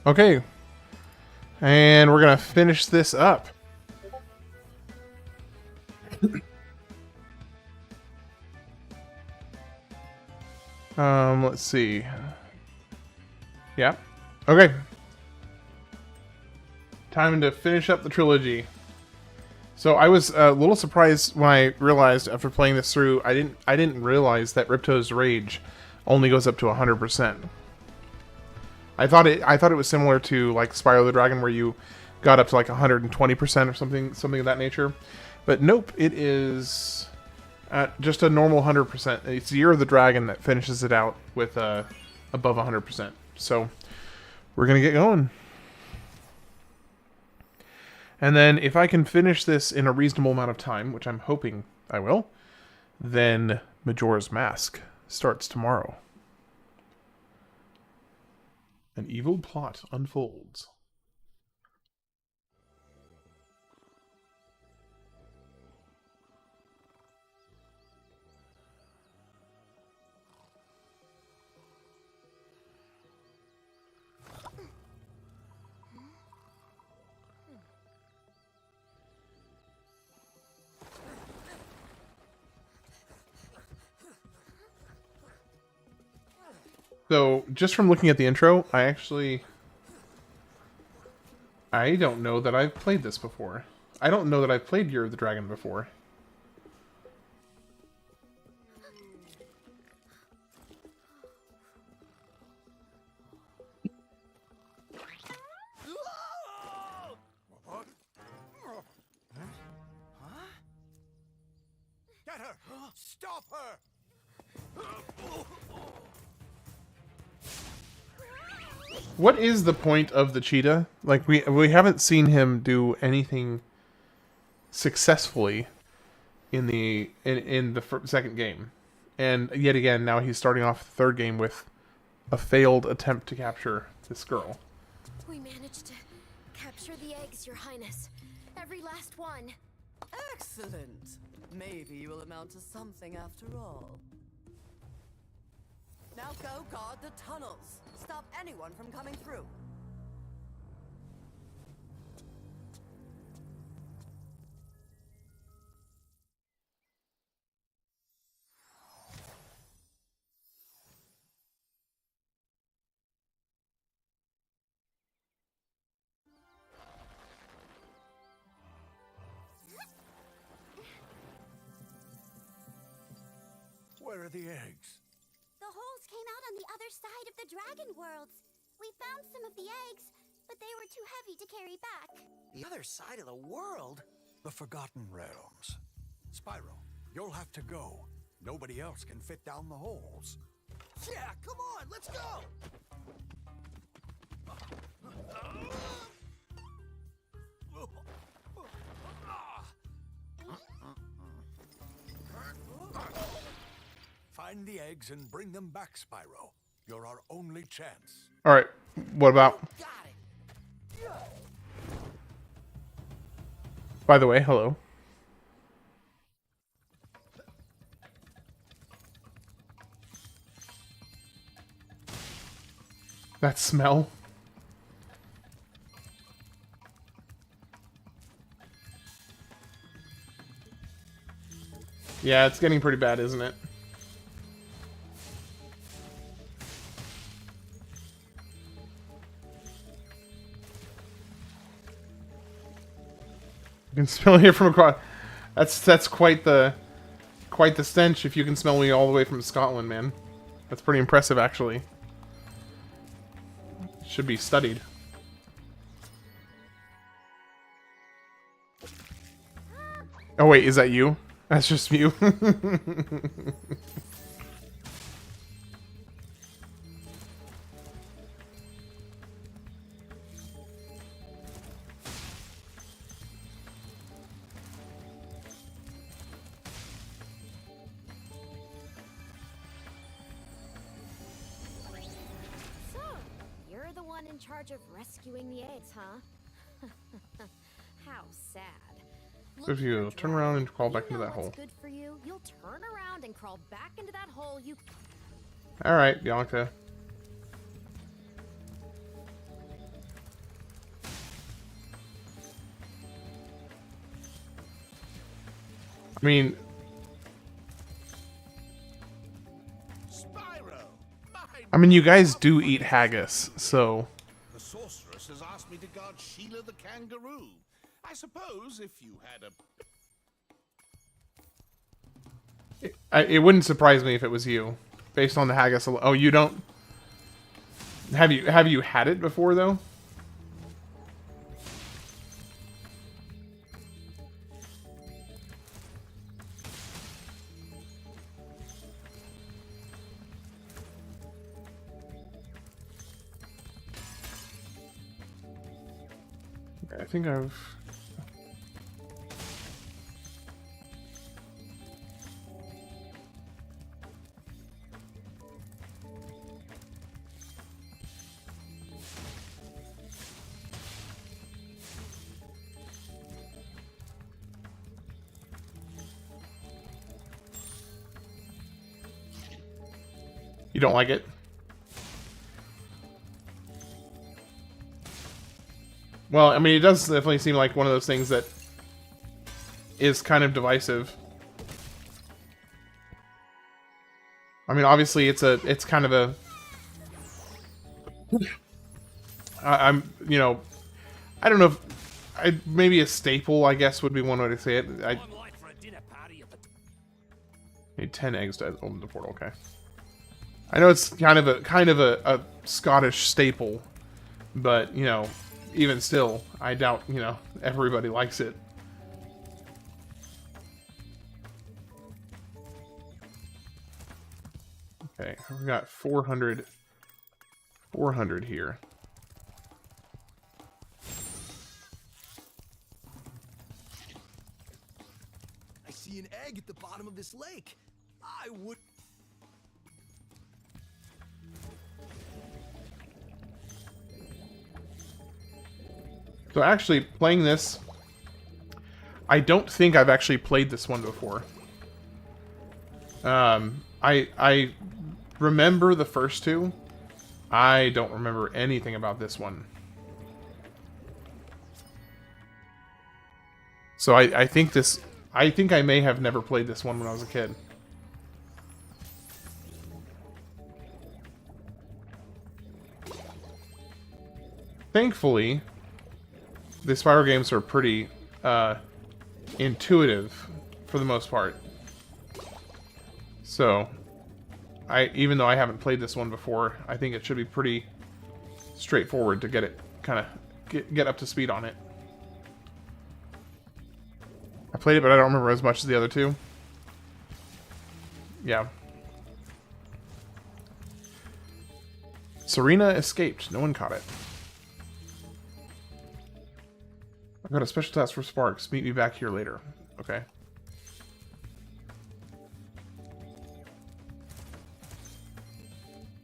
Okay. And we're going to finish this up. Let's see. Yeah. Okay. Time to finish up the trilogy. So I was a little surprised when I realized after playing this through, I didn't realize that Ripto's Rage only goes up to 100%. I thought it was similar to like Spyro the Dragon, where you got up to like 120% or something of that nature. But nope, it is just a normal 100%. It's Year of the Dragon that finishes it out with above 100%. So we're gonna get going. And then if I can finish this in a reasonable amount of time, which I'm hoping I will, then Majora's Mask starts tomorrow. An evil plot unfolds. So, just from looking at the intro, I don't know that I've played this before. I don't know that I've played Year of the Dragon before. Get her! Stop her! What is the point of the cheetah? Like, we haven't seen him do anything successfully in the second game, and yet again now he's starting off the third game with a failed attempt to capture this girl. We managed to capture the eggs, Your Highness. Every last one. Excellent. Maybe you will amount to something after all. Now go guard the tunnels. Stop anyone from coming through. Where are the eggs? The holes came out on the other side of the dragon worlds. We found some of the eggs, but they were too heavy to carry back. The other side of the world? The Forgotten Realms. Spyro, you'll have to go. Nobody else can fit down the holes. Yeah, come on, let's go! Find the eggs and bring them back, Spyro. You're our only chance. All right, what about? Got it! By the way, hello. That smell. Yeah, it's getting pretty bad, isn't it? You can smell here from across. That's quite the stench. If you can smell me all the way from Scotland, man, that's pretty impressive, actually. Should be studied. Oh wait, is that you? That's just you. In charge of rescuing the eggs, huh? How sad. So if you turn around and crawl back into that hole. Good for you. You'll turn around and crawl back into that hole. You. All right, Bianca. I mean, Spyro, you guys do eat haggis, so the sorceress has asked me to guard Sheila the kangaroo. I suppose if you had a it wouldn't surprise me if it was you, based on the haggis. Oh, you don't? Have you had it before though? I think I've... You don't like it? Well, I mean, it does definitely seem like one of those things that is kind of divisive. I mean, obviously, it's kind of a... I'm, you know, I don't know if... maybe a staple, I guess, would be one way to say it. I need 10 eggs to open the portal, okay. I know it's kind of a Scottish staple, but, you know, even still, I doubt, you know, everybody likes it. Okay, we got 400 here. I see an egg at the bottom of this lake. I would. So actually, playing this, I don't think I've actually played this one before. I remember the first two. I don't remember anything about this one. So I think I may have never played this one when I was a kid. Thankfully, the Spyro games are pretty intuitive for the most part. So, even though I haven't played this one before, I think it should be pretty straightforward to get it kind of get up to speed on it. I played it, but I don't remember as much as the other two. Yeah. Serena escaped. No one caught it. I've got a special task for Sparks. Meet me back here later. Okay.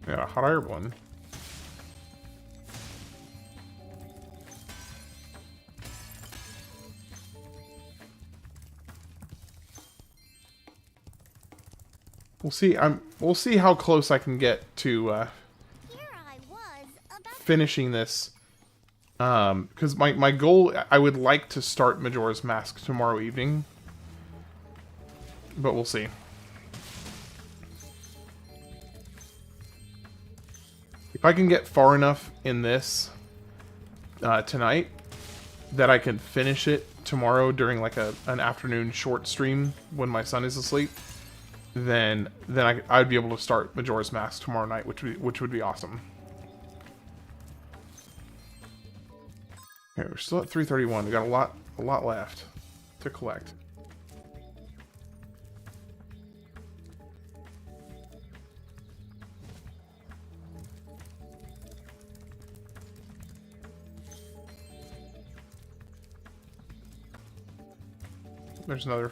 Yeah, hot air one. We'll see. We'll see how close I can get to Here I was, about finishing this. Because my goal, I would like to start Majora's Mask tomorrow evening, but we'll see. If I can get far enough in this tonight that I can finish it tomorrow during like an afternoon short stream when my son is asleep, then I'd be able to start Majora's Mask tomorrow night, which would be awesome. Okay, we're still at 331. We got a lot left to collect. There's another.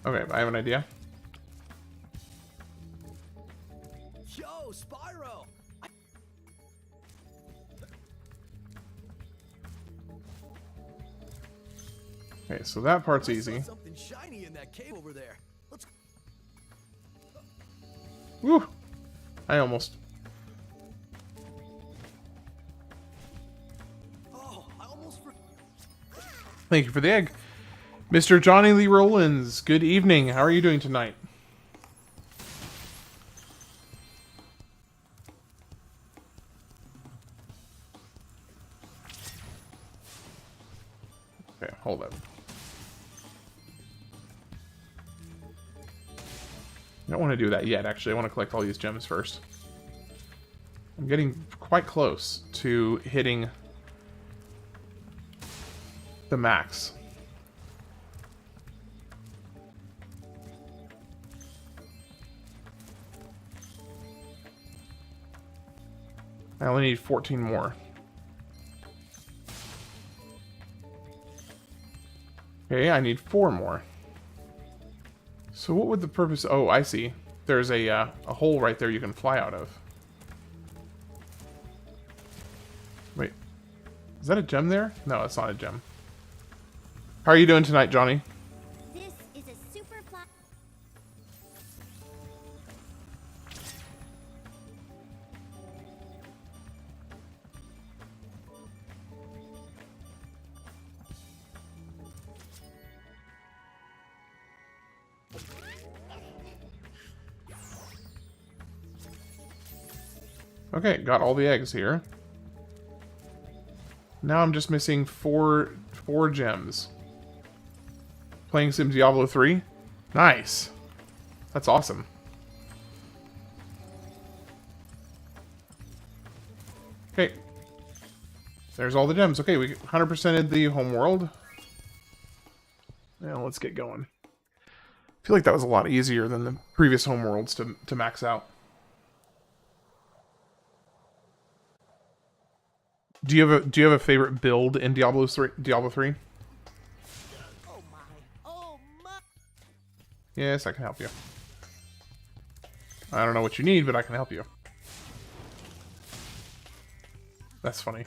Okay, I have an idea. Yo, Spyro! Okay, so that part's I easy. saw something shiny in that cave over there. Let's. Woo! I almost Thank you for the egg. Mr. Johnny Lee Rollins, good evening. How are you doing tonight? Okay, hold up. I don't want to do that yet, actually. I want to collect all these gems first. I'm getting quite close to hitting the max. I only need 14 more. Okay, I need 4 more. So what would the purpose... Oh, I see. There's a hole right there you can fly out of. Wait. Is that a gem there? No, it's not a gem. How are you doing tonight, Johnny? This is a super flat. Okay, got all the eggs here. Now I'm just missing four gems. Playing some Diablo 3? Nice. That's awesome. Okay. There's all the gems. Okay, we 100%ed the homeworld. Now let's get going. I feel like that was a lot easier than the previous homeworlds to max out. Do you have a favorite build in Diablo 3? Oh my. Yes, I can help you. I don't know what you need, but I can help you. That's funny.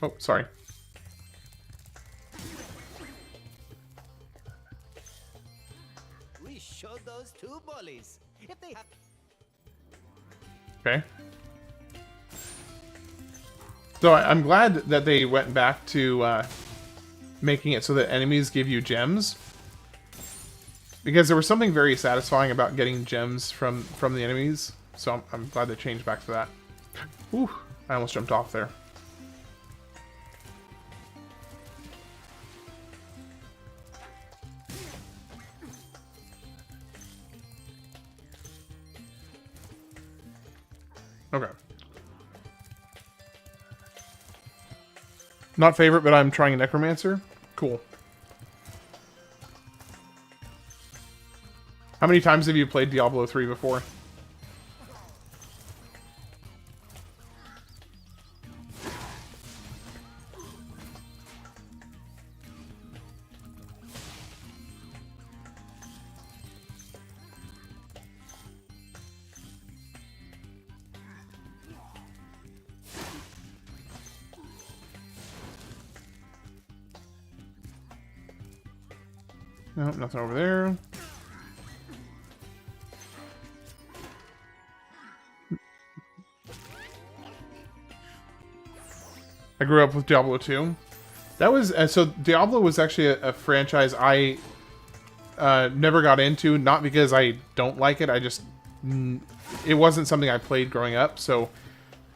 Oh, sorry. We showed those two bullies. If they have Okay. So I'm glad that they went back to making it so that enemies give you gems. Because there was something very satisfying about getting gems from the enemies. So I'm glad they changed back to that. Whew, I almost jumped off there. Okay. Not favorite, but I'm trying a Necromancer. Cool. How many times have you played Diablo 3 before? No, nothing over there. I grew up with Diablo 2. That was so Diablo was actually a franchise I never got into, not because I don't like it. I just it wasn't something I played growing up, so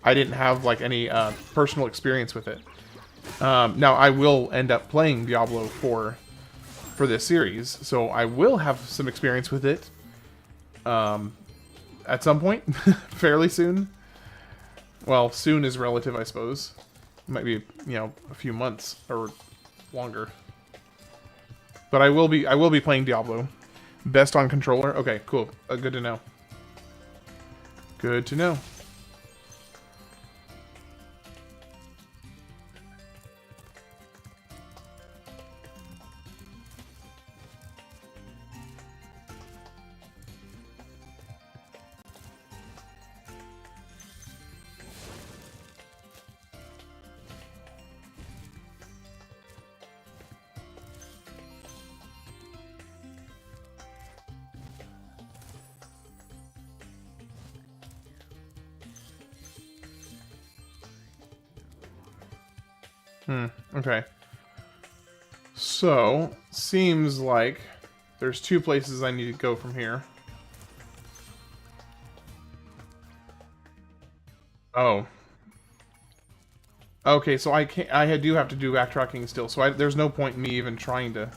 I didn't have like any personal experience with it. Now I will end up playing Diablo 4 for this series, so I will have some experience with it at some point, fairly soon. Well, soon is relative, I suppose. It might be, a few months or longer. But I will be playing Diablo. Best on controller. Okay, cool. Good to know. Good to know. Okay. So, seems like there's two places I need to go from here. Oh. Okay, so I can't. I do have to do backtracking still. So there's no point in me even trying to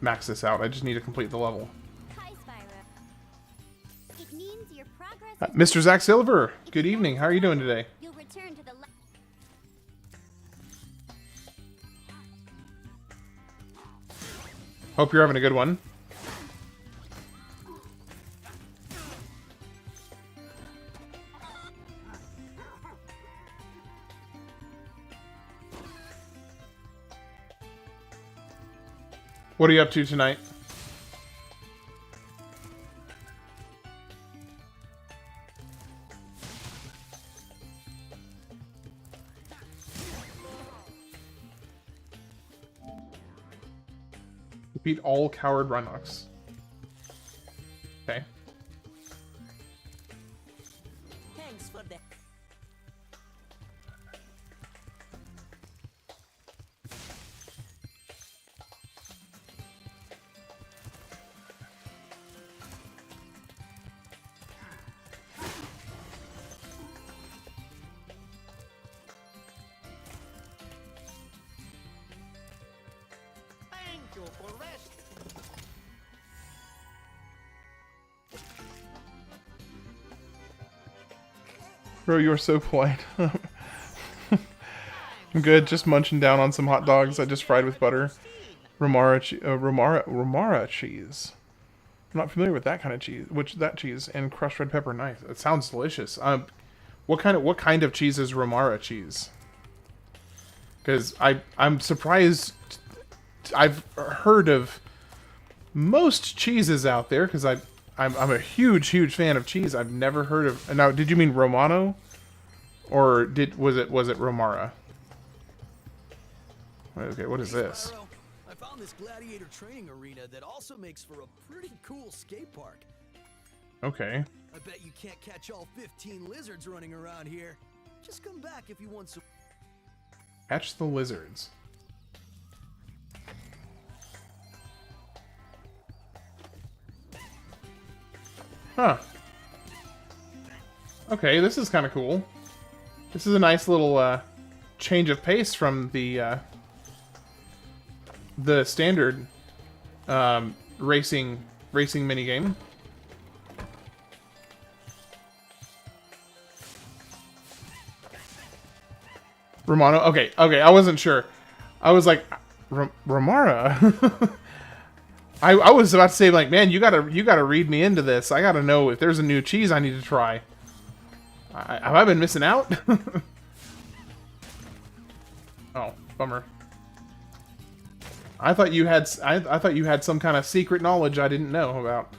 max this out. I just need to complete the level. Hi, Spyro. It means your progress. Mr. Zach Silver, good evening. How are you doing today? You'll return to the Hope you're having a good one. What are you up to tonight? Defeat all coward Rhinox. Okay. Thanks for that. Thank you for rest. Bro, you are so polite. I'm good, just munching down on some hot dogs I just fried with butter. Romara cheese. I'm not familiar with that kind of cheese. That cheese and crushed red pepper. Nice. It sounds delicious. What kind of cheese is Romara cheese? Because I'm surprised. I've heard of most cheeses out there because I'm a huge fan of cheese. I've never heard of. Now, did you mean Romano, or was it Romara? Okay, what is this? Spyro, I found this gladiator training arena that also makes for a pretty cool skate park. Okay. I bet you can't catch all 15 lizards running around here. Just come back if you want some. Catch the lizards. Huh. Okay, this is kind of cool. This is a nice little change of pace from the standard racing minigame. Romano. Okay, I wasn't sure. I was like, Romara. I was about to say, like, man, you gotta read me into this. I gotta know if there's a new cheese I need to try. Have I been missing out? Oh, bummer. I thought you had some kind of secret knowledge I didn't know about.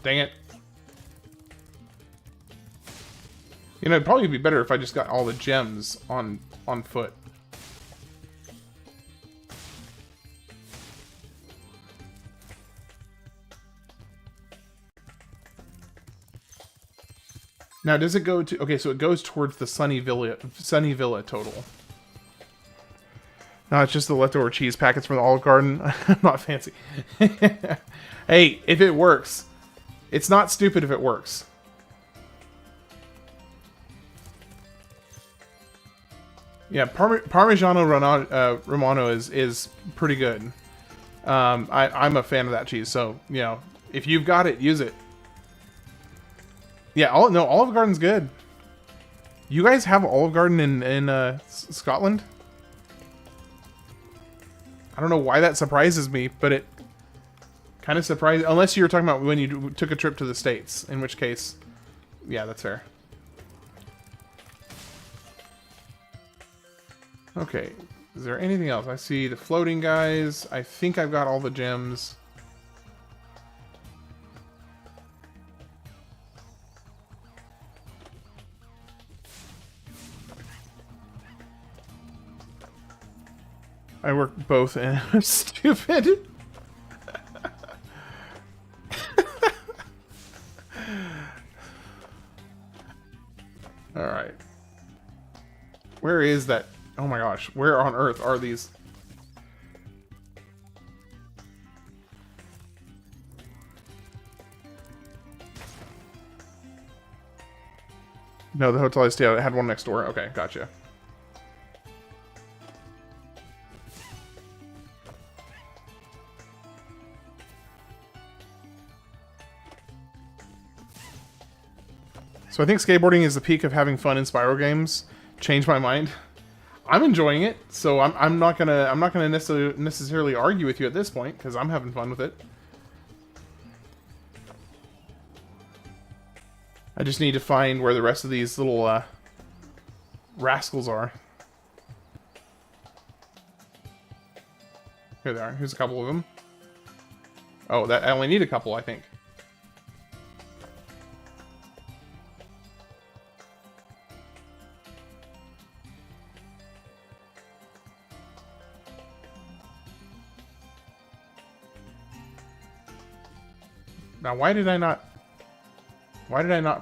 Dang it. You know, it'd probably be better if I just got all the gems on foot. Now, does it go to... Okay, so it goes towards the Sunny Villa total. No, it's just the leftover cheese packets from the Olive Garden. I'm not fancy. Hey, if it works... It's not stupid if it works. Yeah, Parmigiano Romano is pretty good. I'm a fan of that cheese, so, you know, if you've got it, use it. Yeah, Olive Garden's good. You guys have Olive Garden in Scotland? I don't know why that surprises me, but it kind of surprised, unless you were talking about when you took a trip to the States, in which case, yeah, that's fair. Okay, is there anything else? I see the floating guys. I think I've got all the gems. I work both and I'm stupid. Alright. Where is that? Oh my gosh. Where on earth are these? No, the hotel I stayed at had one next door. Okay, gotcha. So I think skateboarding is the peak of having fun in Spyro games. Changed my mind. I'm enjoying it, so I'm not gonna necessarily argue with you at this point because I'm having fun with it. I just need to find where the rest of these little rascals are. Here they are. Here's a couple of them. Oh, that I only need a couple, I think. Now, why did I not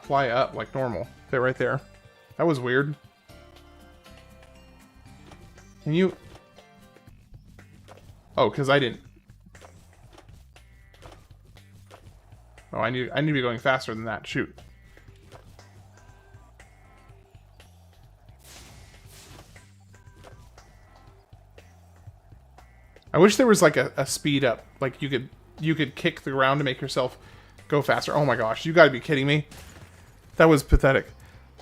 fly up like normal? They're right there. That was weird. Can you... Oh, because I didn't... Oh, I need to be going faster than that. Shoot. I wish there was like a speed up. Like you could kick the ground to make yourself go faster. Oh my gosh, you gotta be kidding me. That was pathetic.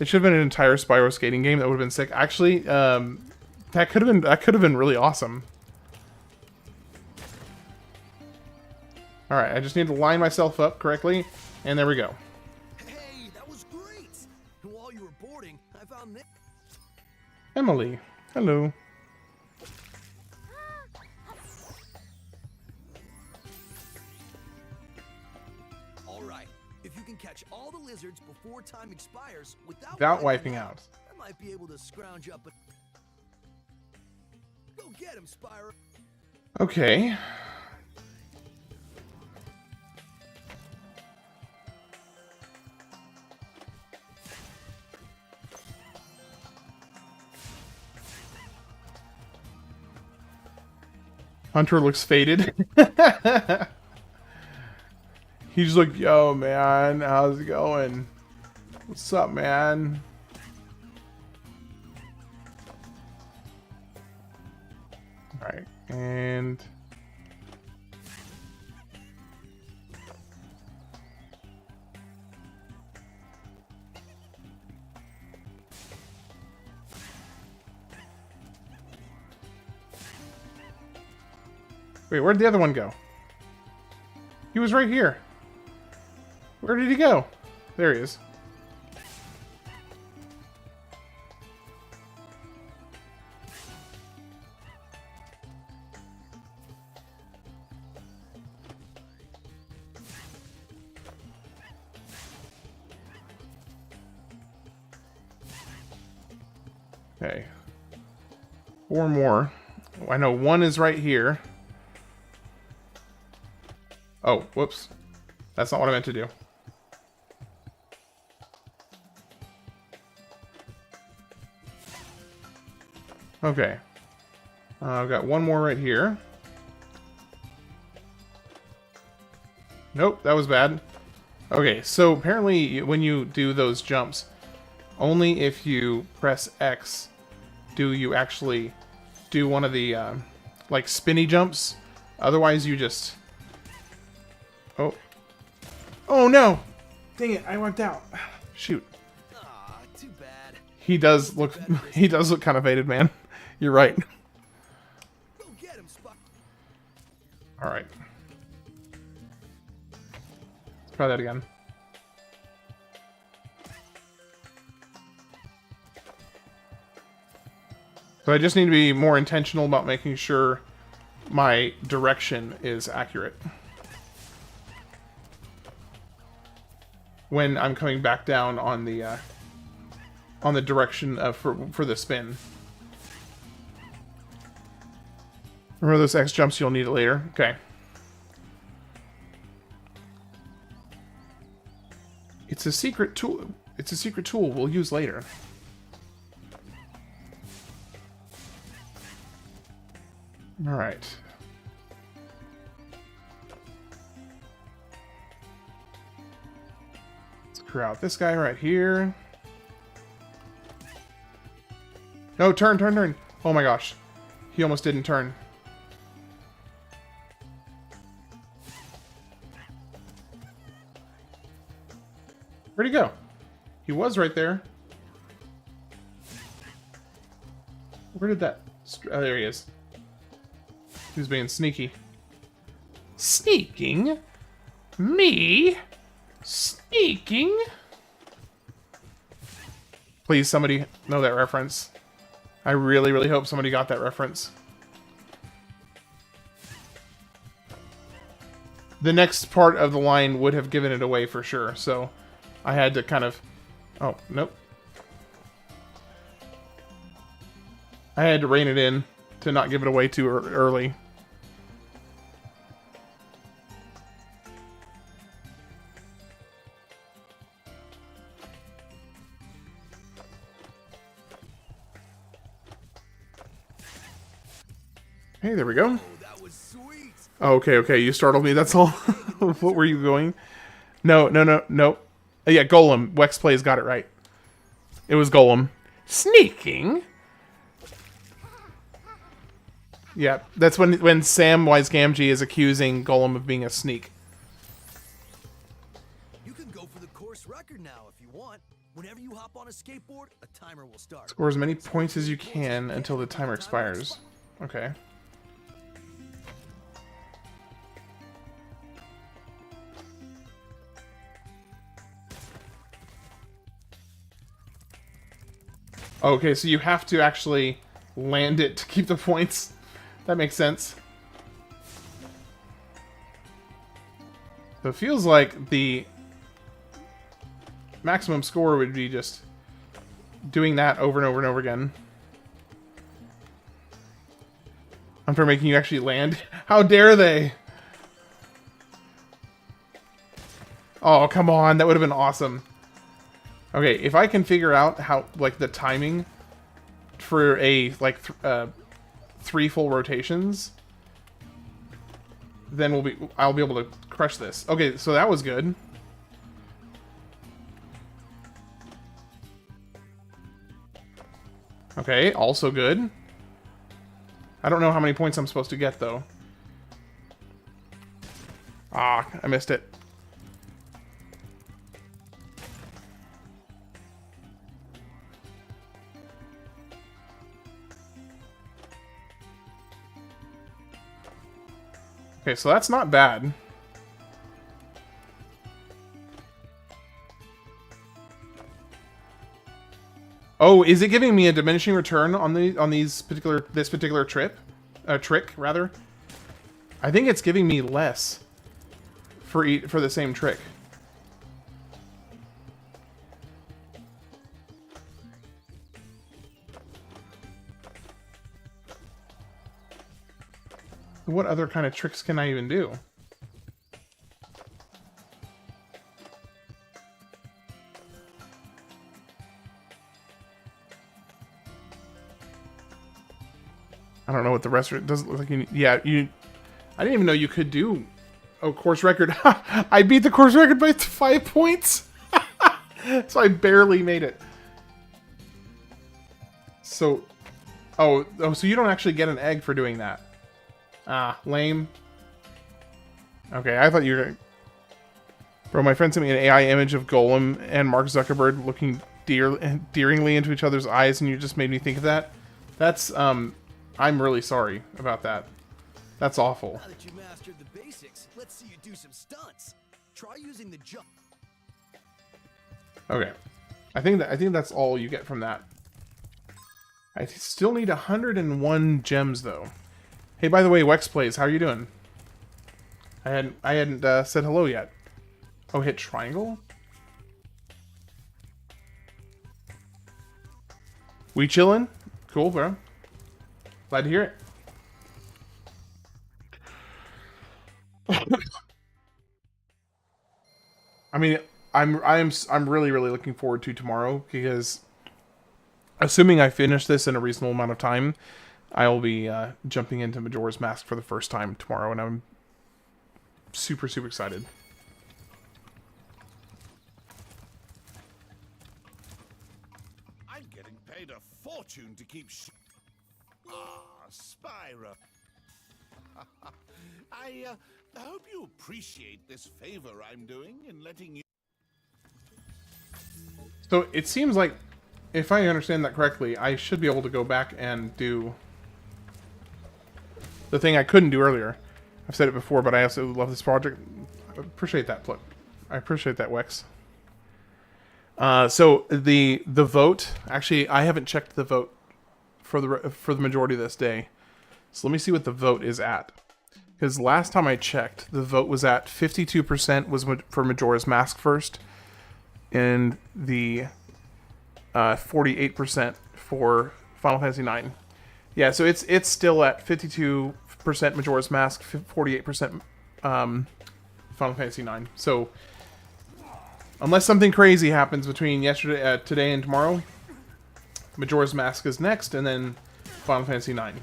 It should have been an entire Spyro skating game. That would have been sick. Actually, that could have been really awesome. Alright, I just need to line myself up correctly, and there we go. Hey, that was great! And while you were boarding, I found this. Emily, hello. Alright, if you can catch all the lizards before time expires Without wiping out. I might be able to scrounge up a... Go get him, Spyro! Okay. Hunter looks faded. He's like, yo, man, how's it going? What's up, man? Alright, and... Wait, where'd the other one go? He was right here. Where did he go? There he is. Okay. 4 more. I know one is right here. Oh, whoops. That's not what I meant to do. Okay. I've got one more right here. Nope, that was bad. Okay, so apparently when you do those jumps, only if you press X do you actually do one of the, like, spinny jumps. Otherwise, you just... Oh. Oh, no! Dang it, I wiped out. Shoot. Aw, too bad. He does look kind of faded, man. You're right. Go get him, Spyro. Alright. Let's try that again. So I just need to be more intentional about making sure my direction is accurate when I'm coming back down on the direction of for the spin. Remember those X jumps? You'll need it later. Okay. It's a secret tool. It's a secret tool we'll use later. All right. Let's clear out this guy right here. No, turn, turn, turn. Oh my gosh. He almost didn't turn. Where'd he go? He was right there. Where did that... Oh, there he is. He was being sneaky. Sneaking? Me? Sneaking? Please, somebody know that reference. I really, really hope somebody got that reference. The next part of the line would have given it away for sure, so I had to kind of... Oh, nope. I had to rein it in to not give it away too early. Hey, there we go. Oh, that was sweet. Oh, okay, okay. You startled me. That's all. What were you going? No. Yeah, Golem. Wex Plays got it right. It was Golem. Sneaking. Yeah, that's when Samwise Gamgee is accusing Golem of being a sneak. You can go for the course record now if you want. Whenever you hop on a skateboard, a timer will start. Score as many points as you can until the timer expires. Okay. Okay, so you have to actually land it to keep the points. That makes sense. So it feels like the maximum score would be just doing that over and over and over again. After making you actually land. How dare they? Oh, come on. That would have been awesome. Okay, if I can figure out how, like, the timing for a, like, 3 full rotations, then I'll be able to crush this. Okay, so that was good. Okay, also good. I don't know how many points I'm supposed to get, though. Ah, I missed it. Okay, so that's not bad. Oh, is it giving me a diminishing return on this particular trick rather? I think it's giving me less for the same trick. What other kind of tricks can I even do? I don't know what the rest of it doesn't look like. I didn't even know you could do a course record. I beat the course record by 5 points. So I barely made it. So, oh, so you don't actually get an egg for doing that. Ah, lame. Okay, I thought you were... Bro, my friend sent me an AI image of Golem and Mark Zuckerberg looking deeringly into each other's eyes, and you just made me think of that. That's, I'm really sorry about that. That's awful. Now that you mastered the basics, let's see you do some stunts. Try using the jump. Okay. I think that's all you get from that. I still need 101 gems, though. Hey, by the way, Wex Plays, how are you doing? I hadn't said hello yet. Oh, hit triangle? We chillin'? Cool, bro. Glad to hear it. I mean, I'm really looking forward to tomorrow because, assuming I finish this in a reasonable amount of time, I will be jumping into Majora's Mask for the first time tomorrow, and I'm super excited. I'm getting paid a fortune to keep Spyro. I hope you appreciate this favor I'm doing in letting you... So it seems like, if I understand that correctly, I should be able to go back and do the thing I couldn't do earlier. I've said it before, but I absolutely love this project. I appreciate that, Flip. I appreciate that, Wex. So the vote, actually, I haven't checked the vote for the majority of this day. So let me see what the vote is at. Because last time I checked, the vote was at 52% was for Majora's Mask first, and the 48% for Final Fantasy IX. Yeah, so it's still at 52% Majora's Mask, 48% Final Fantasy IX. So unless something crazy happens between today and tomorrow, Majora's Mask is next, and then Final Fantasy IX.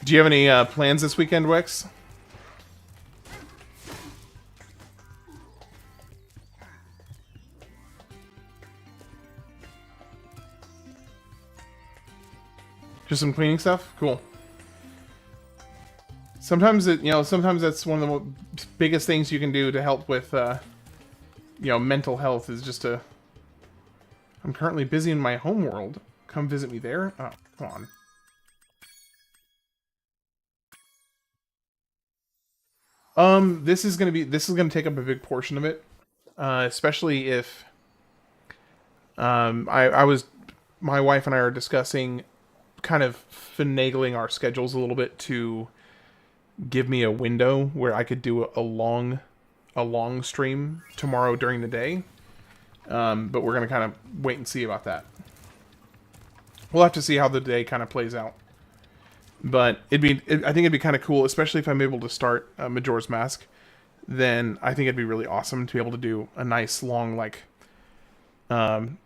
Do you have any plans this weekend, Wex? Just some cleaning stuff? Cool. Sometimes sometimes that's one of the biggest things you can do to help with, mental health is just to... I'm currently busy in my home world. Come visit me there? Oh, come on. This is gonna take up a big portion of it, especially if, my wife and I are discussing kind of finagling our schedules a little bit to give me a window where I could do a long stream tomorrow during the day, but we're gonna kind of wait and see about that. We'll have to see how the day kind of plays out. But I think it'd be kind of cool, especially if I'm able to start Majora's Mask. Then I think it'd be really awesome to be able to do a nice long, like, 5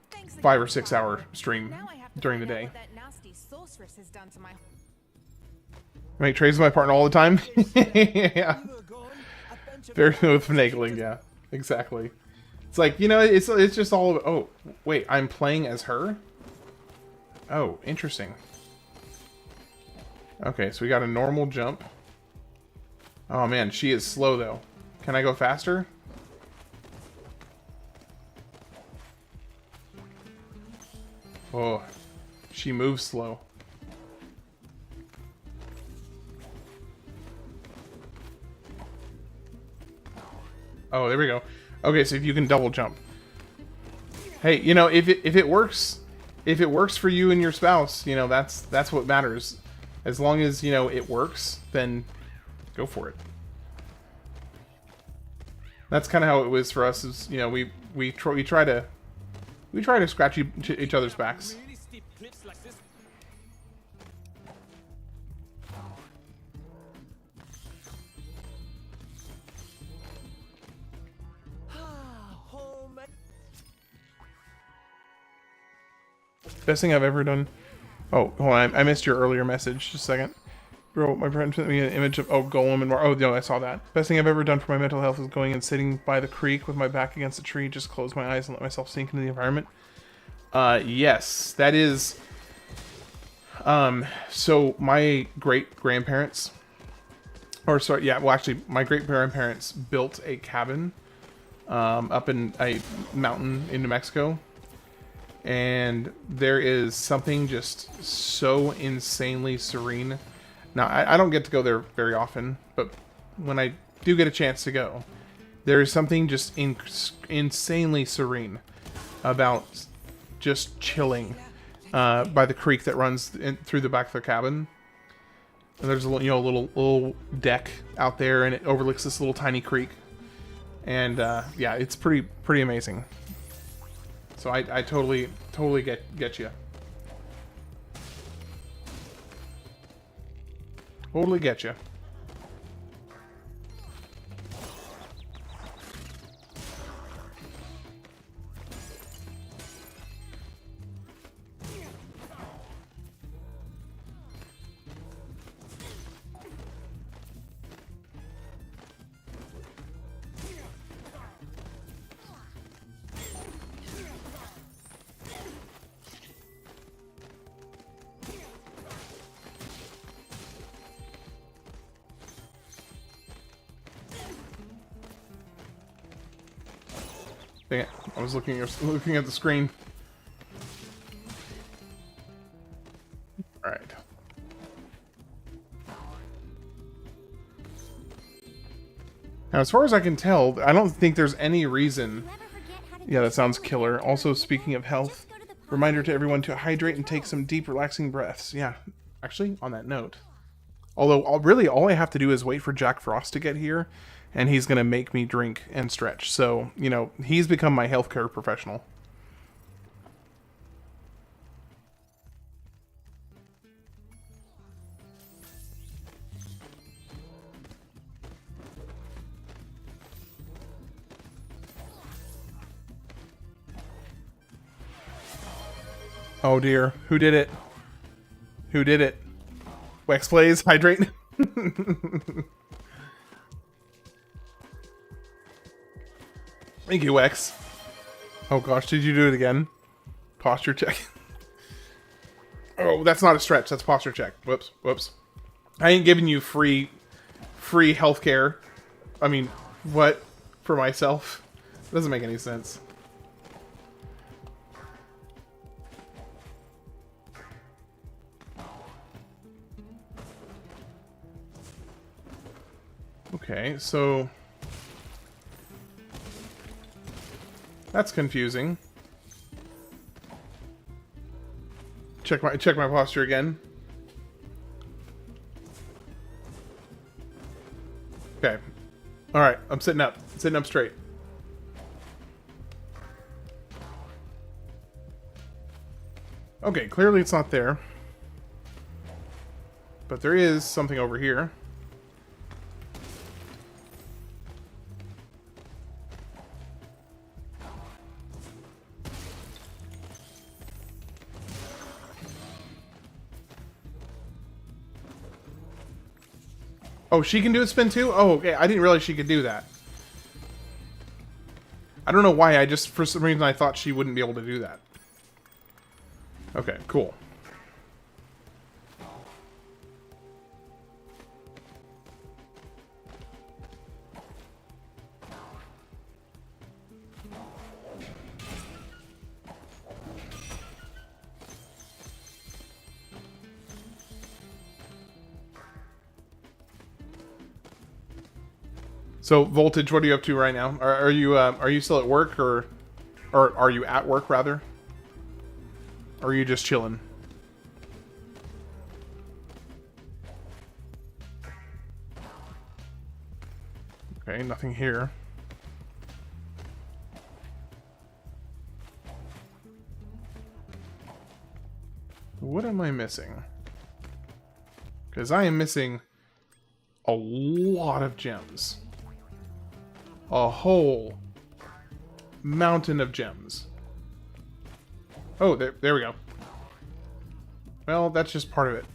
or 6 hour stream during the day. Make trades with my partner all the time. Yeah, very with finagling. Yeah, exactly. It's like, it's just all of. Oh, wait, I'm playing as her. Oh, interesting. Okay, so we got a normal jump. Oh man, she is slow though. Can I go faster? Oh, she moves slow. Oh, there we go. Okay, so if you can double jump. Hey, if it works for you and your spouse, that's what matters. As long as, it works, then go for it. That's kind of how it was for us. Is, we try to scratch each other's backs. Best thing I've ever done. Oh, hold on. I missed your earlier message. Just a second. Bro, my friend sent me an image of, Golem and more. Oh, no, I saw that. Best thing I've ever done for my mental health is going and sitting by the creek with my back against a tree, just close my eyes and let myself sink into the environment. Yes, that is... So my great-grandparents... Or, sorry, yeah, well, actually, my great-grandparents built a cabin up in a mountain in New Mexico. And there is something just so insanely serene. Now, I don't get to go there very often, but when I do get a chance to go, there is something just insanely serene about just chilling by the creek that runs through the back of their cabin. And there's a little deck out there, and it overlooks this little tiny creek. And yeah, it's pretty amazing. So I totally get you. Totally get you. Dang it. I was looking at the screen. Alright. Now, as far as I can tell, I don't think there's any reason... Yeah, that sounds killer. Also, speaking of health, reminder to everyone to hydrate and take some deep, relaxing breaths. Yeah, actually, on that note. Although, really, all I have to do is wait for Jack Frost to get here, and he's going to make me drink and stretch. So, you know, he's become my healthcare professional. Oh dear, who did it? Who did it? Wex plays, hydrate. Thank you, Wex. Oh gosh, did you do it again? Posture check. Oh, that's not a stretch, that's posture check. Whoops, whoops. I ain't giving you free healthcare. I mean, what? For myself? Doesn't make any sense. Okay, so that's confusing. Check my posture again. Okay. All right, I'm sitting up straight. Okay, clearly it's not there. But there is something over here. Oh, she can do a spin too? Oh, okay. I didn't realize she could do that. I don't know why. For some reason, I thought she wouldn't be able to do that. Okay, cool. So, Voltage, what are you up to right now? Are you still at work, or are you at work rather? Or are you just chilling? Okay, nothing here. What am I missing? Because I am missing a lot of gems. A whole mountain of gems. Oh, there we go. Well, that's just part of it.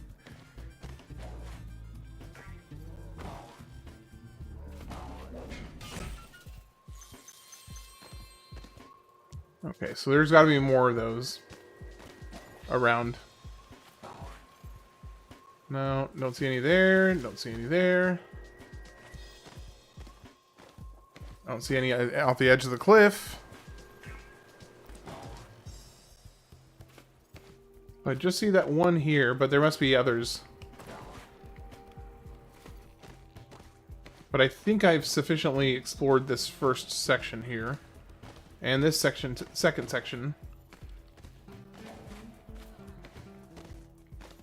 Okay, so there's got to be more of those around. No, don't see any there. Don't see any there. I don't see any off the edge of the cliff. I just see that one here, but there must be others But I think I've sufficiently explored this first section here. And this section, second section.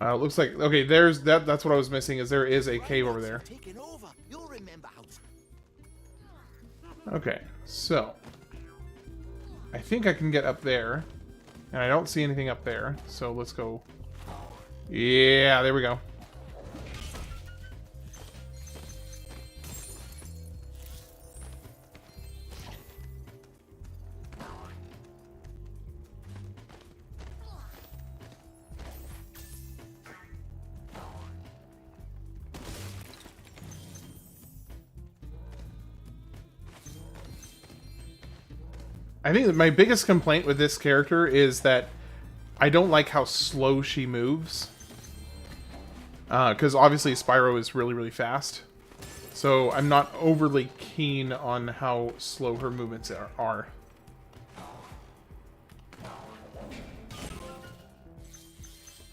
Looks like, okay, there's that's what I was missing, is there is a cave over there. Taking over. You'll remember how. Okay, so I think I can get up there. And I don't see anything up there, so let's go. Yeah, there we go. I think that my biggest complaint with this character is that I don't like how slow she moves. Because obviously Spyro is really, really fast. So I'm not overly keen on how slow her movements are.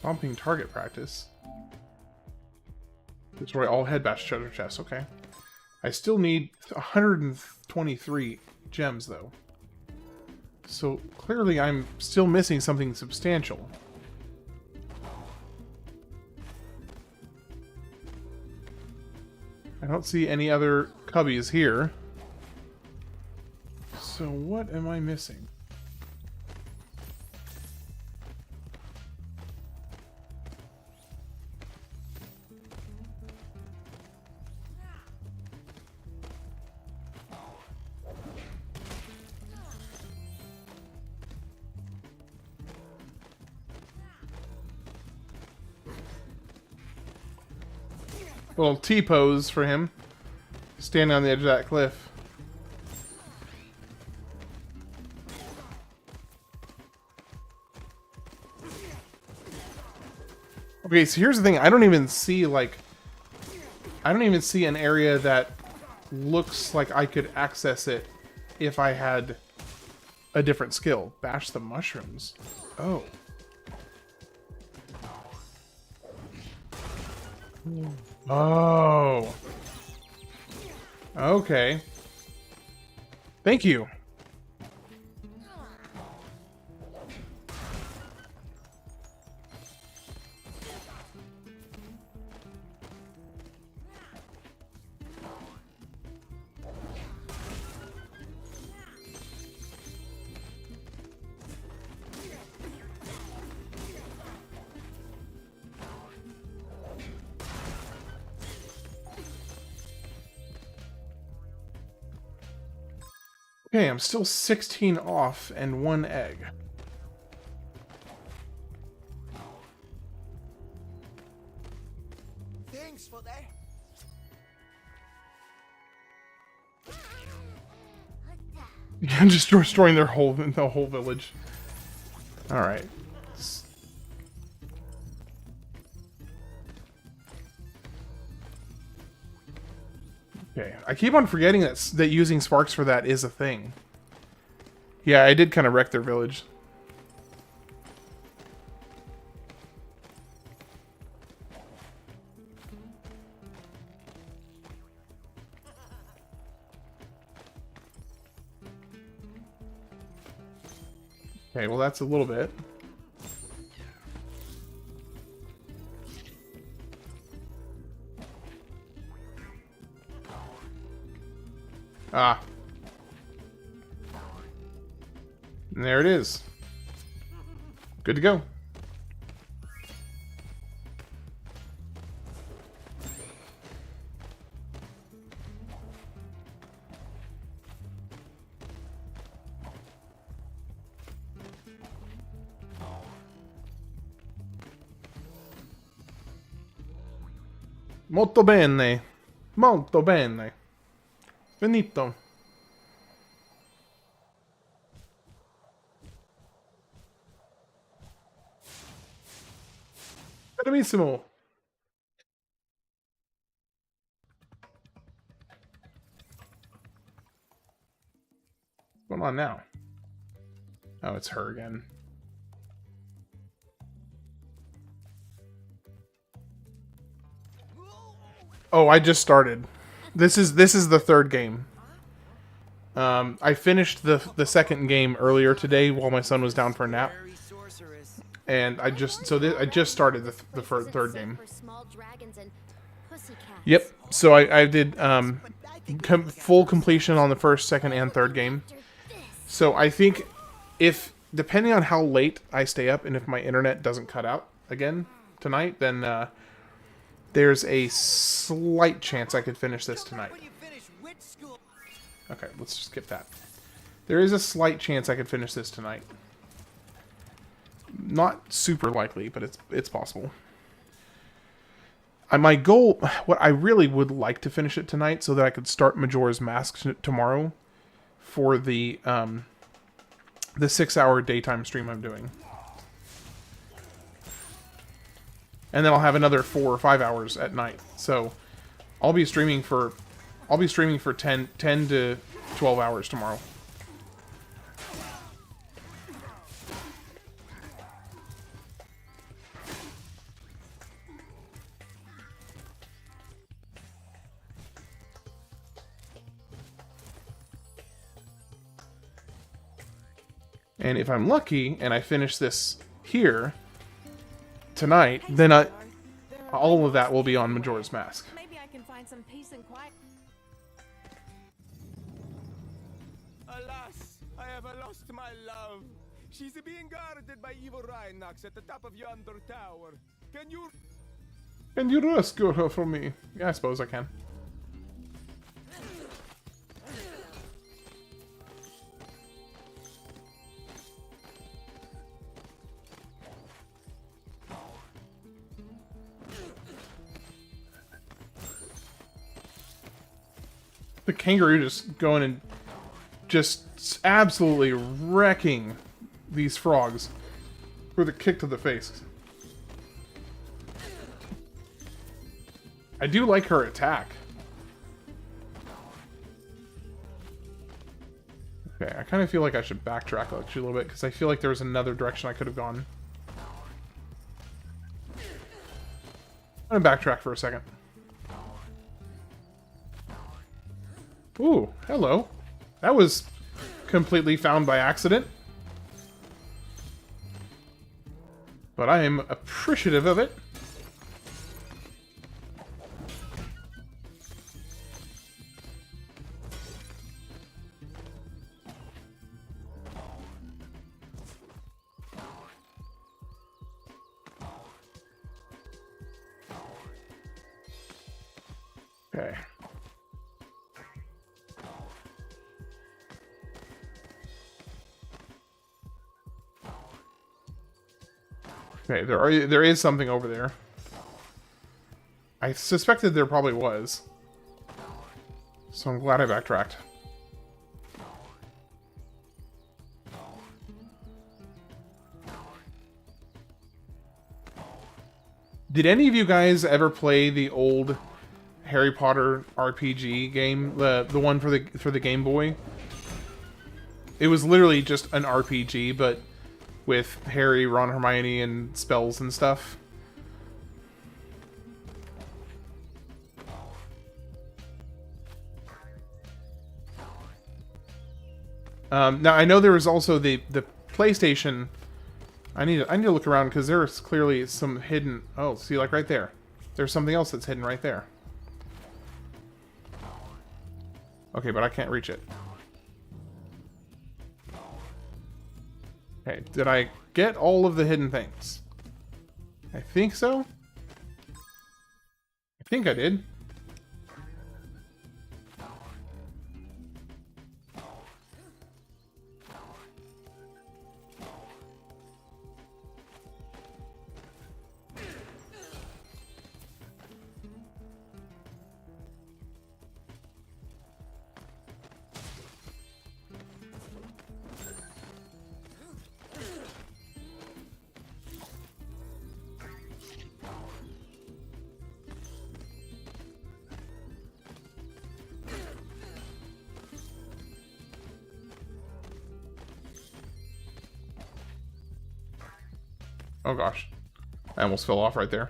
Bumping target practice. Destroy all head bash treasure chests, okay. I still need 123 gems though. So clearly I'm still missing something substantial. I don't see any other cubbies here. So what am I missing? Little T-pose for him. Standing on the edge of that cliff. Okay, so here's the thing. I don't even see, like... I don't even see an area that looks like I could access it if I had a different skill. Bash the mushrooms. Oh. Oh. Okay. Thank you. Okay, I'm still 16 off and 1 egg. Thanks for that. Yeah, just destroying the whole village. All right. Okay, I keep on forgetting that using sparks for that is a thing. Yeah, I did kind of wreck their village. Okay, well that's a little bit. Ah. And there it is. Good to go. Molto bene. Molto bene. Benito. Benissimo. What's going on now? Oh, it's her again. Oh, I just started. This is the third game. I finished the second game earlier today while my son was down for a nap, Sorceress. and I just started the third game. For small dragons and pussycats. Yep. So I did full completion on the first, second, and third game. So I think if, depending on how late I stay up and if my internet doesn't cut out again tonight, then there's a slight chance I could finish this tonight. When you finish which school? Okay, let's just skip that. There is a slight chance I could finish this tonight. Not super likely, but it's possible. My goal, what I really would like to finish it tonight so that I could start Majora's Mask tomorrow for the 6-hour daytime stream I'm doing. And then I'll have another 4 or 5 hours at night. So I'll be streaming for 10 to 12 hours tomorrow. And if I'm lucky and I finish this here tonight, then all of that will be on Majora's Mask. Maybe I can find some peace and quiet. Alas, I have lost my love. She's being guarded by evil Rhinox at the top of yonder tower. Can you rescue her from me? Yeah, I suppose I can. The kangaroo just going and just absolutely wrecking these frogs with a kick to the face. I do like her attack. Okay, I kind of feel like I should backtrack actually a little bit because I feel like there was another direction I could have gone. I'm gonna backtrack for a second. Ooh, hello. That was completely found by accident. But I am appreciative of it. Okay. Okay, there is something over there. I suspected there probably was. So I'm glad I backtracked. Did any of you guys ever play the old Harry Potter RPG game, the one for the Game Boy? It was literally just an RPG, but with Harry, Ron, Hermione, and spells and stuff. Now I know there was also the PlayStation. I need to look around because there's clearly some hidden. Oh, see, like right there. There's something else that's hidden right there. Okay, but I can't reach it. Okay, did I get all of the hidden things? I think so. I think I did. Oh gosh. I almost fell off right there.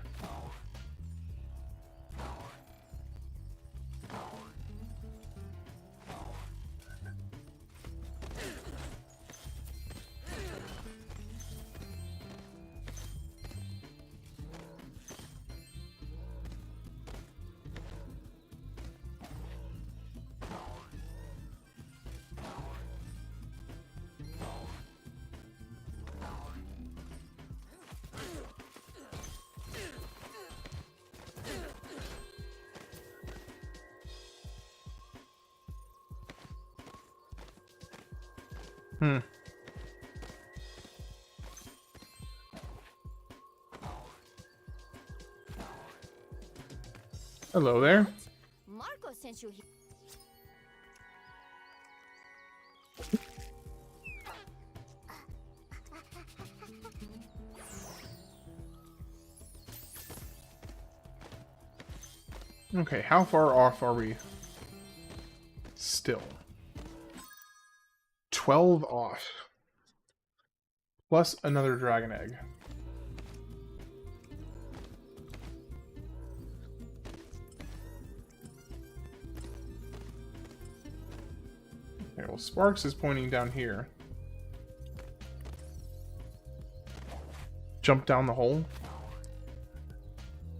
Hello there. Marco sent you here. Okay, how far off are we? Still. 12 off. Plus another dragon egg. Okay, well, Sparks is pointing down here. Jump down the hole?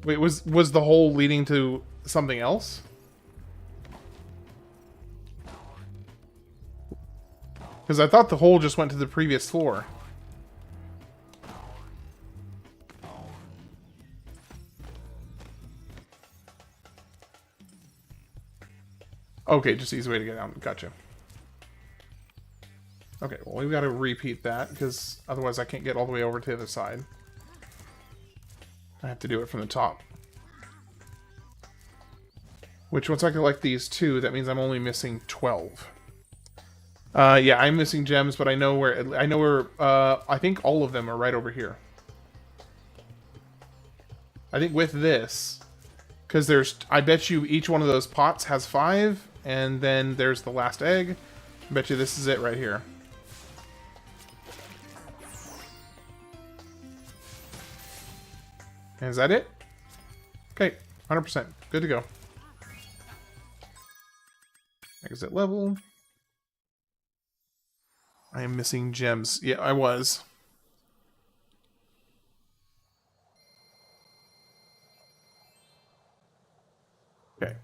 Wait, was the hole leading to something else? Because I thought the hole just went to the previous floor. Okay, just easy way to get out. Gotcha. Okay, well, we've got to repeat that, because otherwise I can't get all the way over to the other side. I have to do it from the top. Which, once I collect these two, that means I'm only missing 12. Yeah, I'm missing gems, but I know where, I think all of them are right over here. I think with this, because there's, I bet you each one of those pots has 5, and then there's the last egg. I bet you this is it right here. And is that it? Okay, 100%. Good to go. Exit level. I am missing gems. Yeah, I was. Okay.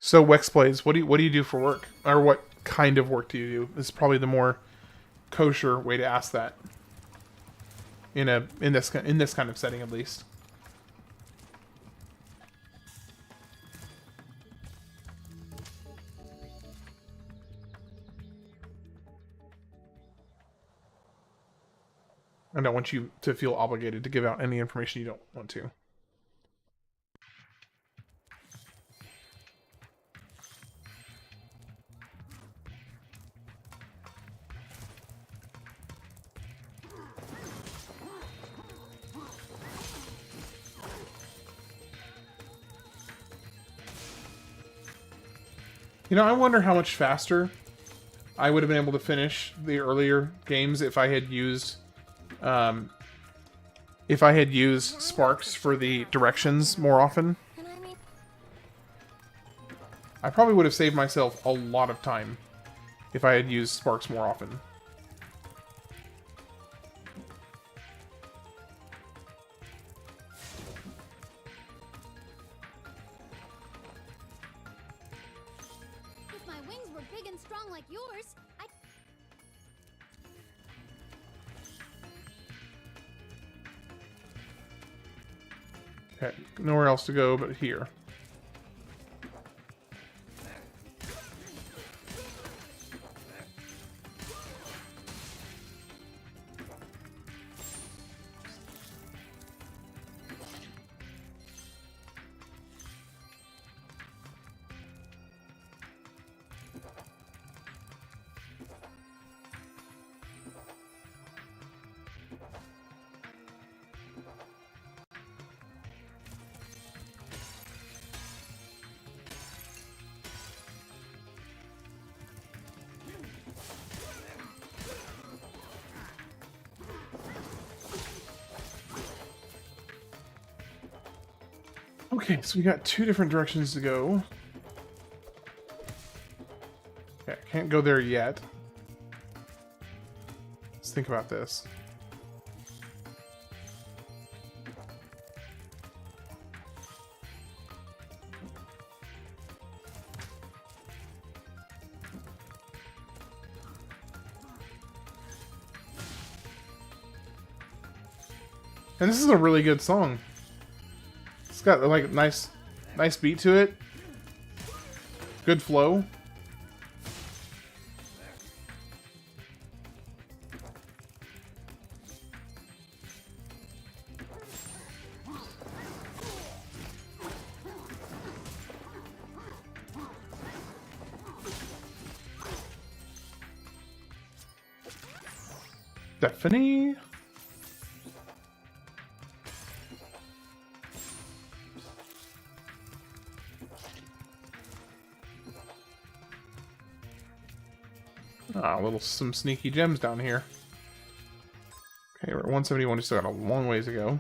So Wex Plays, what do you do for work? Or what kind of work do you do? This is probably the more kosher way to ask that. In this kind of setting, at least. I don't want you to feel obligated to give out any information you don't want to. You know, I wonder how much faster I would have been able to finish the earlier games if I had used Sparks for the directions more often. I probably would have saved myself a lot of time if I had used Sparks more often. If my wings were big and strong like yours, I... Okay, nowhere else to go but here. Okay, so we got 2 different directions to go. Okay, I can't go there yet. Let's think about this. And this is a really good song. It's got like nice Nice beat to it. Good flow. Stephanie. Ah, some sneaky gems down here. Okay, we're at 171. We still got a long ways to go.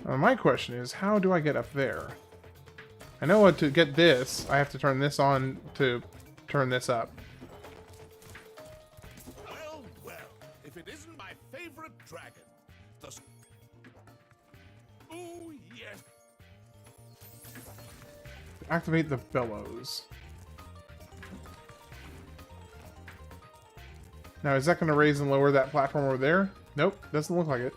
My question is, how do I get up there? I know to get this, I have to turn this on to turn this up. Well, well, if it isn't my favorite dragon, the... Oh, yes. Activate the bellows. Now, is that going to raise and lower that platform over there? Nope, doesn't look like it.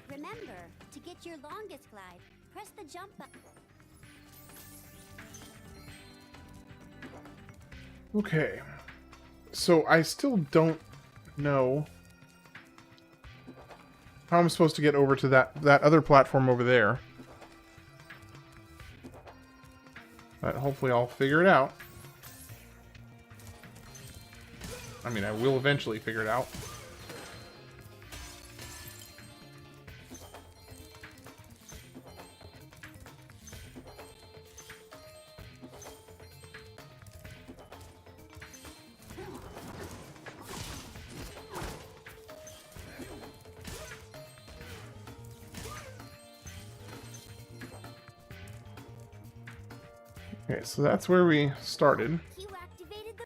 Remember, to get your longest glide, press the jump button. Okay. So I still don't know how I'm supposed to get over to that other platform over there. But hopefully I'll figure it out. I mean, I will eventually figure it out. Okay, so that's where we started. You activated the...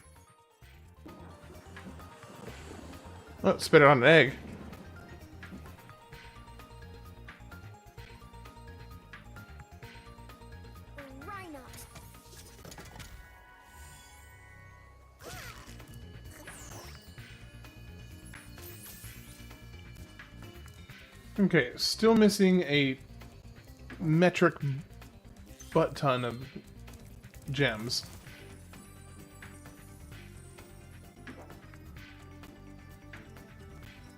Oh, spit it on an egg. Rhinox. Okay, still missing a metric butt ton of gems.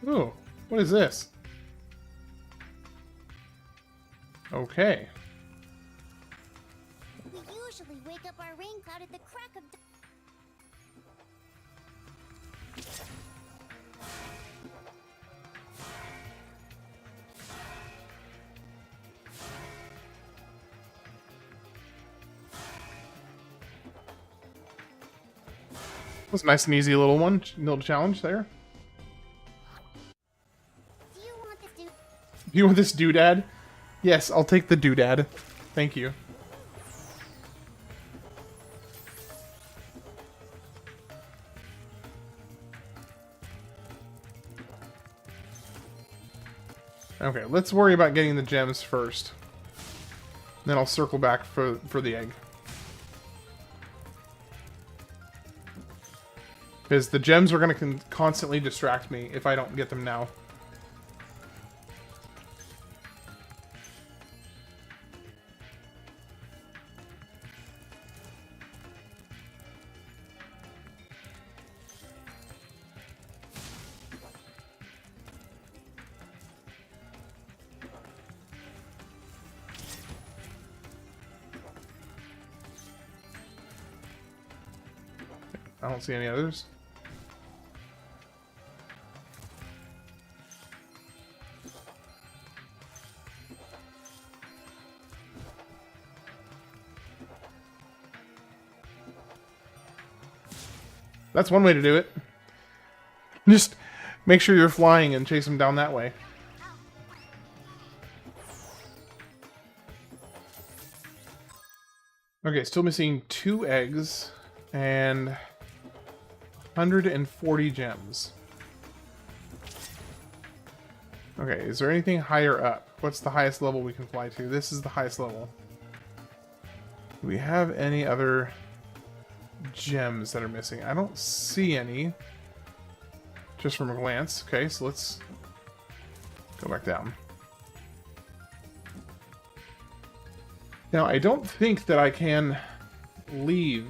Ooh, what is this? Okay. We usually wake up our rain cloud at the crack of... Was a nice and easy little challenge there. Do you want this dude? You want this doodad? Yes, I'll take the doodad. Thank you. Okay, let's worry about getting the gems first. Then I'll circle back for the egg. Because the gems are going to constantly distract me if I don't get them now. I don't see any others. That's one way to do it. Just make sure you're flying and chase them down that way. Okay, still missing 2 eggs, and 140 gems. Okay, is there anything higher up? What's the highest level we can fly to? This is the highest level. Do we have any other gems that are missing? I don't see any. Just from a glance. Okay, so let's go back down. Now, I don't think that I can leave.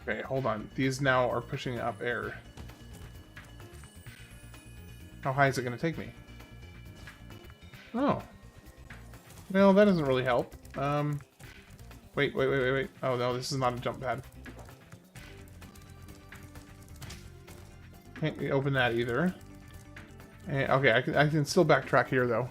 Okay, hold on. These now are pushing up air. How high is it going to take me? Oh. Well, that doesn't really help. Wait. Oh, no, this is not a jump pad. Can't open that either. And, okay, I can still backtrack here, though.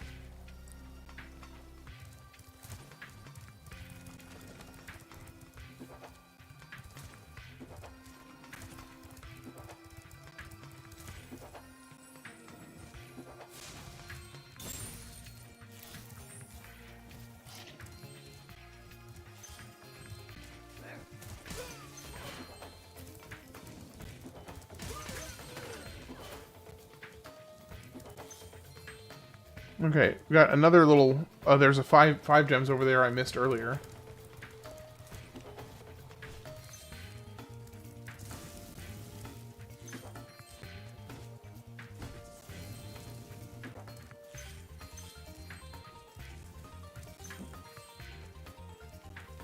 Okay, we got another little... Oh, there's a five gems over there I missed earlier.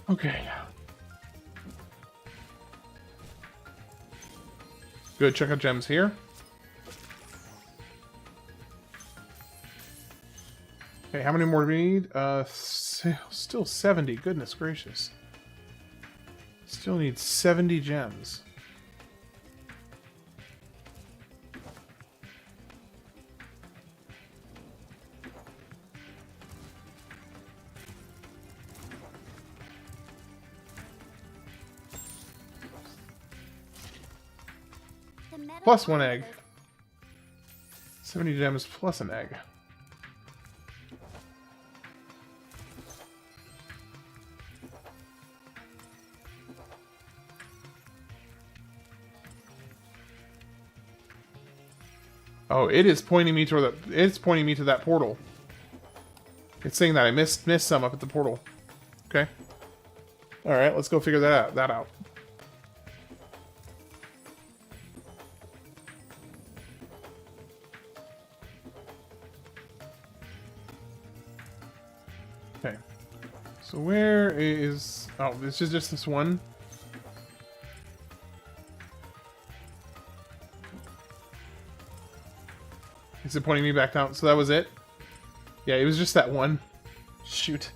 Okay. Good, check out gems here. Okay, how many more do we need? Still 70. Goodness gracious. Still need 70 gems. Plus one egg. 70 gems plus an egg. Oh, it is pointing me to it's pointing me to that portal. It's saying that I missed some up at the portal. Okay. All right, let's go figure that out. Okay. So where is... Oh, this is just this one. Is it pointing me back down? So that was it? Yeah, it was just that one. Shoot.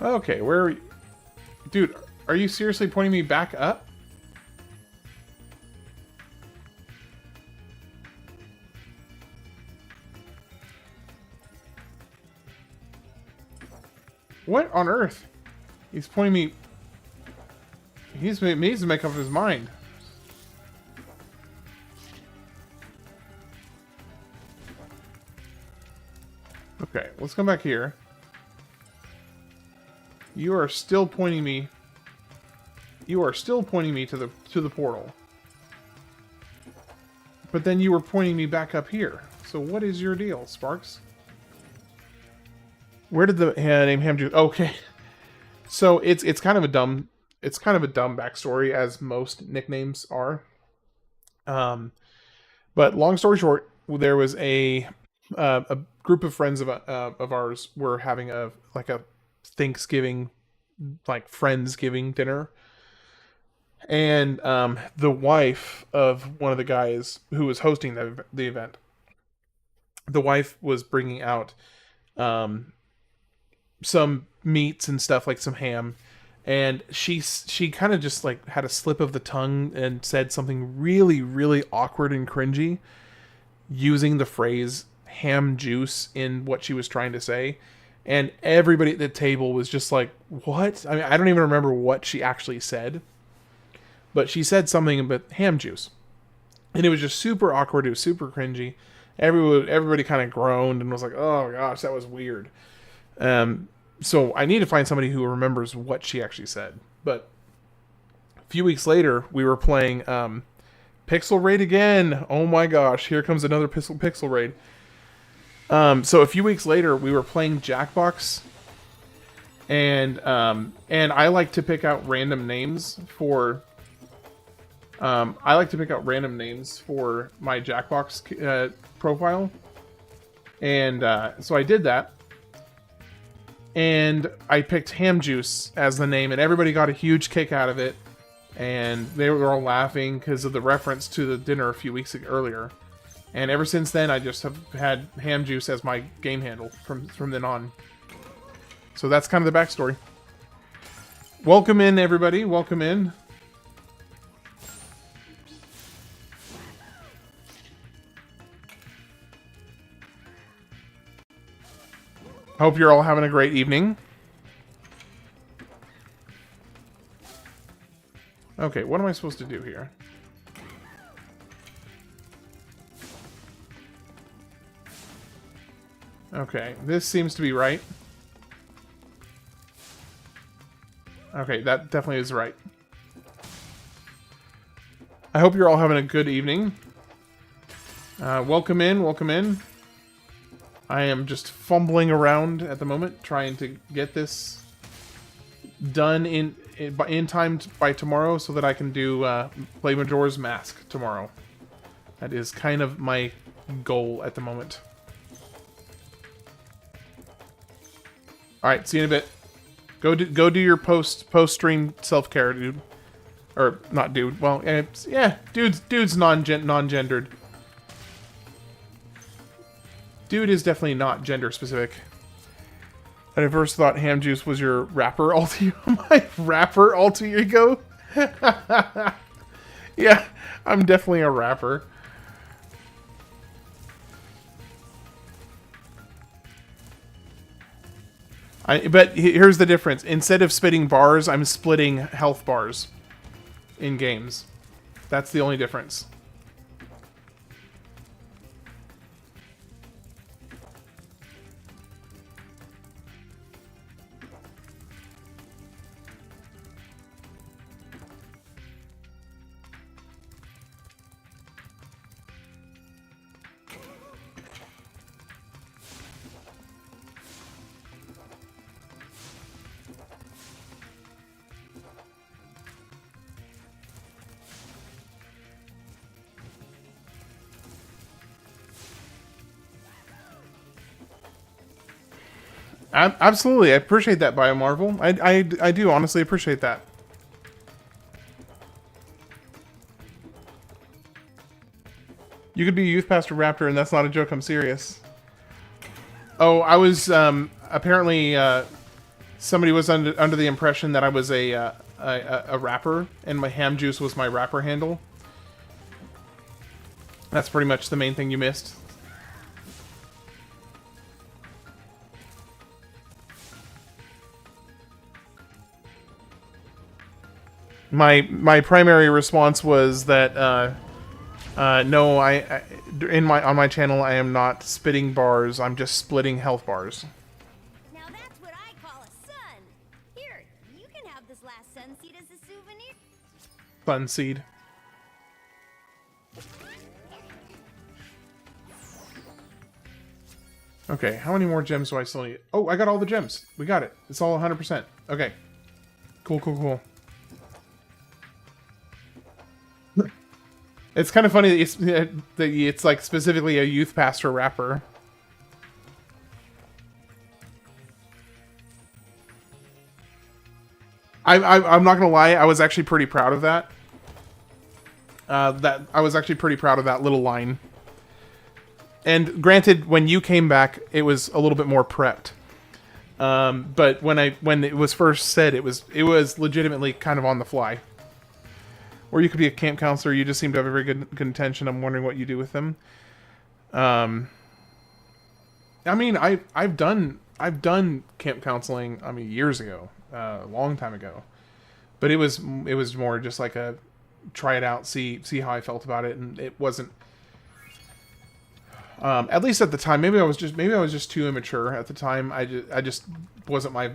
Okay, where are you? Dude, are you seriously pointing me back up? What on earth? He's pointing me... He needs to make up his mind. Okay, let's come back here. You are still pointing me. You are still pointing me to the portal. But then you were pointing me back up here. So what is your deal, Sparks? Where did the name Ham Juice? Okay, so it's kind of a dumb backstory, as most nicknames are. But long story short, there was a group of friends of ours were having a Thanksgiving, like Friendsgiving dinner, and the wife of one of the guys who was hosting the event, the wife was bringing out some meats and stuff, like some ham, and she kind of just like had a slip of the tongue and said something really, really awkward and cringy, using the phrase ham juice in what she was trying to say. And everybody at the table was just like, what? I mean, I don't even remember what she actually said, but she said something about ham juice, and it was just super awkward. It was super cringy. Everybody kind of groaned and was like, oh gosh, that was weird. So I need to find somebody who remembers what she actually said. But few weeks later, we were playing Pixel Raid again. Oh my gosh, here comes another Pixel Raid. So a few weeks later, we were playing Jackbox, and I like to pick out random names for. I like to pick out random names for my Jackbox profile, and so I did that. And I picked Ham Juice as the name, and everybody got a huge kick out of it. And they were all laughing because of the reference to the dinner a few weeks earlier. And ever since then, I just have had Ham Juice as my game handle from then on. So that's kind of the backstory. Welcome in, everybody. Welcome in. Hope you're all having a great evening. Okay, what am I supposed to do here? Okay, this seems to be right. Okay, that definitely is right. I hope you're all having a good evening. Welcome in, welcome in. I am just fumbling around at the moment, trying to get this done in time by tomorrow, so that I can do play Majora's Mask tomorrow. That is kind of my goal at the moment. All right, see you in a bit. Go do your post stream self care, dude. Or not, dude. Well, yeah, dude's non-gendered. Dude is definitely not gender specific. I first thought Ham Juice was your rapper alter my rapper alter ego. Yeah, I'm definitely a rapper. But here's the difference. Instead of spitting bars, I'm splitting health bars in games. That's the only difference. Absolutely, I appreciate that, BioMarvel. I do honestly appreciate that. You could be a youth pastor raptor, and that's not a joke. I'm serious. Oh, I was apparently somebody was under the impression that I was a rapper, and my Ham Juice was my rapper handle. That's pretty much the main thing you missed. My primary response was that no, on my channel I am not spitting bars. I'm just splitting health bars. Now that's what I call a sun. Here, you can have this last sun seed as a souvenir. Sun seed. Okay, how many more gems do I still need? Oh, I got all the gems. We got it. It's all 100%. Okay. Cool. It's kind of funny that it's like specifically a youth pastor rapper. I'm not gonna lie, I was actually pretty proud of that. I was actually pretty proud of that little line. And granted, when you came back, it was a little bit more prepped. But when it was first said, it was legitimately kind of on the fly. Or you could be a camp counselor. You just seem to have a very good intention. I'm wondering what you do with them. I mean, I've done camp counseling. I mean, years ago, a long time ago. But it was more just like a try it out, see how I felt about it, and it wasn't. At least at the time, maybe I was just too immature at the time. I just wasn't my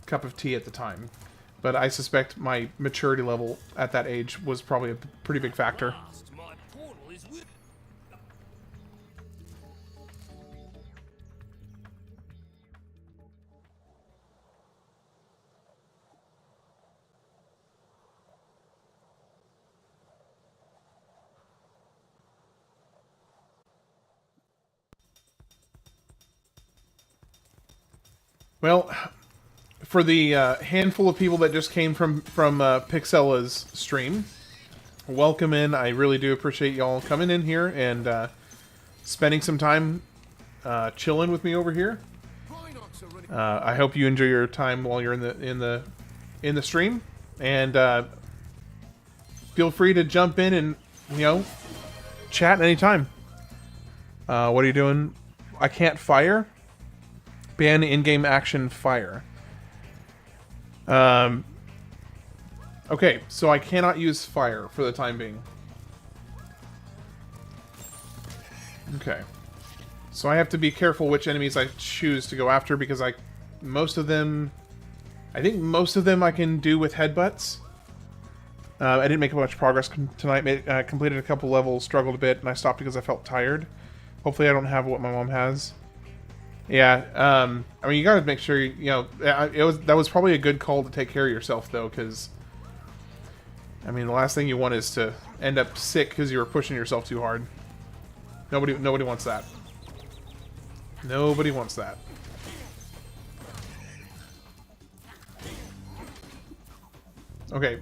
cup of tea at the time. but I suspect my maturity level at that age was probably a pretty big factor. Well, for the handful of people that just came from Pixella's stream, welcome in. I really do appreciate y'all coming in here and spending some time chilling with me over here. I hope you enjoy your time while you're in the stream, and feel free to jump in and chat anytime. What are you doing? I can't fire. Ban in-game action fire. Okay, so I cannot use fire for the time being. Okay. So I have to be careful which enemies I choose to go after because I think most of them I can do with headbutts. I didn't make much progress tonight. Completed a couple levels, struggled a bit, and I stopped because I felt tired. Hopefully I don't have what my mom has. Yeah, I mean, you gotta make sure, that was probably a good call to take care of yourself, though, because, I mean, the last thing you want is to end up sick because you were pushing yourself too hard. Nobody wants that. Nobody wants that. Okay.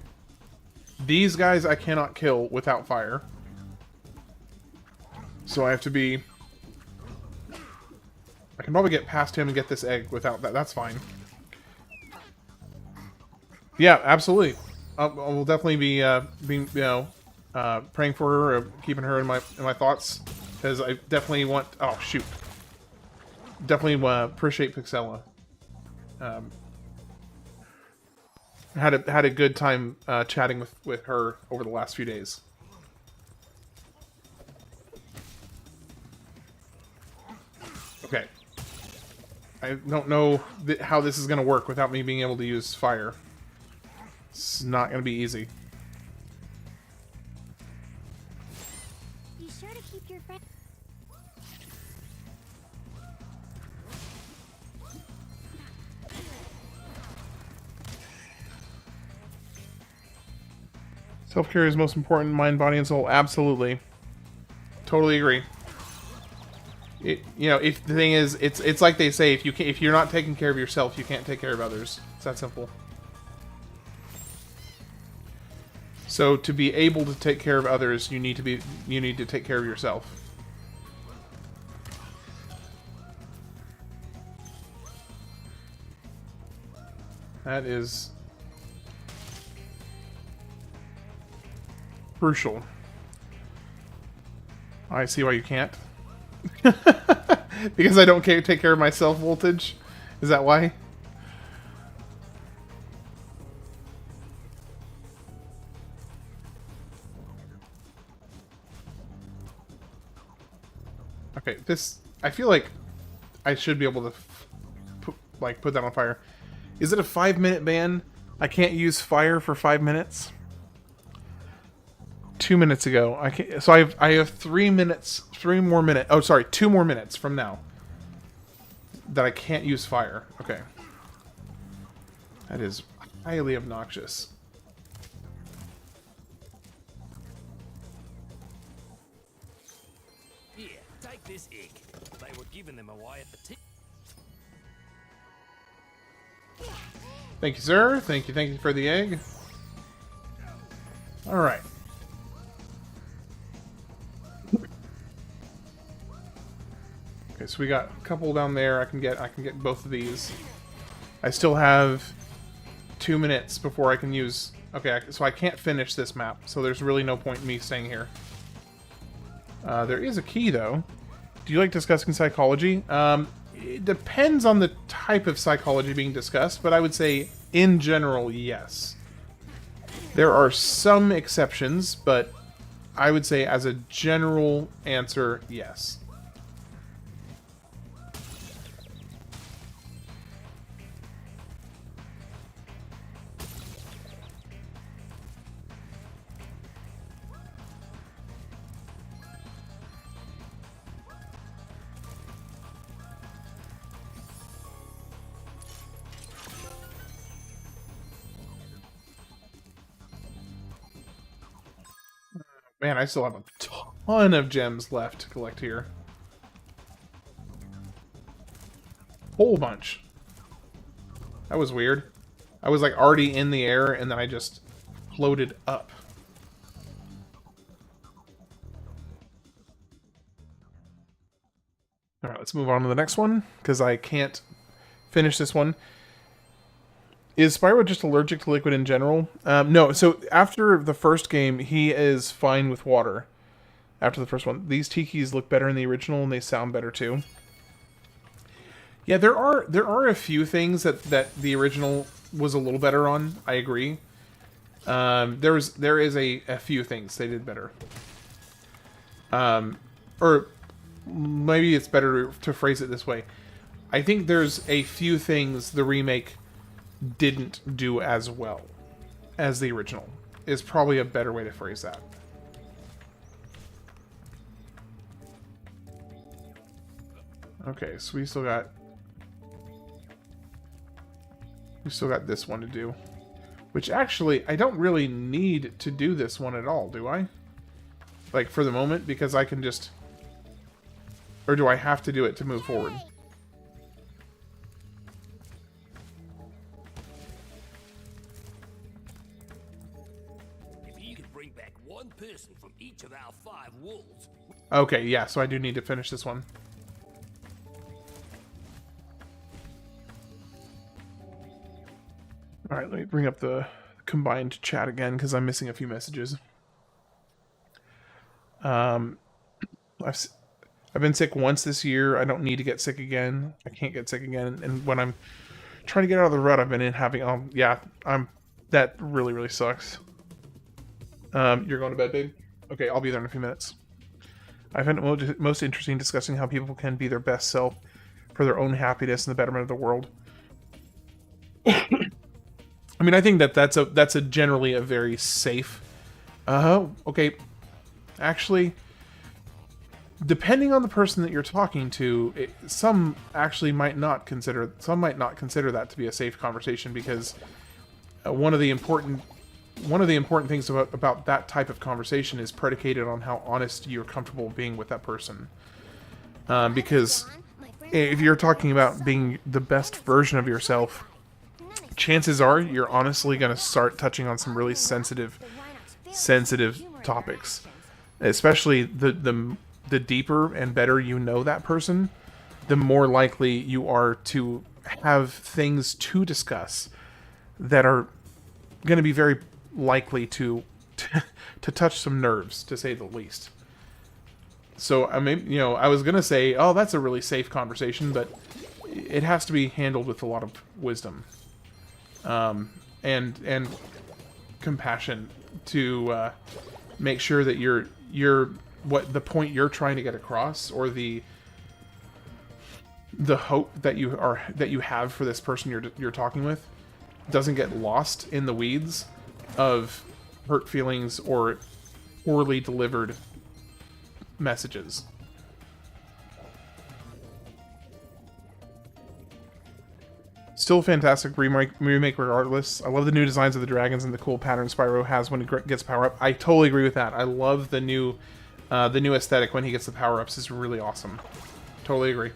These guys I cannot kill without fire. So I have to be... I can probably get past him and get this egg without that. That's fine. Yeah, absolutely. I will definitely be praying for her, or keeping her in my thoughts, because I definitely want. Oh shoot! Definitely appreciate Pixella. Had a good time chatting with her over the last few days. Okay. I don't know how this is going to work without me being able to use fire. It's not going to be easy. Be sure to keep your friend. Self-care is most important. Mind, body, and soul. Absolutely. Totally agree. If the thing is, it's like they say, if you're not taking care of yourself, you can't take care of others. It's that simple. So to be able to take care of others, you need to take care of yourself. That is crucial. I see why you can't. Because I don't take care of myself, Voltage? Is that why? Okay, I feel like I should be able to put that on fire. Is it a 5-minute ban? I can't use fire for 5 minutes? 2 minutes ago. So I have 3 minutes, 2 more minutes from now that I can't use fire. Okay. That is highly obnoxious. Here, take this egg. They were giving them away at the tip. Thank you, sir. Thank you for the egg. Alright. Okay, so we got a couple down there. I can get both of these. I still have 2 minutes before I can use... Okay, so I can't finish this map, so there's really no point in me staying here. There is a key, though. Do you like discussing psychology? It depends on the type of psychology being discussed, but I would say, in general, yes. There are some exceptions, but I would say, as a general answer, yes. Man, I still have a ton of gems left to collect here. Whole bunch. That was weird. I was like already in the air and then I just floated up. Alright, let's move on to the next one, because I can't finish this one. Is Spyro just allergic to liquid in general? No, so after the first game, he is fine with water. After the first one. These tikis look better in the original, and they sound better too. Yeah, there are a few things that the original was a little better on, I agree. There is a few things they did better. Or maybe it's better to phrase it this way. I think there's a few things the remake didn't do as well as the original, is probably a better way to phrase that. Okay, so we still got this one to do. Which actually, I don't really need to do this one at all, do I? Like, for the moment, because I can just... Or do I have to do it to move forward? If you could bring back one person from each of our 5 wolves... Okay, yeah, so I do need to finish this one. Alright, let me bring up the combined chat again, because I'm missing a few messages. I've been sick once this year. I don't need to get sick again. I can't get sick again. And when I'm trying to get out of the rut I've been in, having... yeah, that really, really sucks. You're going to bed, babe? Okay, I'll be there in a few minutes. I find it most interesting discussing how people can be their best self for their own happiness and the betterment of the world. I mean, I think that's a generally a very safe... okay. Actually, depending on the person that you're talking to, some might not consider that to be a safe conversation, because one of the important things about that type of conversation is predicated on how honest you're comfortable being with that person. Because if you're talking about being the best version of yourself, chances are you're honestly going to start touching on some really sensitive topics. Especially the deeper and better you know that person, the more likely you are to have things to discuss that are going to be very likely to touch some nerves, to say the least. So I mean, I was going to say, oh, that's a really safe conversation, but it has to be handled with a lot of wisdom. And compassion to make sure that you're what the point you're trying to get across, or the hope that you have for this person you're talking with, doesn't get lost in the weeds of hurt feelings or poorly delivered messages. Still a fantastic remake regardless. I love the new designs of the dragons and the cool pattern Spyro has when he gets power up. I totally agree with that. I love the new aesthetic when he gets the power ups. Is really awesome. Totally agree.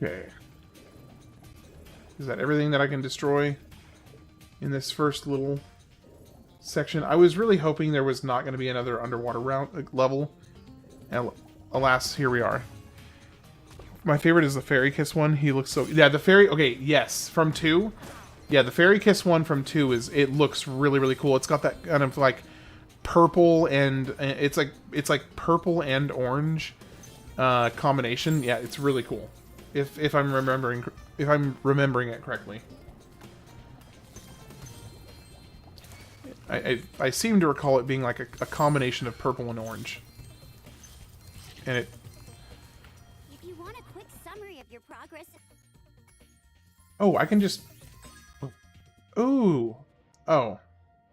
Okay. Is that everything that I can destroy in this first little section? I was really hoping there was not going to be another underwater level. And alas, here we are. My favorite is the Fairy Kiss one. He looks so... Yeah, the Fairy... Okay, yes. From 2. Yeah, the Fairy Kiss one from 2 is... It looks really, really cool. It's got that kind of like purple and... It's like purple and orange combination. Yeah, it's really cool. If I'm remembering it correctly. I seem to recall it being like a combination of purple and orange. And it... If you want a quick summary of your progress... Oh, I can just... Ooh. Oh.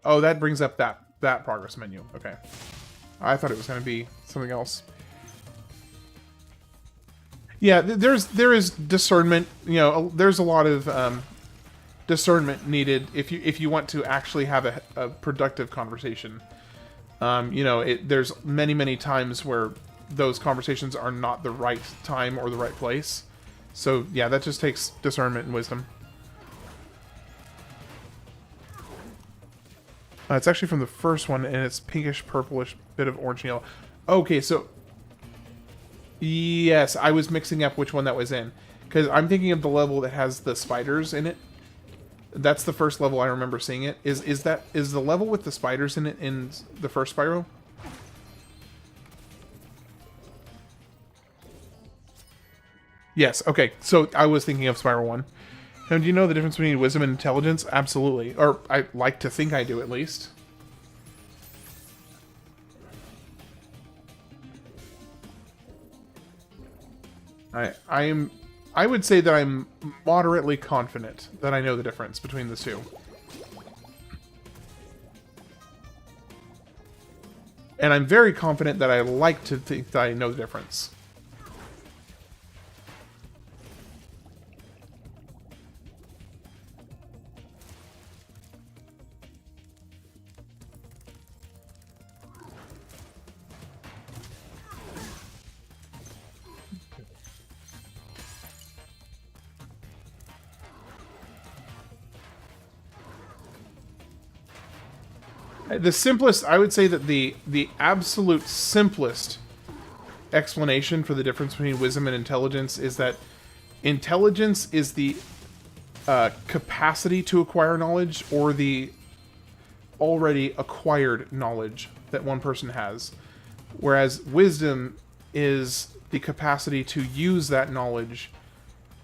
Oh, that brings up that progress menu. Okay. I thought it was going to be something else. Yeah, there is discernment. You know, there's a lot of discernment needed if you want to actually have a productive conversation. You know, there's many times where those conversations are not the right time or the right place. So yeah, that just takes discernment and wisdom. It's actually from the first one, and it's pinkish, purplish, bit of orange and yellow. Okay, so yes, I was mixing up which one that was in, because I'm thinking of the level that has the spiders in it. That's the first level I remember seeing it. Is the level with the spiders in it in the first Spyro? Yes. Okay. So I was thinking of Spyro 1. Now, do you know the difference between wisdom and intelligence? Absolutely. Or I like to think I do, at least. I would say that I'm moderately confident that I know the difference between the two. And I'm very confident that I like to think that I know the difference. The simplest, I would say that the absolute simplest explanation for the difference between wisdom and intelligence is that intelligence is the capacity to acquire knowledge or the already acquired knowledge that one person has, whereas wisdom is the capacity to use that knowledge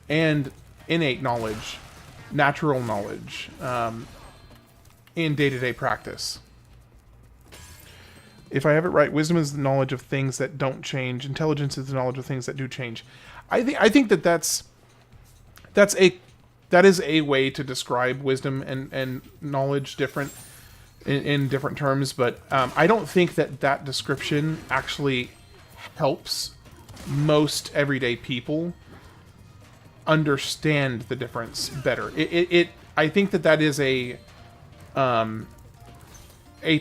and innate knowledge, natural knowledge, in day-to-day practice. If I have it right, wisdom is the knowledge of things that don't change. Intelligence is the knowledge of things that do change. I think that is a way to describe wisdom and knowledge different in different terms. But I don't think that description actually helps most everyday people understand the difference better. I think that is a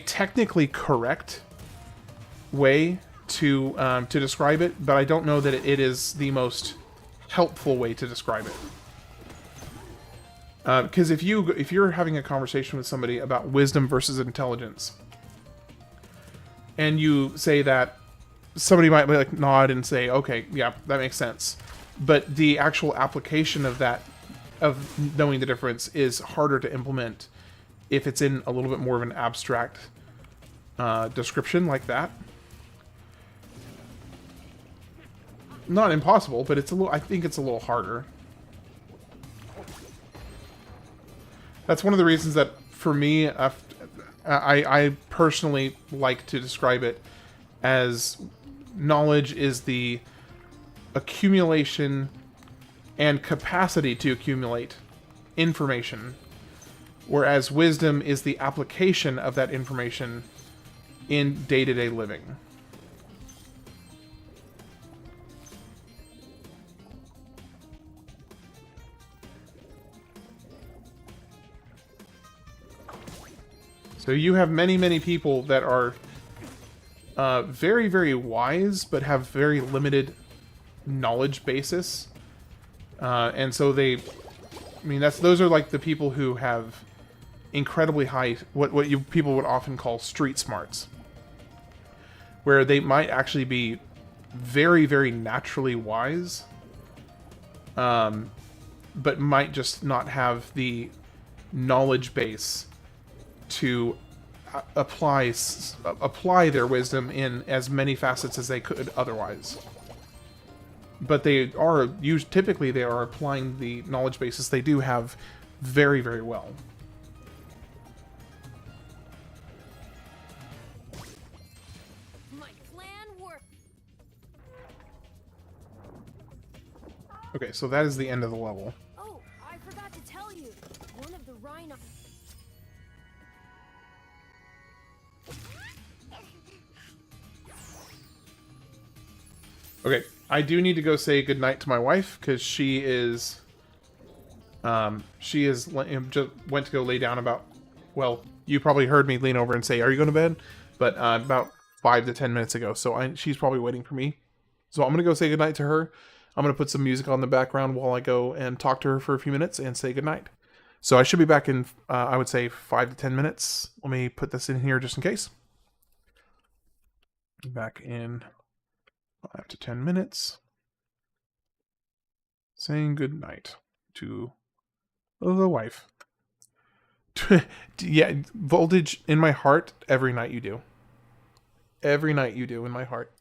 technically correct way to describe it, but I don't know that it is the most helpful way to describe it. Because if you're having a conversation with somebody about wisdom versus intelligence, and you say that, somebody might like nod and say, "Okay, yeah, that makes sense," but the actual application of that, of knowing the difference, is harder to implement if it's in a little bit more of an abstract description like that. Not impossible, but I think it's a little harder. That's one of the reasons that, for me, I personally like to describe it as knowledge is the accumulation and capacity to accumulate information, whereas wisdom is the application of that information in day-to-day living. So you have many people that are very, very wise, but have very limited knowledge basis. And so those are like the people who have incredibly high, what people would often call street smarts, where they might actually be very, very naturally wise, but might just not have the knowledge base to apply their wisdom in as many facets as they could otherwise. But typically they are applying the knowledge bases they do have very, very well. My plan worked. Okay, so that is the end of the level. Oh, I forgot to tell you. One of the rhino. Okay, I do need to go say goodnight to my wife because she is just went to go lay down about, well, you probably heard me lean over and say, "Are you going to bed?" But about 5 to 10 minutes ago. So she's probably waiting for me. So I'm gonna go say goodnight to her. I'm gonna put some music on the background while I go and talk to her for a few minutes and say goodnight. So I should be back in, I would say 5 to 10 minutes. Let me put this in here just in case. Back in 5 to 10 minutes. Saying goodnight to the wife. Yeah, voltage in my heart every night you do. Every night you do in my heart.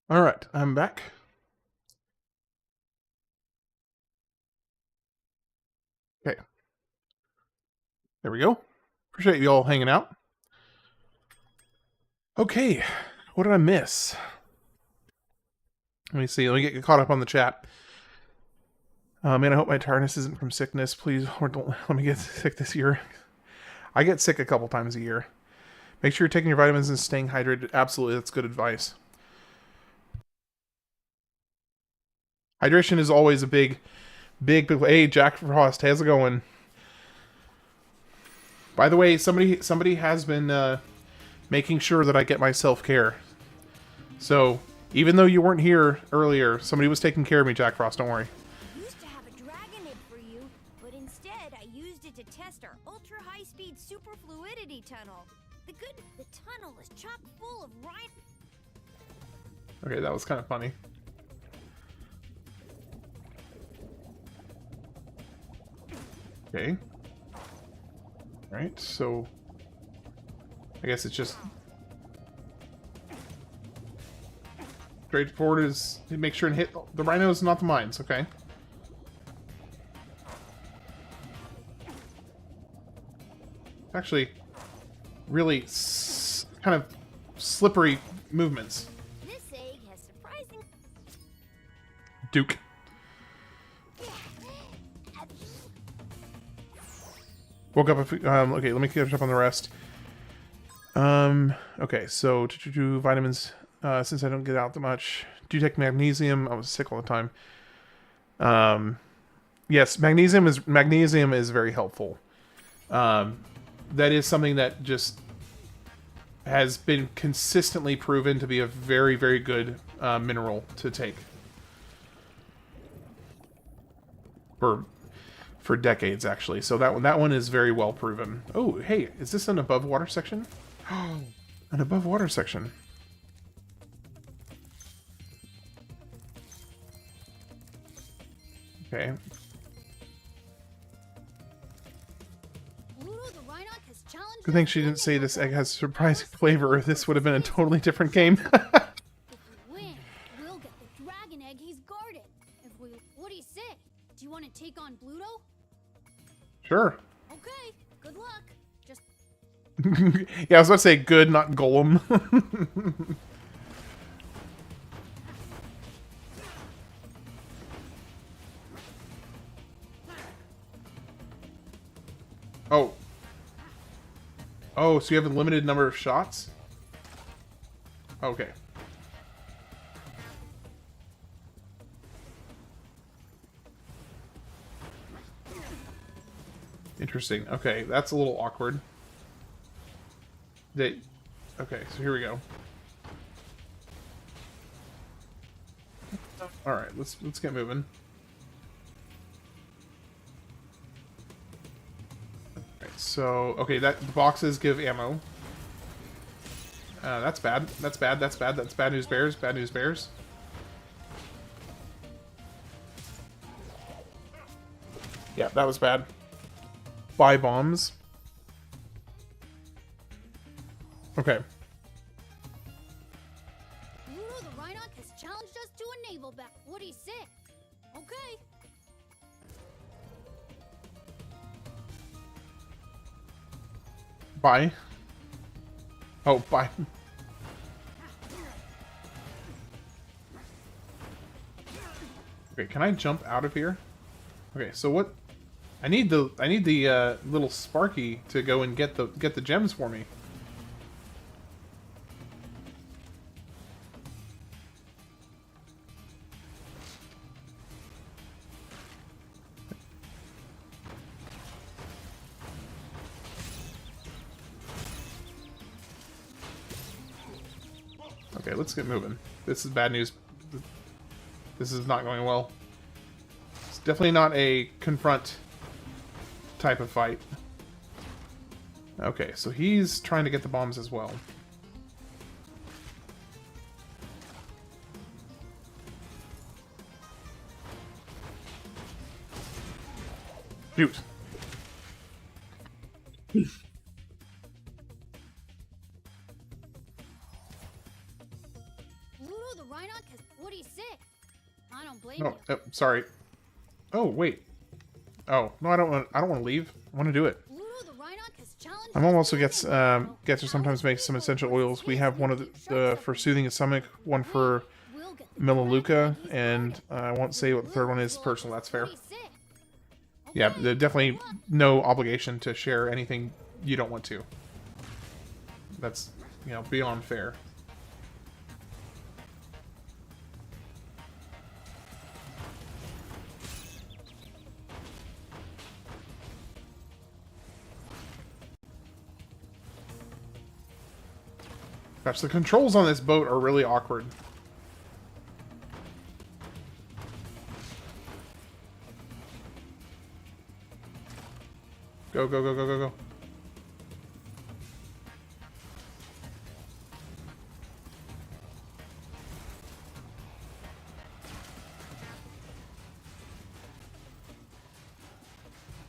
All right, I'm back. Okay. There we go. Appreciate you all hanging out. Okay, what did I miss? Let me see. Let me get caught up on the chat. Man, I hope my tiredness isn't from sickness. Please, or don't let me get sick this year. I get sick a couple times a year. Make sure you're taking your vitamins and staying hydrated. Absolutely, that's good advice. Hydration is always a big. Hey, Jack Frost, how's it going? By the way, somebody has been making sure that I get my self-care. So, even though you weren't here earlier, somebody was taking care of me, Jack Frost. Don't worry. I used to have a dragon egg for you, but instead I used it to test our ultra-high-speed super fluidity tunnel. The tunnel was chock full of rhino. Okay, that was kind of funny. Okay. Alright, so I guess it's just straightforward is to make sure and hit the rhinos, not the mines, okay? Actually, really kind of slippery movements. This egg has surprising. Duke. Woke up. Okay, let me catch up on the rest. Okay, so to vitamins. Since I don't get out that much, do you take magnesium? I was sick all the time. Yes, magnesium is very helpful. That is something that just has been consistently proven to be a very, very good mineral to take for decades, actually. So that one is very well proven. Oh, hey, is this an above water section? Oh, an above water section. Okay. Good thing she didn't say this egg has surprising flavor, or this would have been a totally different game. If we win, we'll get the dragon egg he's guarded. What do you say? Do you want to take on Bluto? Sure. Okay, good luck. Just Yeah, I was about to say good, not golem. Oh. Oh, so you have a limited number of shots? Okay. Interesting. Okay, that's a little awkward. Okay, so here we go. Alright, let's get moving. So, okay, the boxes give ammo. That's bad. That's bad. That's bad. That's bad news bears. Bad news bears. Yeah, that was bad. Buy bombs. Okay. Bluto the Rhinoc has challenged us to a naval battle. What do you say? Okay. Buy. Oh, buy. Okay, can I jump out of here? Okay, so what? I need the little Sparky to go and get the gems for me. Okay, let's get moving. This is bad news. This is not going well. It's definitely not a confront type of fight. Okay, so he's trying to get the bombs as well. Shoot. Bluto the Rhinoc pretty sick. I don't blame No, you. sorry. Oh wait. Oh no, I don't want. I don't want to leave. I want to do it. Ludo the Rhinoc has challenged My mom us also to gets battle. to sometimes make some essential oils. We have one of the for soothing the stomach, one for We'll get the Melaleuca, and I won't say what the third one is. Personal, that's fair. pretty sick. Yeah, there's definitely no obligation to share anything you don't want to. That's, you know, beyond fair. Gosh, the controls on this boat are really awkward. Go, go, go, go, go, go.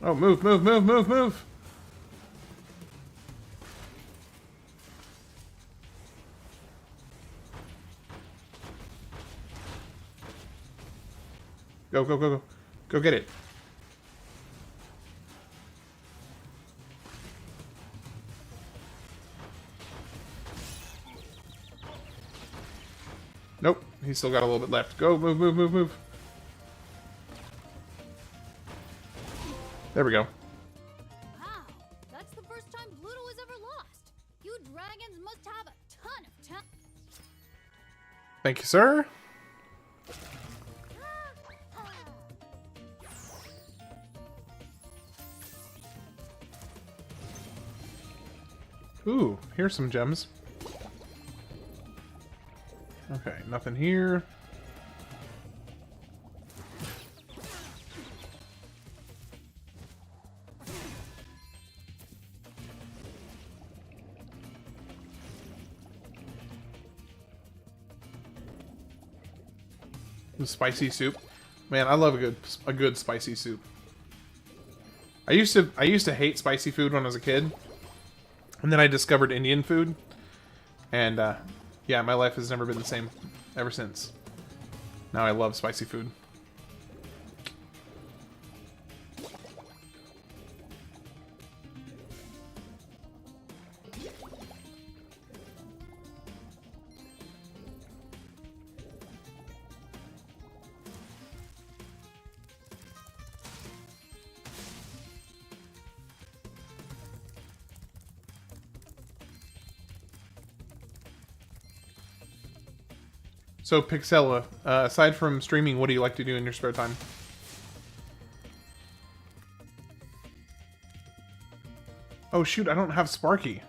Oh, move, move, move, move, move! Go, go, go, go. Go get it. Nope, he's still got a little bit left. Go, move, move, move, move. There we go. Wow, that's the first time Ludo has ever lost. You dragons must have a ton of talent. Thank you, sir. Ooh, here's some gems. Okay, nothing here. The spicy soup. Man, I love a good spicy soup. I used to hate spicy food when I was a kid. And then I discovered Indian food. And yeah, my life has never been the same ever since. Now I love spicy food. So, Pixella, aside from streaming, what do you like to do in your spare time? Oh shoot, I don't have Sparky.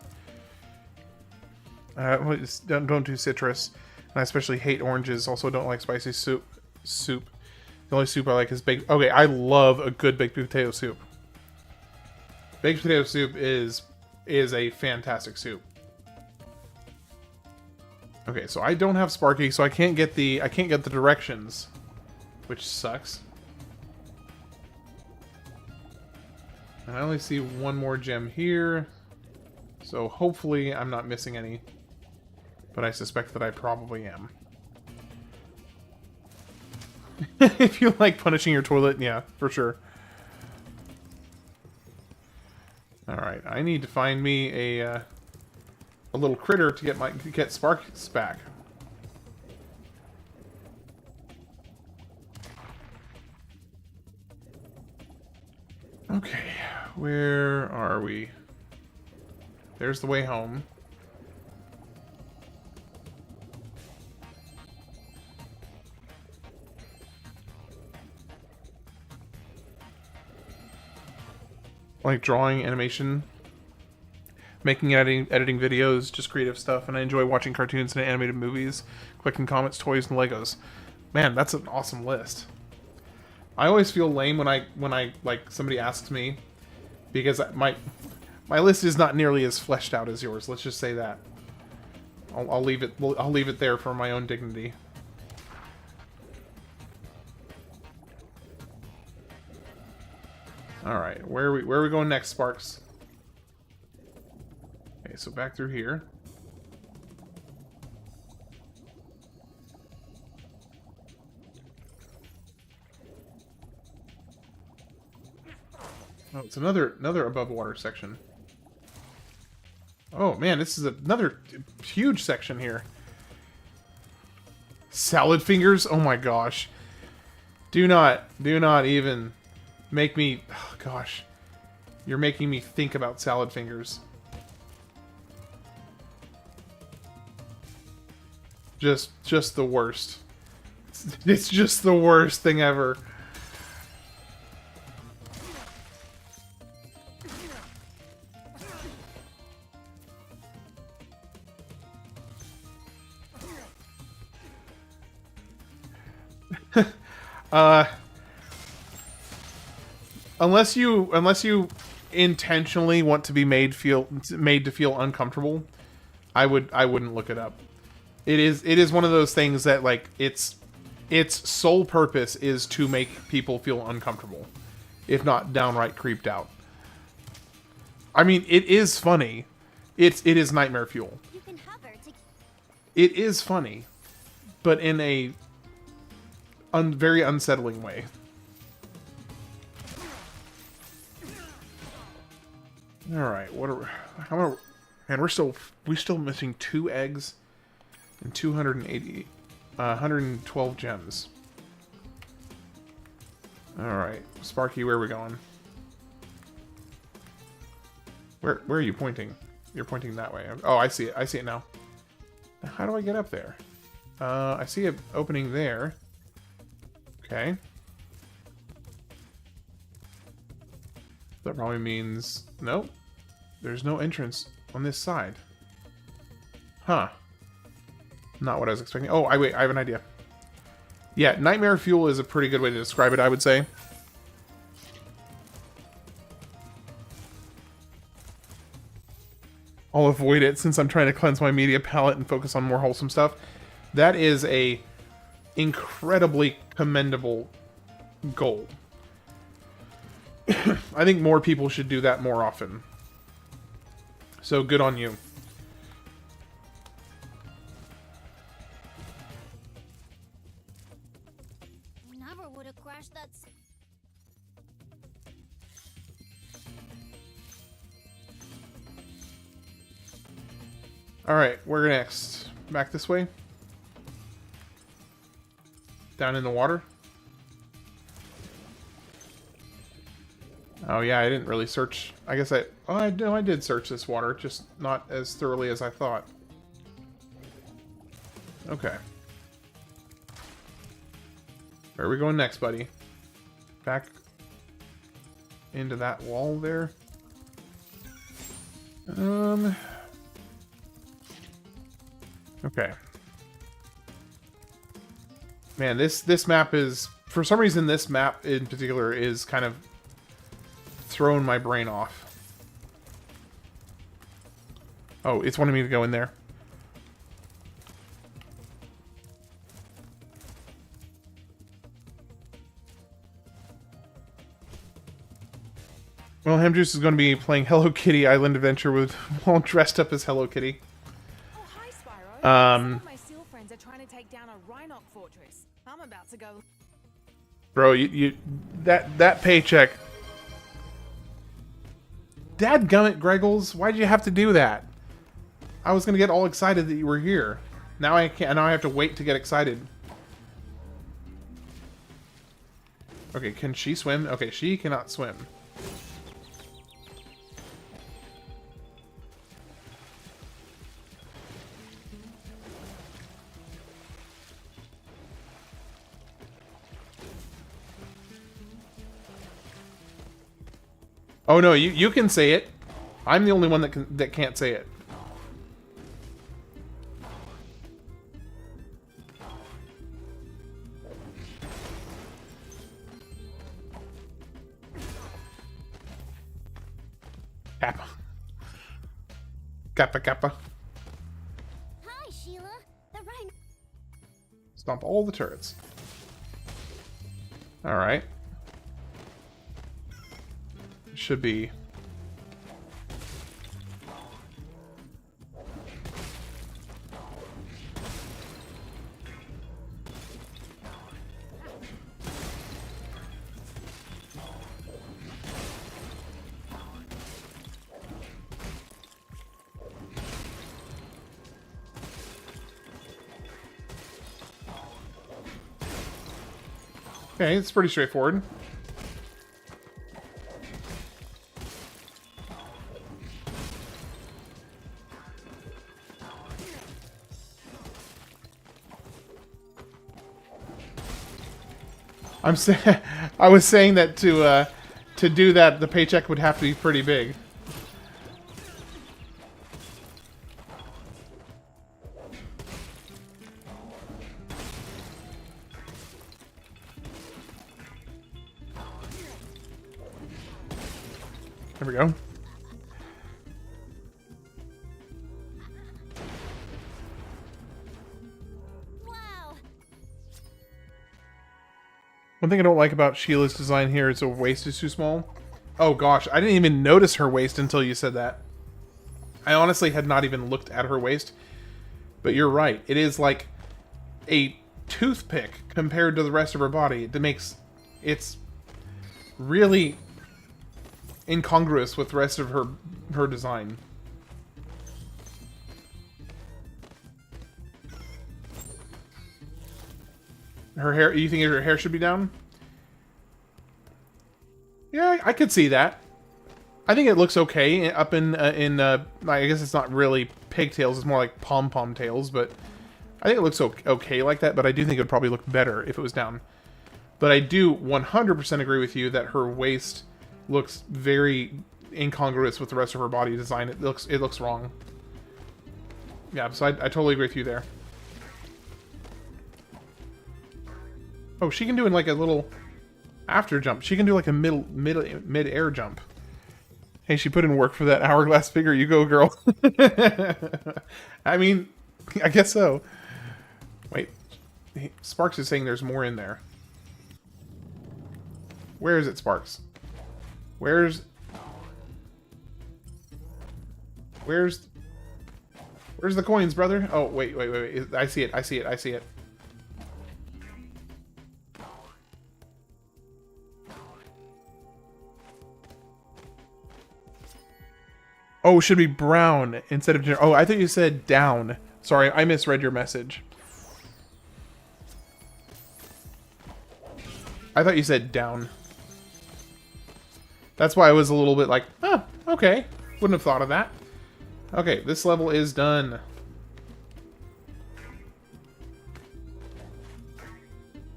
Don't do citrus. And I especially hate oranges. Also don't like spicy soup. The only soup I like is baked... Okay, I love a good baked potato soup. Baked potato soup is a fantastic soup. Okay, so I don't have Sparky, so I can't get the directions, which sucks. And I only see one more gem here, so hopefully I'm not missing any, but I suspect that I probably am. If you like punishing your toilet, yeah, for sure. Alright, I need to find me a little critter to get Sparks back. Okay, where are we? There's the way home. Like drawing, animation, making, editing videos, just creative stuff, and I enjoy watching cartoons and animated movies, collecting comics, toys, and Legos. Man, that's an awesome list. I always feel lame when I like somebody asks me, because my list is not nearly as fleshed out as yours. Let's just say that. I'll leave it there for my own dignity. All right, where are we going next, Sparks? Okay, so back through here. Oh, it's another above water section. Oh man, this is another huge section here. Salad fingers? Oh my gosh. Do not even make me... Oh gosh. You're making me think about salad fingers. Just the worst. It's just the worst thing ever. Unless you intentionally want to be made to feel uncomfortable, I wouldn't look it up. It is one of those things that, like, its sole purpose is to make people feel uncomfortable, if not downright creeped out. I mean, it is funny. It is nightmare fuel. You can hover to... It is funny, but in a very unsettling way. All right, and we're still missing 2 eggs and 112 gems. All right, Sparky, where are we going? Where are you pointing? You're pointing that way. Oh, I see it. I see it now. How do I get up there? I see an opening there. Okay. That probably means... Nope. There's no entrance on this side. Huh. Not what I was expecting. Oh, wait, I have an idea. Yeah, nightmare fuel is a pretty good way to describe it, I would say. I'll avoid it since I'm trying to cleanse my media palette and focus on more wholesome stuff. That is a incredibly commendable goal. I think more people should do that more often. So good on you. Never would have crashed that... Alright, where next? Back this way? Down in the water? Oh yeah, I didn't really search. I guess I did search this water, just not as thoroughly as I thought. Okay. Where are we going next, buddy? Back into that wall there? Okay. Man, this map is... For some reason, this map in particular is kind of throwing my brain off. Oh, it's wanting me to go in there. Well, Hamjuice is going to be playing Hello Kitty Island Adventure with all dressed up as Hello Kitty. Oh, hi, Spyro. Some of my seal friends are trying to take down a Rhinoc fortress. I'm about to go. Bro, that paycheck. Dadgummit, Greggles, why'd you have to do that? I was gonna get all excited that you were here. Now I can't. Now I have to wait to get excited. Okay, can she swim? Okay, she cannot swim. Oh no, you can say it. I'm the only one that can't say it. Kappa. Kappa Kappa. Hi, Sheila. The rhino... Stomp all the turrets. Alright. Should be... Okay, it's pretty straightforward. I was saying that to do that, the paycheck would have to be pretty big. There we go. Wow. One thing I don't like about Sheila's design here is her waist is too small. Oh gosh, I didn't even notice her waist until you said that. I honestly had not even looked at her waist. But you're right. It is like a toothpick compared to the rest of her body. That makes... It's really incongruous with the rest of her design. Her hair... You think her hair should be down? Yeah, I could see that. I think it looks okay up in I guess it's not really pigtails, it's more like pom-pom tails, but I think it looks okay like that, but I do think it would probably look better if it was down. But I do 100% agree with you that her waist looks very incongruous with the rest of her body design. It looks wrong. Yeah, so I totally agree with you there. Oh, she can do like a little after jump. She can do like a mid-air jump. Hey, she put in work for that hourglass figure. You go, girl. I mean, I guess so. Wait. Sparks is saying there's more in there. Where is it, Sparks? Where's the coins, brother? Oh, wait. I see it. Oh, it should be brown instead of... Oh, I thought you said down. Sorry, I misread your message. I thought you said down. That's why I was a little bit like, oh, okay. Wouldn't have thought of that. Okay, this level is done.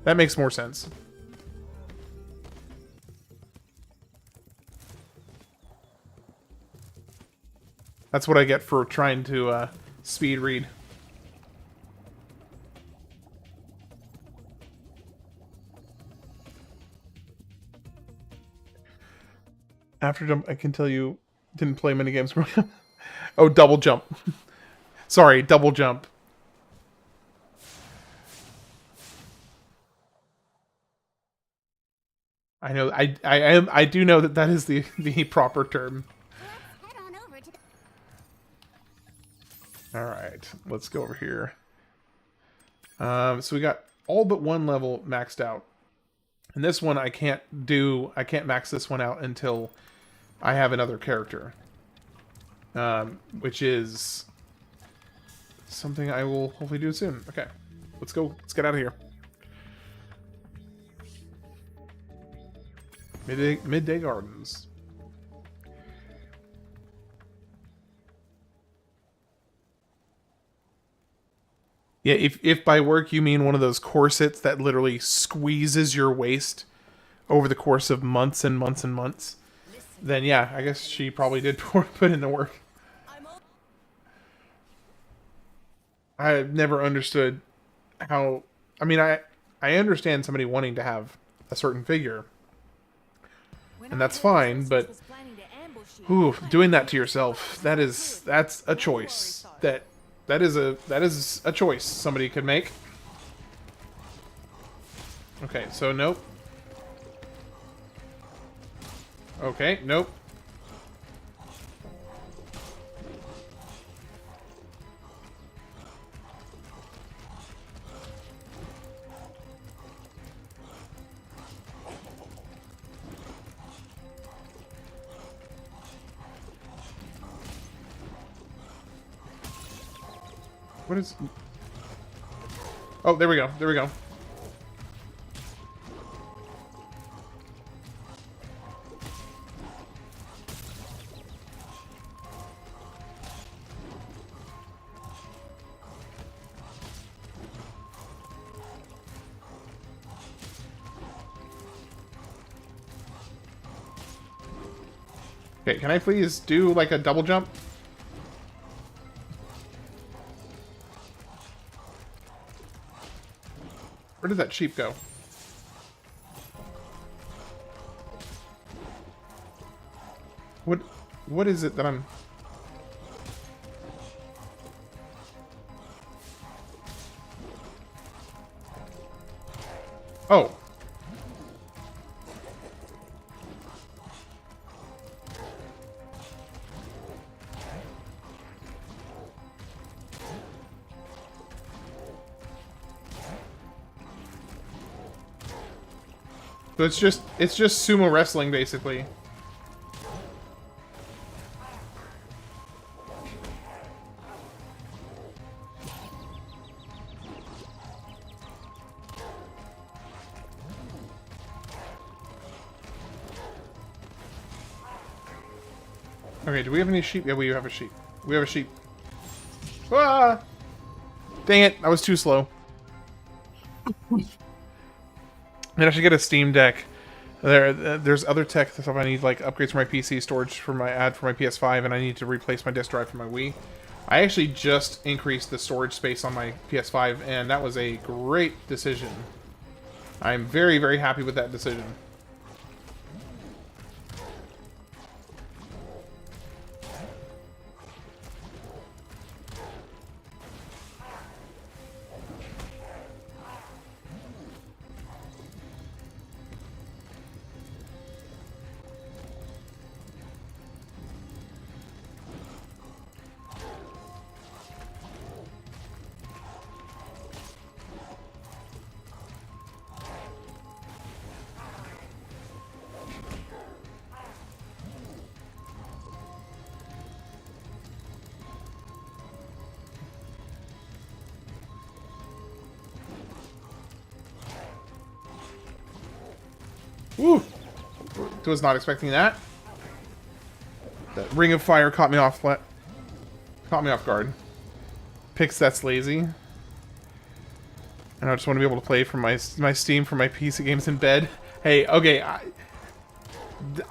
That makes more sense. That's what I get for trying to speed read. After jump, I can tell you didn't play many games growing up. Oh, double jump. Sorry, double jump. I know. I do know that is the proper term. All right, let's go over here. So we got all but one level maxed out, and this one I can't max this one out until I have another character, which is something I will hopefully do soon. Okay, let's go. Let's get out of here. Midday Gardens. Yeah, if by work you mean one of those corsets that literally squeezes your waist over the course of months and months and months, then yeah, I guess she probably did put in the work. I've never understood how... I mean, I understand somebody wanting to have a certain figure, and that's fine, but ooh, doing that to yourself, that's a choice. That is a choice somebody could make. Okay, so nope. Okay, nope. What is... Oh, there we go. There we go. Okay, can I please do like a double jump? Where did that sheep go? What is it that I'm... Oh. So it's just sumo wrestling basically. Okay, do we have any sheep? Yeah, we have a sheep. We have a sheep. Ah! Dang it, I was too slow. And I should get a Steam Deck. There's other tech stuff I need, like upgrades for my PC, storage for my PS5, and I need to replace my disk drive for my Wii. I actually just increased the storage space on my PS5, and that was a great decision. I'm very, very happy with that decision. Woo! Was not expecting that. That ring of fire caught me off guard. Pix, that's lazy. And I just want to be able to play from my Steam from my PC games in bed. Hey, okay,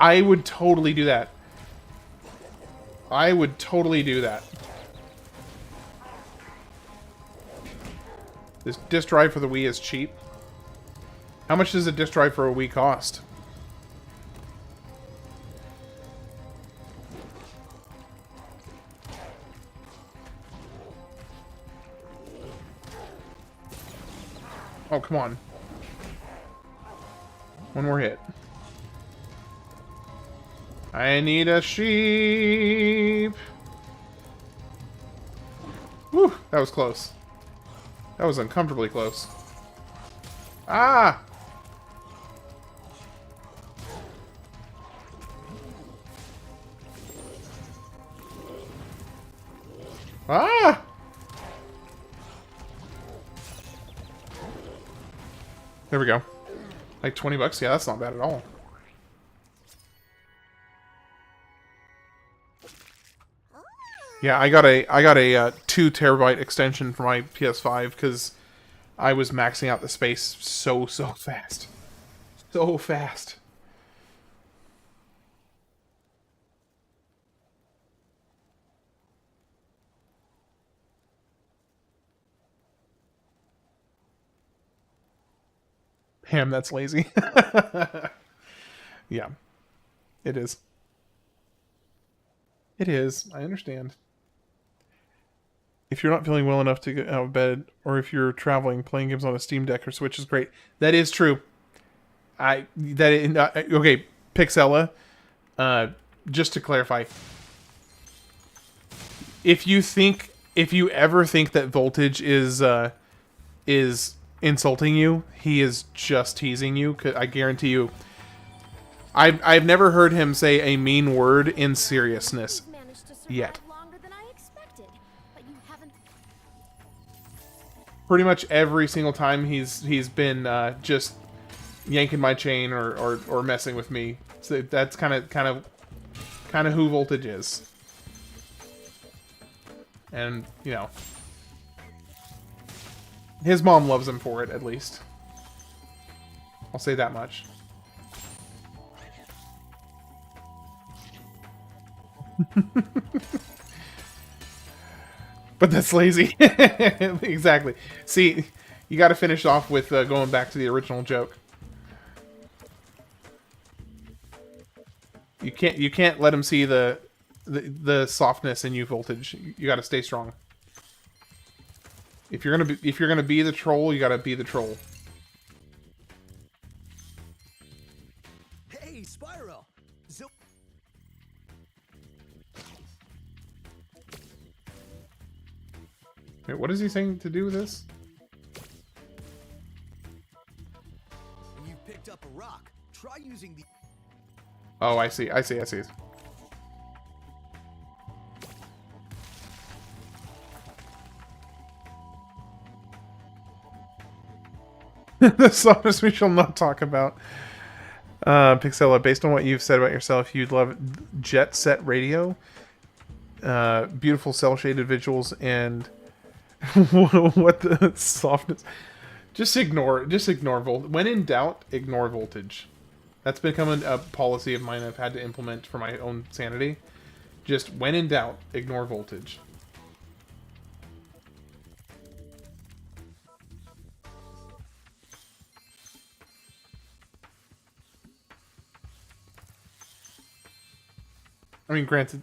I would totally do that. I would totally do that. This disk drive for the Wii is cheap. How much does a disk drive for a Wii cost? Oh, come on. One more hit. I need a sheep. Whew, that was close. That was uncomfortably close. Ah! Ah! There we go. Like 20 bucks? Yeah, that's not bad at all. Yeah, I got a 2 terabyte extension for my PS5 because I was maxing out the space so fast. So fast. Damn, that's lazy. Yeah. It is. It is. I understand. If you're not feeling well enough to get out of bed, or if you're traveling, playing games on a Steam Deck or Switch is great. That is true. Okay, Pixella, just to clarify, if you ever think that Voltage is insulting you, he is just teasing you. I guarantee you. I've never heard him say a mean word in seriousness yet. Pretty much every single time he's been just yanking my chain or messing with me. So that's kind of who Voltage is. And, you know, his mom loves him for it, at least. I'll say that much. But that's lazy. Exactly. See, you got to finish off with going back to the original joke. You can't let him see the softness in you, Voltage. You got to stay strong. If you're gonna be the troll, you got to be the troll. Hey, Spyro. Wait, what is he saying to do with this? When you picked up a rock, try using the... Oh, I see. I see. I see. The songs we shall not talk about. Pixella, based on what you've said about yourself, you'd love Jet Set Radio. Beautiful cel-shaded visuals and what the softness. Just ignore when in doubt, ignore Voltage. That's become a policy of mine I've had to implement for my own sanity. Just when in doubt, ignore Voltage. I mean, granted,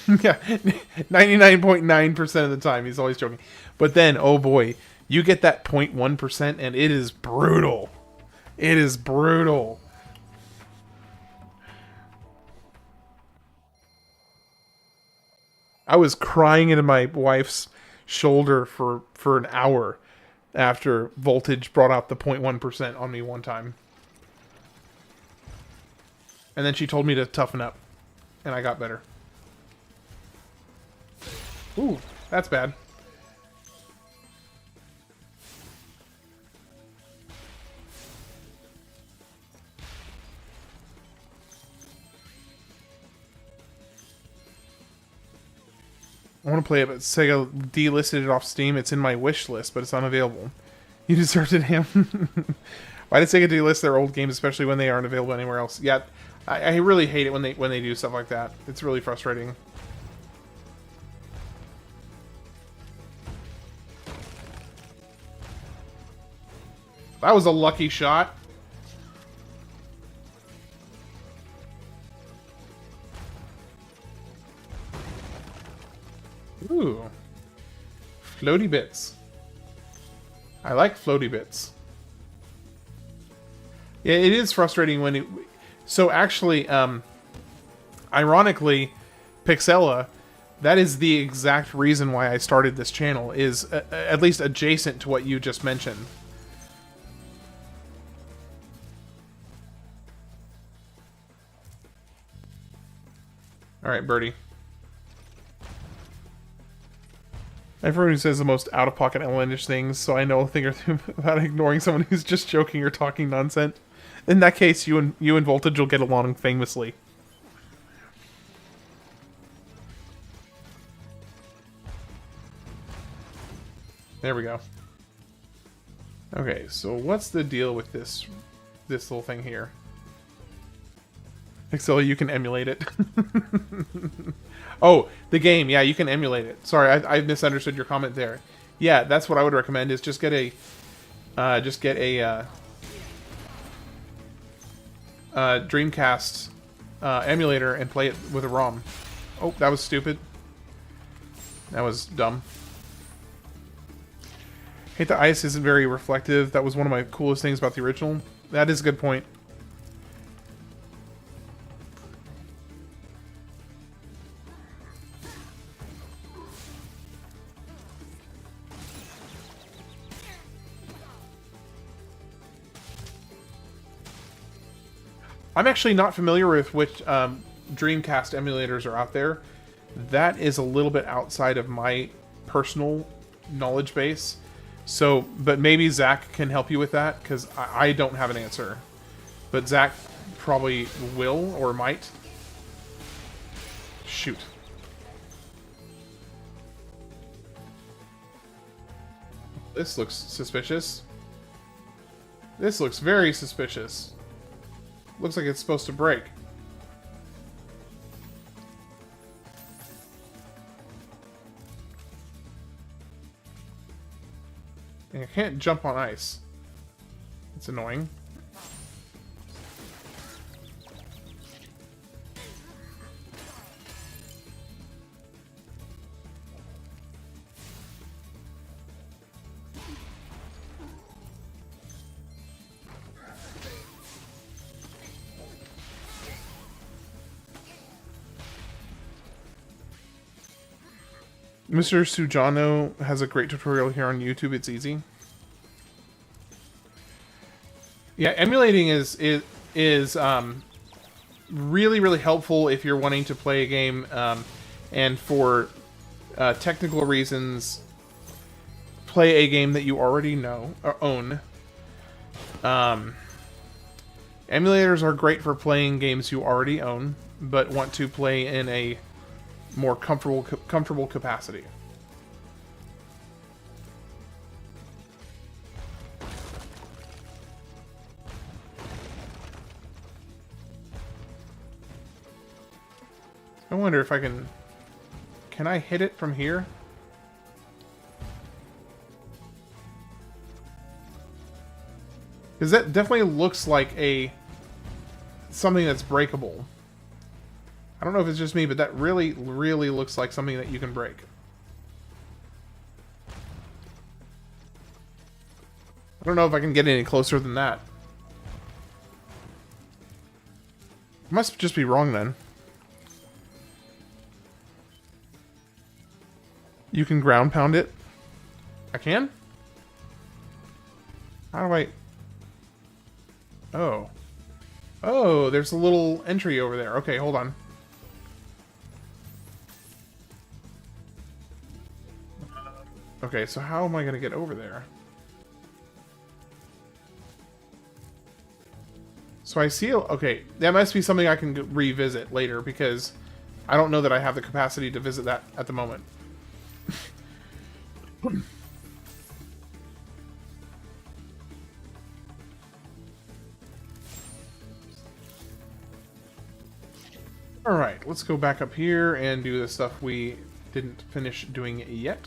yeah, 99.9% of the time he's always joking. But then, oh boy, you get that 0.1% and it is brutal. It is brutal. I was crying into my wife's shoulder for an hour after Voltage brought out the 0.1% on me one time. And then she told me to toughen up. And I got better. Ooh, that's bad. I want to play it, but Sega delisted it off Steam. It's in my wish list, but it's unavailable. You deserved it, Ham. Why did Sega delist their old games, especially when they aren't available anywhere else? Yeah, I really hate it when they do stuff like that. It's really frustrating. That was a lucky shot. Ooh. Floaty bits. I like floaty bits. Yeah, it is frustrating when it... So actually, ironically, Pixella, that is the exact reason why I started this channel, is at least adjacent to what you just mentioned. Alright, Birdie. Everyone who says the most out-of-pocket outlandish things, so I know a thing or two about ignoring someone who's just joking or talking nonsense. In that case, you and Voltage will get along famously. There we go. Okay, so what's the deal with this little thing here? Excel, you can emulate it. Oh, the game. Yeah, you can emulate it. Sorry, I misunderstood your comment there. Yeah, that's what I would recommend. Is just get a Dreamcast emulator and play it with a ROM. Oh, that was stupid. That was dumb. Hate the ice isn't very reflective. That was one of my coolest things about the original. That is a good point. I'm actually not familiar with which Dreamcast emulators are out there. That is a little bit outside of my personal knowledge base. So, but maybe Zach can help you with that, because I don't have an answer. But Zach probably will, or might. Shoot. This looks suspicious. This looks very suspicious. Looks like it's supposed to break. And I can't jump on ice. It's annoying. Mr. Sujano has a great tutorial here on YouTube. It's easy. Yeah, emulating is really helpful if you're wanting to play a game and for technical reasons play a game that you already know or own. Emulators are great for playing games you already own but want to play in a more comfortable capacity. I wonder if I can I hit it from here? Because that definitely looks like something that's breakable. I don't know if it's just me, but that really looks like something that you can break. I don't know if I can get any closer than that. I must just be wrong then. You can ground pound it? I can? How do I... Oh. Oh, there's a little entry over there. Okay, hold on. Okay, so how am I going to get over there? So I see... Okay, that must be something I can revisit later, because I don't know that I have the capacity to visit that at the moment. Alright, let's go back up here and do the stuff we didn't finish doing yet.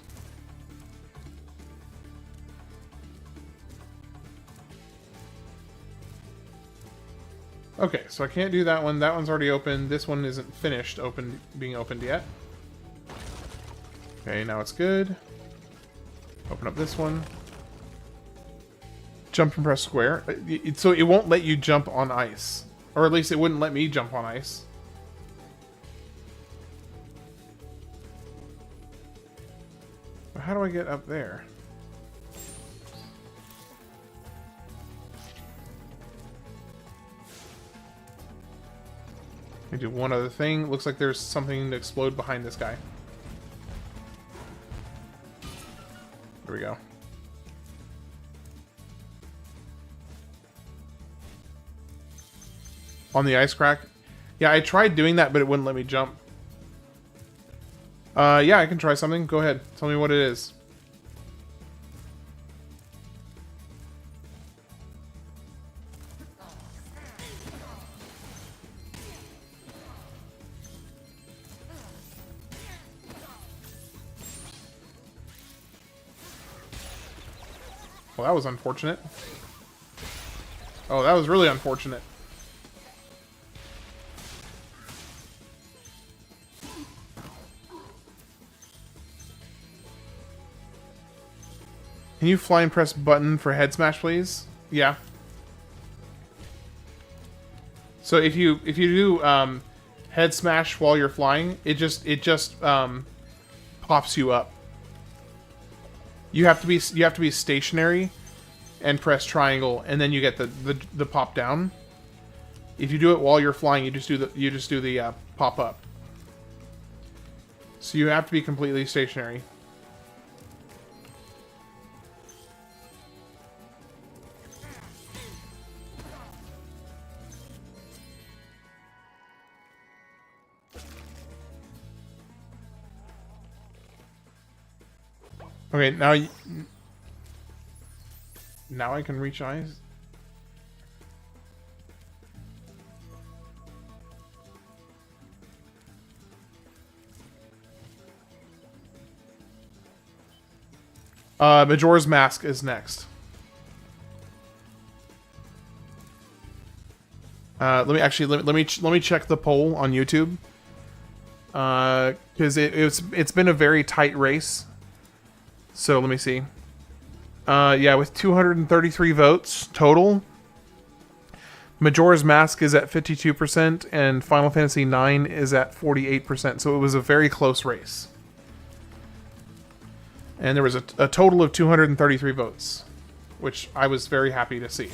Okay, so I can't do that one. That one's already open. This one isn't finished being opened yet. Okay, now it's good. Open up this one. Jump and press square. So it won't let you jump on ice. Or at least it wouldn't let me jump on ice. How do I get up there? Let me do one other thing. Looks like there's something to explode behind this guy. There we go. On the ice crack? Yeah, I tried doing that, but it wouldn't let me jump. Yeah, I can try something. Go ahead. Tell me what it is. Well, that was unfortunate. Oh, that was really unfortunate. Can you fly and press button for head smash, please? Yeah. So if you do head smash while you're flying, it just pops you up. You have to be stationary and press triangle, and then you get the pop down. If you do it while you're flying, you just do the pop up. So you have to be completely stationary. Okay, now I can reach eyes. Majora's Mask is next. Let me check the poll on YouTube. Because it's been a very tight race. So let me see. Yeah, with 233 votes total, Majora's Mask is at 52% and Final Fantasy IX is at 48%. So it was a very close race. And there was a total of 233 votes, which I was very happy to see.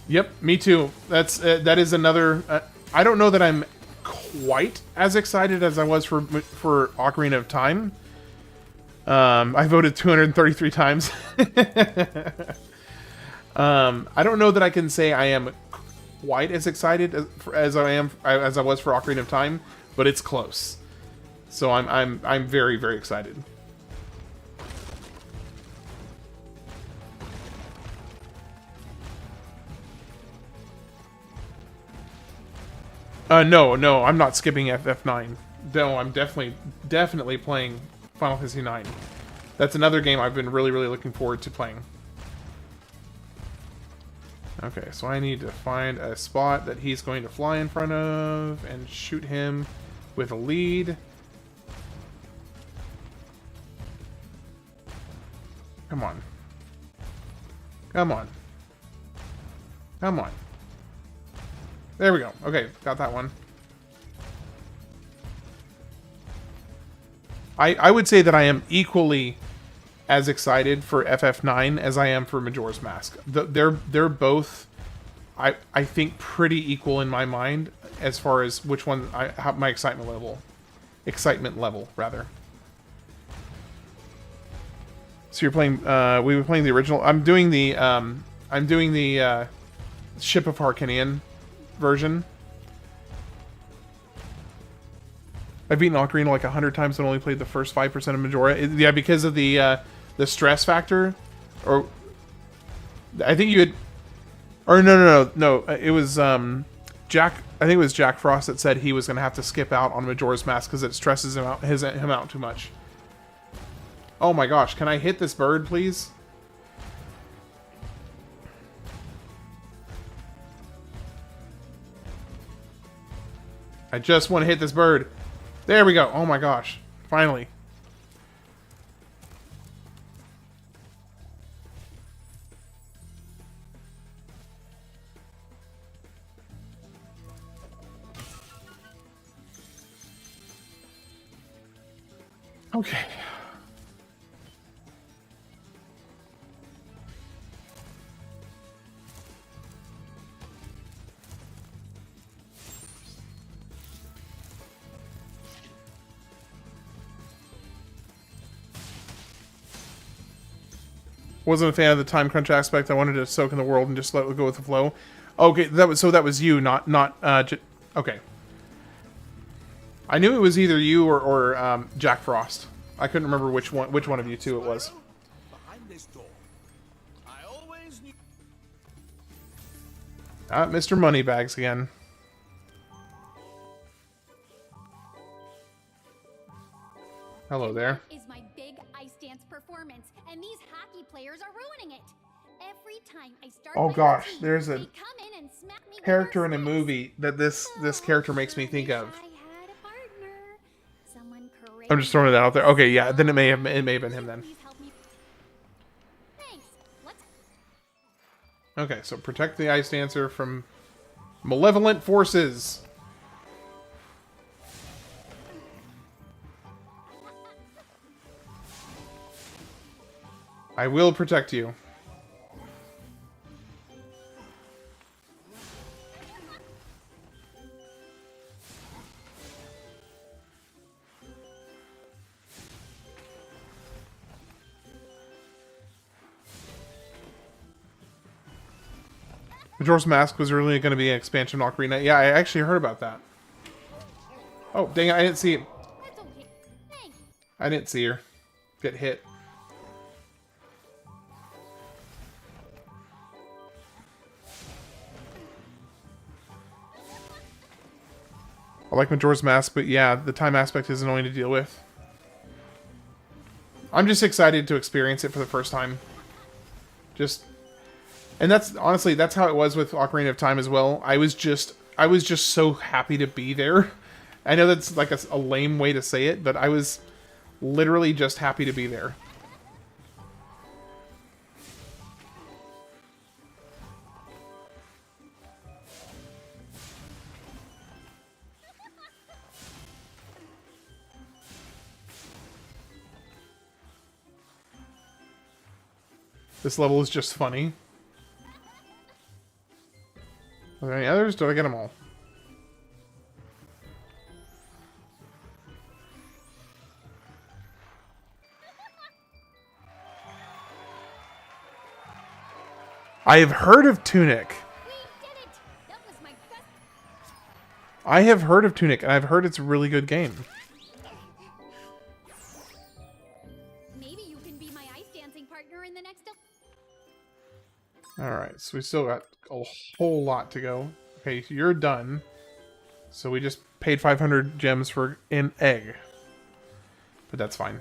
Yep, me too. That is another. I don't know that I'm quite as excited as I was for Ocarina of Time. I voted 233 times. I don't know that I can say I am quite as excited as I was for Ocarina of Time, but it's close. So I'm very, very excited. No, I'm not skipping FF9. No, I'm definitely playing Final Fantasy IX. That's another game I've been really, really looking forward to playing. Okay, so I need to find a spot that he's going to fly in front of and shoot him with a lead. Come on. Come on. Come on. There we go. Okay, got that one. I would say that I am equally as excited for FF9 as I am for Majora's Mask. They're both, I think, pretty equal in my mind as far as which one my excitement level rather. So you're playing. We were playing the original. I'm doing the Ship of Harkinian version. I've beaten Ocarina like 100 times and only played the first 5% of Majora. Yeah, because of the stress factor, or I think you had, or no. It was Jack. I think it was Jack Frost that said he was going to have to skip out on Majora's Mask because it stresses him out too much. Oh my gosh! Can I hit this bird, please? I just want to hit this bird. There we go. Oh my gosh. Finally. Okay. Wasn't a fan of the time crunch aspect. I wanted to soak in the world and just let it go with the flow. Okay, that was you, not okay. I knew it was either you or Jack Frost. I couldn't remember which one of you two it was. Mr. Moneybags again. Hello there. Is my big ice dance performance, and these hockey players are ruining it. Every time I start. Oh gosh, there's a character in a movie that this character makes me think of. I'm just throwing it out there. Okay, yeah, then it may have been him then. Okay, so protect the ice dancer from malevolent forces. I will protect you. Majora's Mask was really going to be an expansion of Ocarina. Yeah, I actually heard about that. Oh, dang it, I didn't see it. I didn't see her get hit. I like Majora's Mask, but yeah, the time aspect is annoying to deal with. I'm just excited to experience it for the first time. And that's honestly, that's how it was with Ocarina of Time as well. I was just so happy to be there. I know that's like a lame way to say it, but I was literally just happy to be there. This level is just funny. Are there any others? Did I get them all? I have heard of Tunic. I have heard of Tunic, and I've heard it's a really good game. Maybe you can be my ice dancing partner in the next. Alright, so we still got a whole lot to go. Okay, so you're done. So we just paid 500 gems for an egg. But that's fine.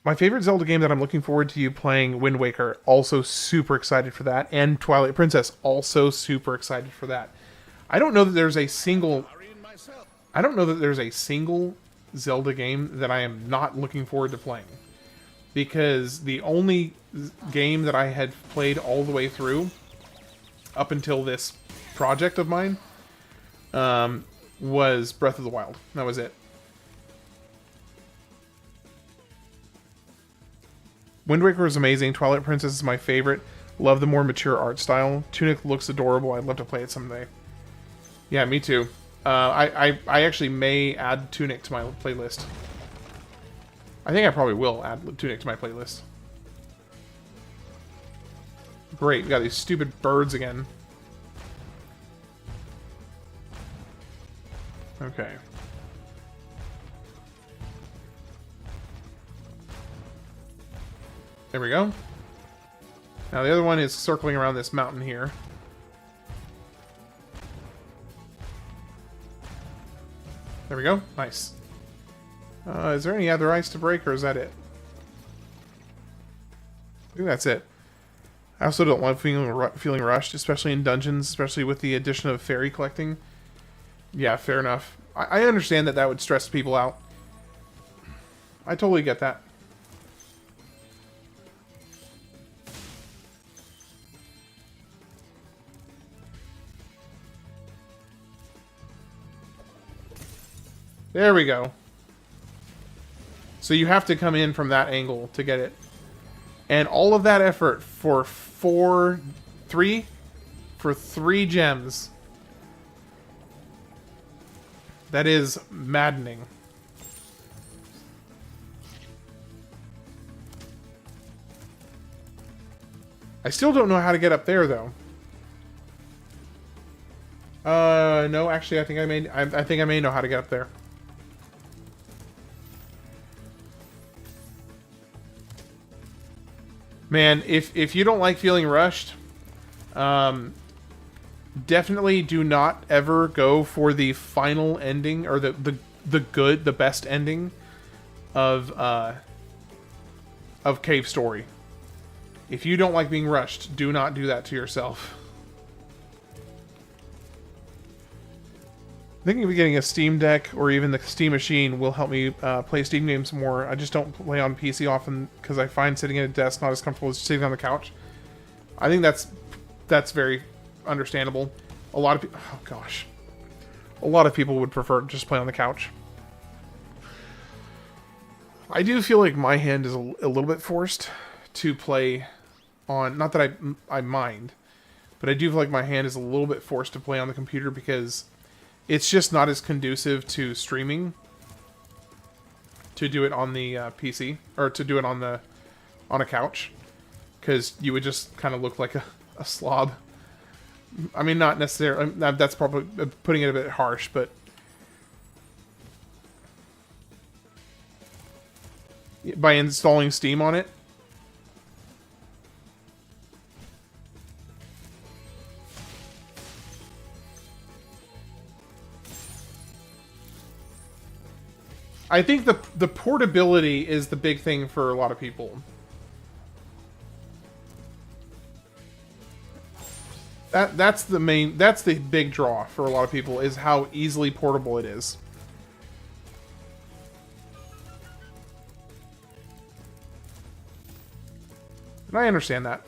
My favorite Zelda game that I'm looking forward to you playing, Wind Waker. Also super excited for that. And Twilight Princess. Also super excited for that. I don't know that there's a single Zelda game that I am not looking forward to playing. Because the only game that I had played all the way through, up until this project of mine, was Breath of the Wild. That was it. Wind Waker was amazing. Twilight Princess is my favorite. Love the more mature art style. Tunic looks adorable. I'd love to play it someday. Yeah, me too. I actually may add Tunic to my playlist. I think I probably will add Tunic to my playlist. Great, we got these stupid birds again. Okay. There we go. Now the other one is circling around this mountain here. There we go. Nice. Is there any other ice to break, or is that it? I think that's it. I also don't love feeling rushed, especially in dungeons, especially with the addition of fairy collecting. Yeah, fair enough. I understand that would stress people out. I totally get that. There we go. So you have to come in from that angle to get it. And all of that effort for three gems. That is maddening. I still don't know how to get up there, though. No, actually, I think I may know how to get up there. Man, if you don't like feeling rushed, definitely do not ever go for the final ending or the best ending of Cave Story. If you don't like being rushed, do not do that to yourself. Thinking of getting a Steam Deck or even the Steam Machine will help me play Steam games more. I just don't play on PC often because I find sitting at a desk not as comfortable as sitting on the couch. I think that's very understandable. A lot of people, oh gosh, a lot of people would prefer to just play on the couch. I do feel like my hand is a little bit forced to play on. Not that I mind, but I do feel like my hand is a little bit forced to play on the computer because it's just not as conducive to streaming to do it on the PC, or to do it on a couch, because you would just kind of look like a slob. I mean, not necessarily. That's probably putting it a bit harsh, but by installing Steam on it. I think the portability is the big thing for a lot of people. That's the big draw for a lot of people, is how easily portable it is. And I understand that.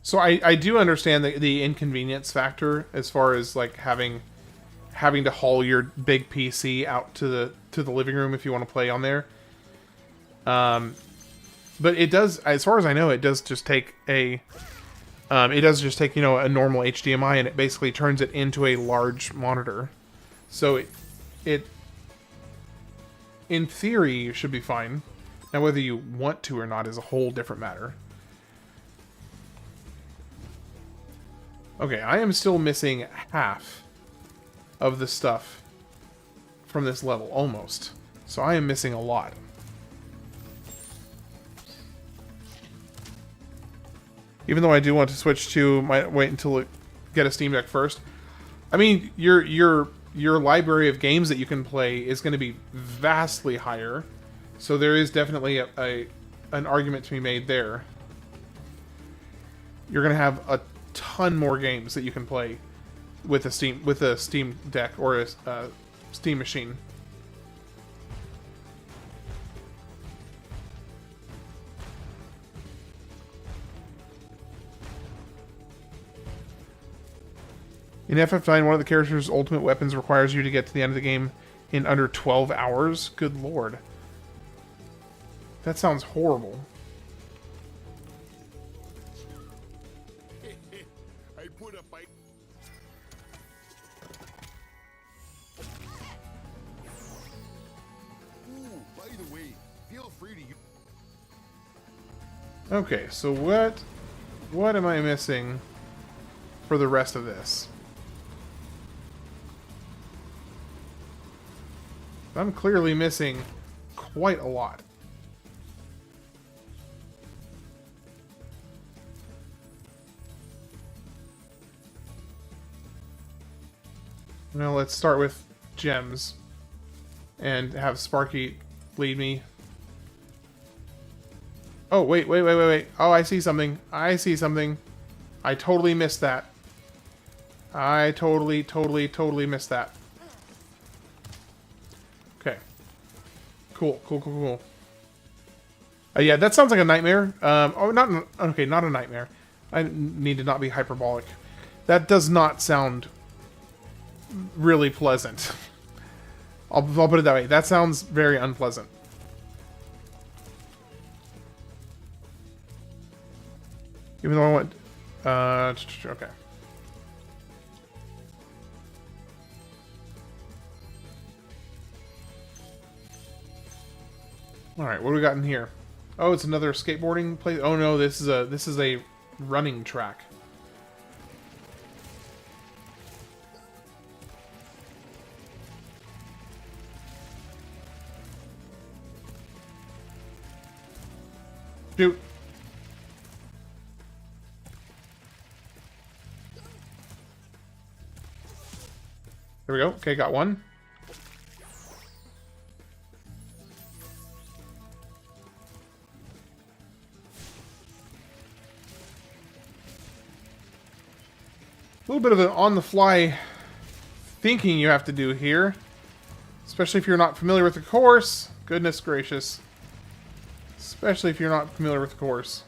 So I do understand the inconvenience factor as far as like having to haul your big PC out to the living room if you want to play on there. But it does, as far as I know, it does just take a you know, a normal HDMI, and it basically turns it into a large monitor. So it in theory you should be fine. Now whether you want to or not is a whole different matter. Okay, I am still missing half of the stuff from this level, almost. So I am missing a lot. Even though I do want to switch to, might wait until it get a Steam Deck first. I mean, your library of games that you can play is going to be vastly higher. So there is definitely an argument to be made there. You're going to have a ton more games that you can play with a Steam Deck or a Steam machine. In FF9, one of the character's ultimate weapons requires you to get to the end of the game in under 12 hours. Good lord. That sounds horrible. I put up my... Ooh, by the way, feel free to use... Okay, so what am I missing for the rest of this? I'm clearly missing quite a lot. Now let's start with gems and have Sparky lead me. Oh, wait. Oh, I see something. I totally missed that. I totally missed that. Okay. Cool. Yeah, that sounds like a nightmare. Not a nightmare. I need to not be hyperbolic. That does not sound really pleasant. I'll put it that way. That sounds very unpleasant. Even though I want... okay. Alright, what do we got in here? Oh, it's another skateboarding place. Oh no, this is a running track. Shoot. There we go. Okay, got one. A little bit of an on-the-fly thinking you have to do here. Especially if you're not familiar with the course. Goodness gracious. Especially if you're not familiar with the course.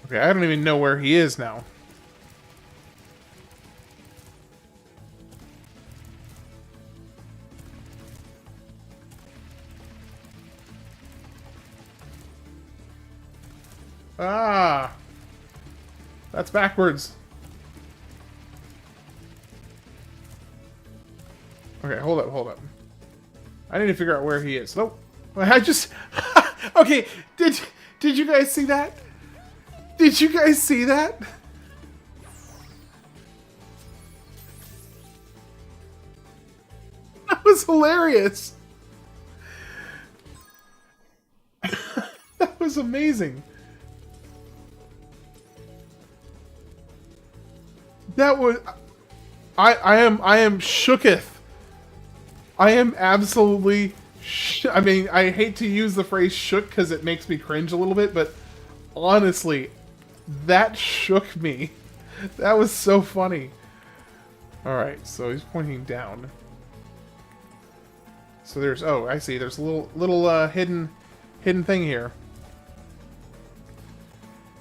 Okay, I don't even know where he is now. Ah! That's backwards. Okay, hold up. I need to figure out where he is. Nope. I just... Okay, did you guys see that? Did you guys see that? That was hilarious. That was amazing. That was... I am shooketh. I am absolutely... I mean, I hate to use the phrase shook because it makes me cringe a little bit, but honestly, that shook me. That was so funny. Alright, so he's pointing down. So there's... Oh, I see. There's a little hidden thing here.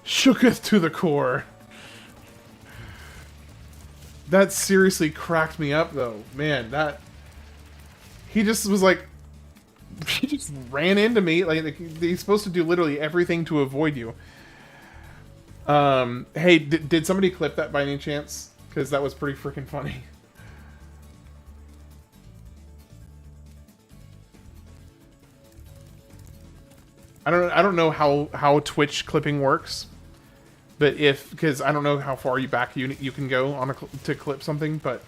Shooketh to the core. That seriously cracked me up, though. Man, that... He just was like... He just ran into me. Like, he's supposed to do literally everything to avoid you. Hey, did somebody clip that by any chance? Because that was pretty freaking funny. I don't know how Twitch clipping works, but because I don't know how far back you can go on to clip something, but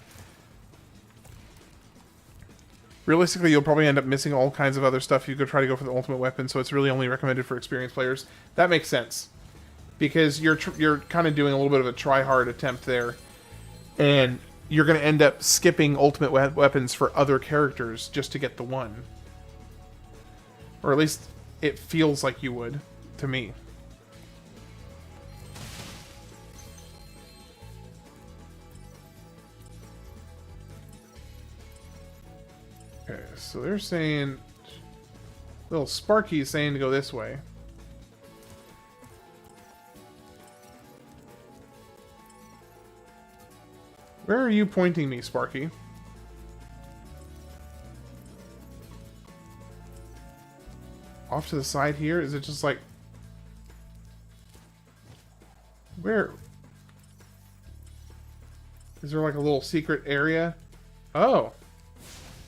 realistically you'll probably end up missing all kinds of other stuff. You could try to go for the ultimate weapon, so it's really only recommended for experienced players. That makes sense, because you're kind of doing a little bit of a try-hard attempt there, and you're going to end up skipping ultimate weapons for other characters just to get the one, or at least it feels like you would, to me. Okay, so they're saying... Little Sparky's saying to go this way. Where are you pointing me, Sparky? Off to the side here? Is it just like... Where? Is there like a little secret area? Oh.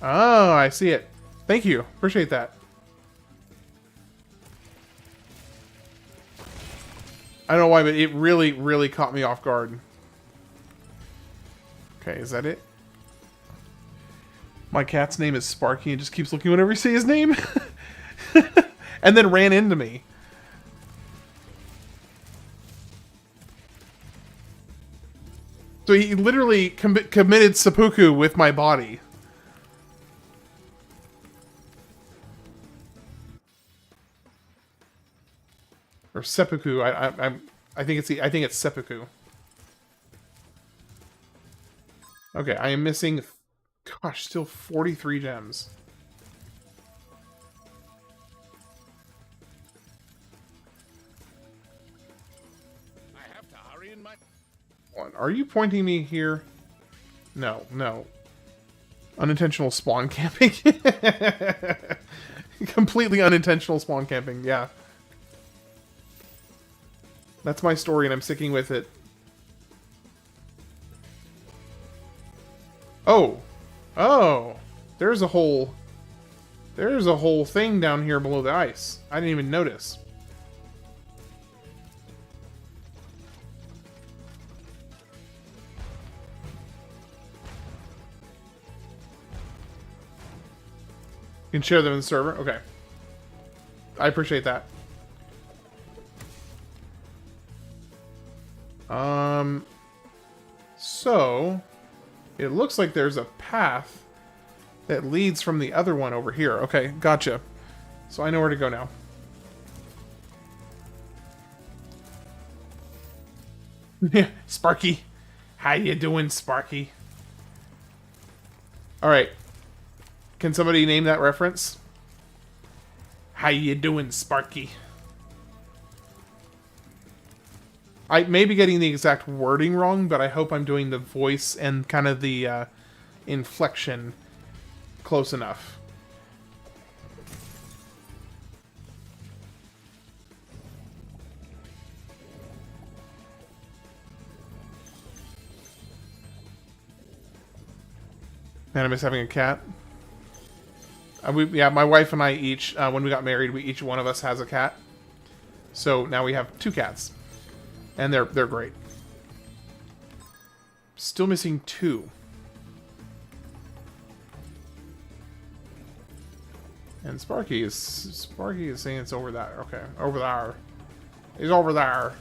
Oh, I see it. Thank you. Appreciate that. I don't know why, but it really, really caught me off guard. Okay, is that it? My cat's name is Sparky and just keeps looking whenever you say his name. And then ran into me. So he literally committed seppuku with my body. Or seppuku. I think it's seppuku. Okay, I am missing, gosh, still 43 gems. I have to hurry in my... Are you pointing me here? No, no. Unintentional spawn camping. Completely unintentional spawn camping, yeah. That's my story and I'm sticking with it. Oh. Oh. There's a whole thing down here below the ice. I didn't even notice. You can share them in the server? Okay. I appreciate that. So it looks like there's a path that leads from the other one over here. Okay, gotcha. So I know where to go now. Yeah, Sparky. How you doing, Sparky? Alright. Can somebody name that reference? How you doing, Sparky? I may be getting the exact wording wrong, but I hope I'm doing the voice and kind of the inflection close enough. Man, I miss having a cat. Yeah, my wife and I each, when we got married, each one of us has a cat. So now we have 2 cats. And they're great. Still missing 2. And Sparky is saying it's over there. Okay, over there. He's over there.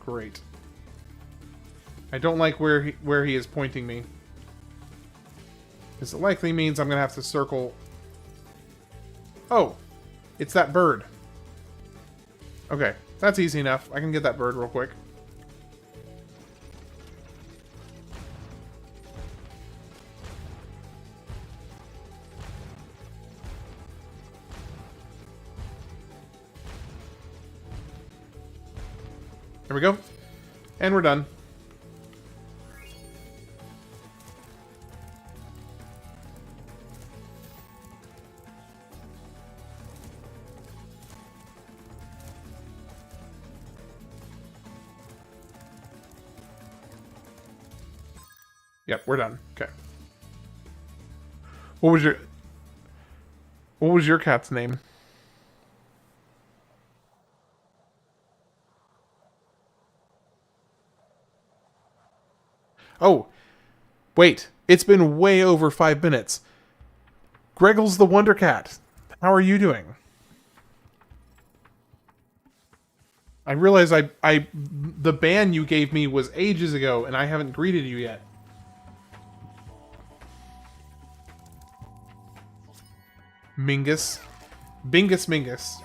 Great. I don't like where he is pointing me. Because it likely means I'm gonna have to circle. Oh, it's that bird. Okay, that's easy enough. I can get that bird real quick. There we go. And we're done. Yep, we're done. Okay. What was your cat's name? Oh, wait. It's been way over 5 minutes. Greggles the Wonder Cat. How are you doing? I realize the ban you gave me was ages ago, and I haven't greeted you yet. Mingus. Bingus Mingus.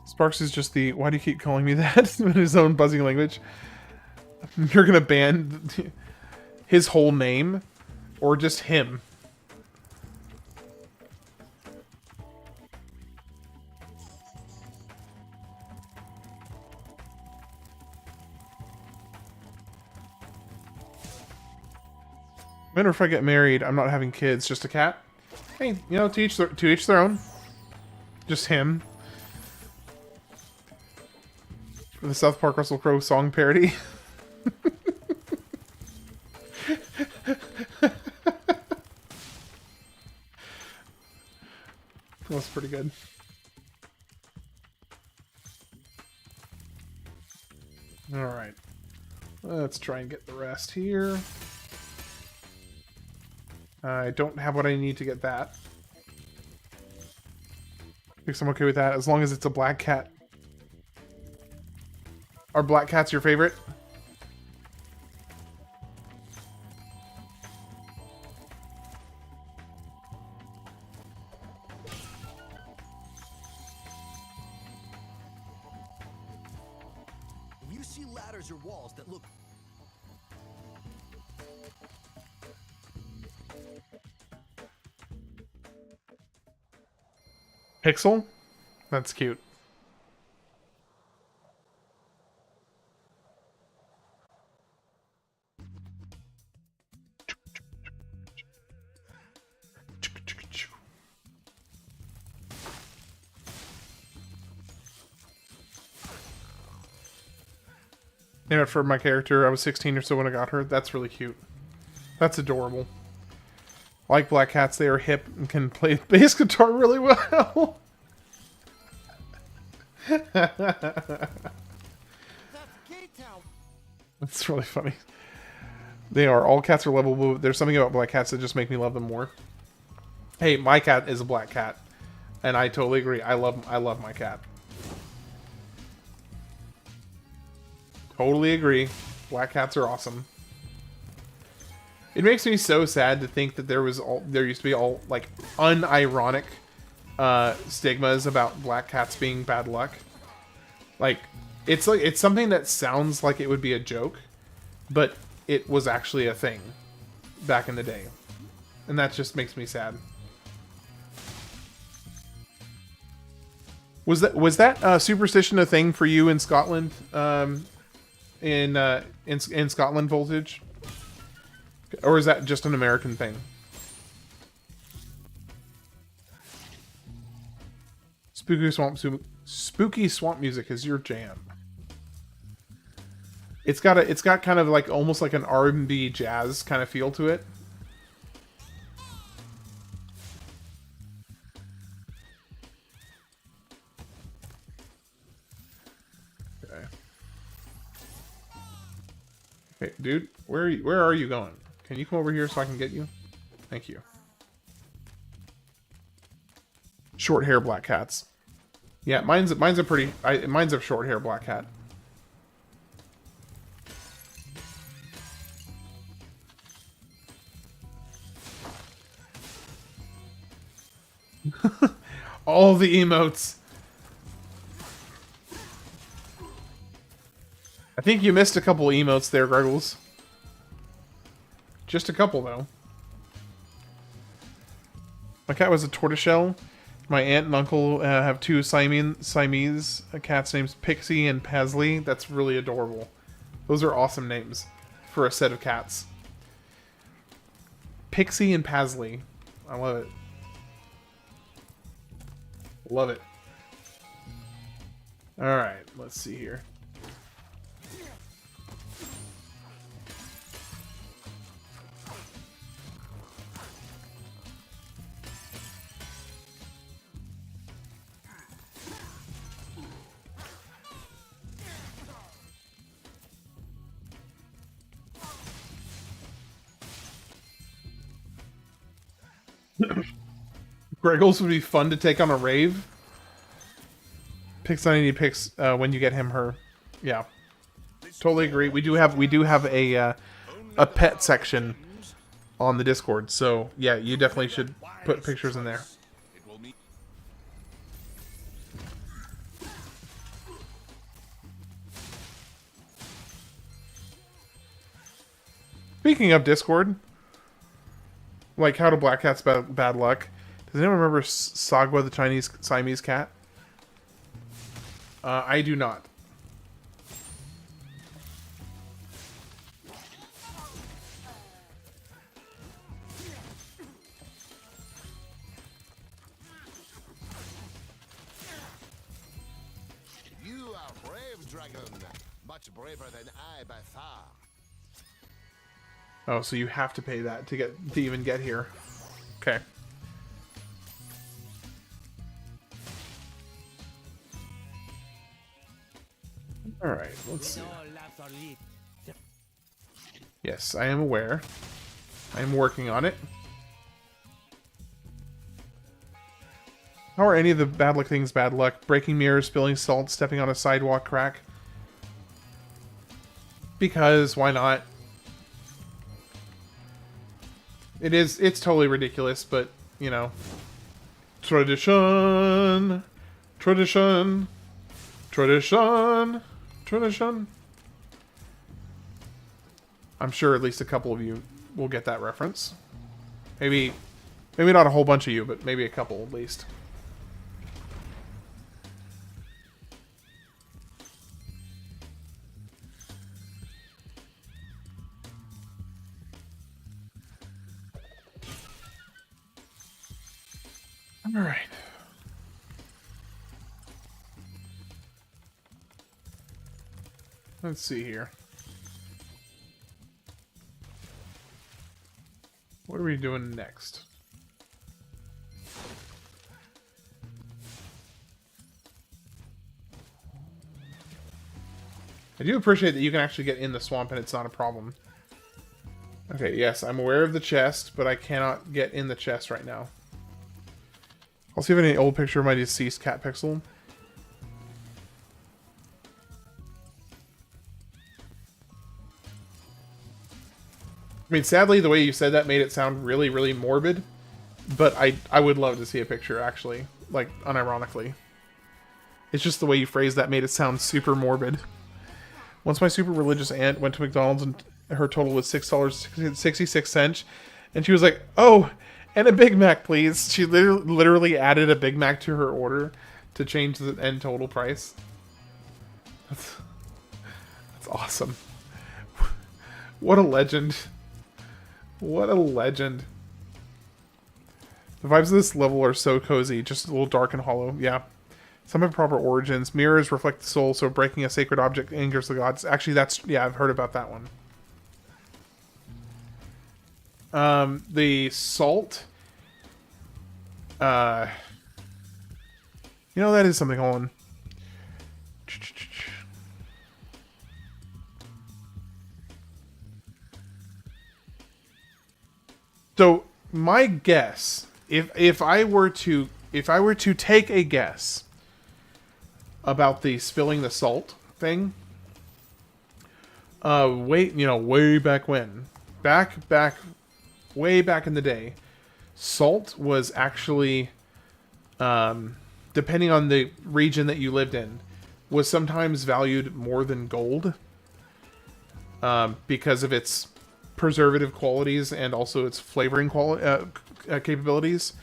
Sparks is just the... Why do you keep calling me that? In his own buzzing language. You're gonna ban his whole name? Or just him? Matter if I get married, I'm not having kids, just a cat. Hey, you know, to each their own. Just him. For the South Park Russell Crowe song parody. That's pretty good. Alright. Let's try and get the rest here. I don't have what I need to get that. I think I'm okay with that, as long as it's a black cat. Are black cats your favorite? When you see ladders or walls that look... Pixel? That's cute. Named for my character. I was 16 or so when I got her. That's really cute. That's adorable. Like black cats, they are hip and can play bass guitar really well. That's really funny. They are. All cats are lovable. There's something about black cats that just make me love them more. Hey, my cat is a black cat. And I totally agree. I love my cat. Totally agree. Black cats are awesome. It makes me so sad to think that there used to be all like unironic stigmas about black cats being bad luck. Like it's something that sounds like it would be a joke, but it was actually a thing back in the day. And that just makes me sad. Was that superstition a thing for you in Scotland? In Scotland, Voltage? Or is that just an American thing? Spooky Swamp Spooky swamp music is your jam. It's got kind of like almost like an R&B jazz kind of feel to it. Okay. Hey, dude, where are you going? Can you come over here so I can get you? Thank you. Short hair black cats. Yeah, mine's a pretty mine's a short hair black cat. All the emotes. I think you missed a couple emotes there, Greggles. Just a couple, though. My cat was a tortoiseshell. My aunt and uncle have two Siamese cats named Pixie and Paisley. That's really adorable. Those are awesome names for a set of cats. Pixie and Paisley. I love it. Love it. Alright, let's see here. Greggles would be fun to take on a rave. Picks on any picks when you get him her. Yeah. Totally agree. We do have a pet section on the Discord, so yeah, you definitely should put pictures in there. Speaking of Discord, like how to black cats bad luck. Does anyone remember Sagwa, the Chinese Siamese cat? I do not. You are brave, dragon. Much braver than I by far. Oh, so you have to pay that to even get here. Okay. Alright, let's see. Yes, I am aware. I am working on it. How are any of the bad luck things bad luck? Breaking mirrors, spilling salt, stepping on a sidewalk crack? Because, why not? It's totally ridiculous, but, you know. Tradition! Tradition! Tradition! Tradition. I'm sure at least a couple of you will get that reference. Maybe not a whole bunch of you, but maybe a couple at least. All right. Let's see here. What are we doing next? I do appreciate that you can actually get in the swamp and it's not a problem. Okay, yes, I'm aware of the chest, but I cannot get in the chest right now. I'll see if I have any old picture of my deceased cat pixel. I mean, sadly, the way you said that made it sound really, really morbid. But I would love to see a picture, actually. Like, unironically. It's just the way you phrased that made it sound super morbid. Once my super religious aunt went to McDonald's and her total was $6.66. And she was like, oh, and a Big Mac, please. She literally added a Big Mac to her order to change the end total price. That's awesome. What a legend. What a legend. The vibes of this level are so cozy, just a little dark and hollow. Yeah. Some have proper origins. Mirrors reflect the soul, so breaking a sacred object angers the gods. Actually, that's... Yeah, I've heard about that one. The salt... you know, that is something. Hold on. So, my guess, if I were to take a guess about the spilling the salt thing, way back when, way back in the day, salt was actually, depending on the region that you lived in, was sometimes valued more than gold, because of its preservative qualities and also its flavoring capabilities.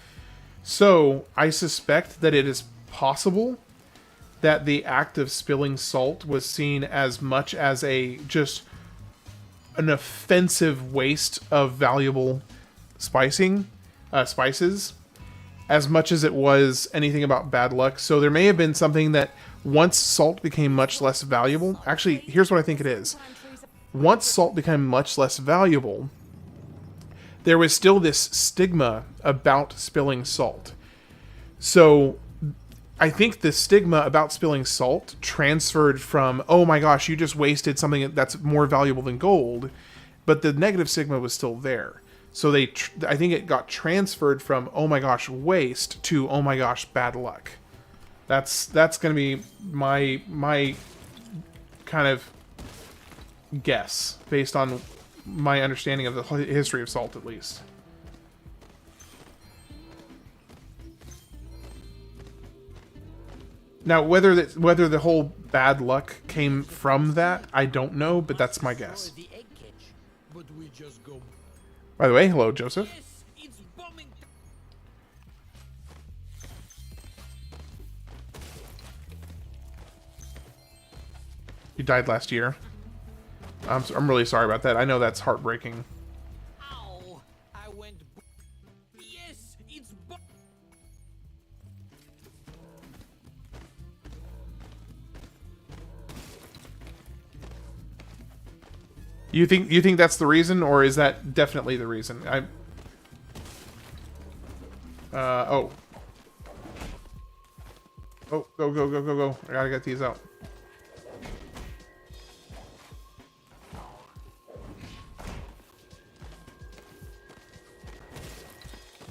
So I suspect that it is possible that the act of spilling salt was seen as much as just an offensive waste of valuable spices, as much as it was anything about bad luck. So there may have been something that once salt became much less valuable... Actually, here's what I think it is. Once salt became much less valuable, there was still this stigma about spilling salt. So I think the stigma about spilling salt transferred from, oh my gosh, you just wasted something that's more valuable than gold, but the negative stigma was still there. So I think it got transferred from, oh my gosh, waste, to, oh my gosh, bad luck. That's going to be my kind of guess, based on my understanding of the history of salt, at least. Now, whether the whole bad luck came from that, I don't know, but that's my guess. By the way, hello, Joseph. You died last year. I'm really sorry about that. I know that's heartbreaking. Ow! I went. Yes, it's. You think that's the reason, or is that definitely the reason? Oh. Oh, go. I gotta get these out.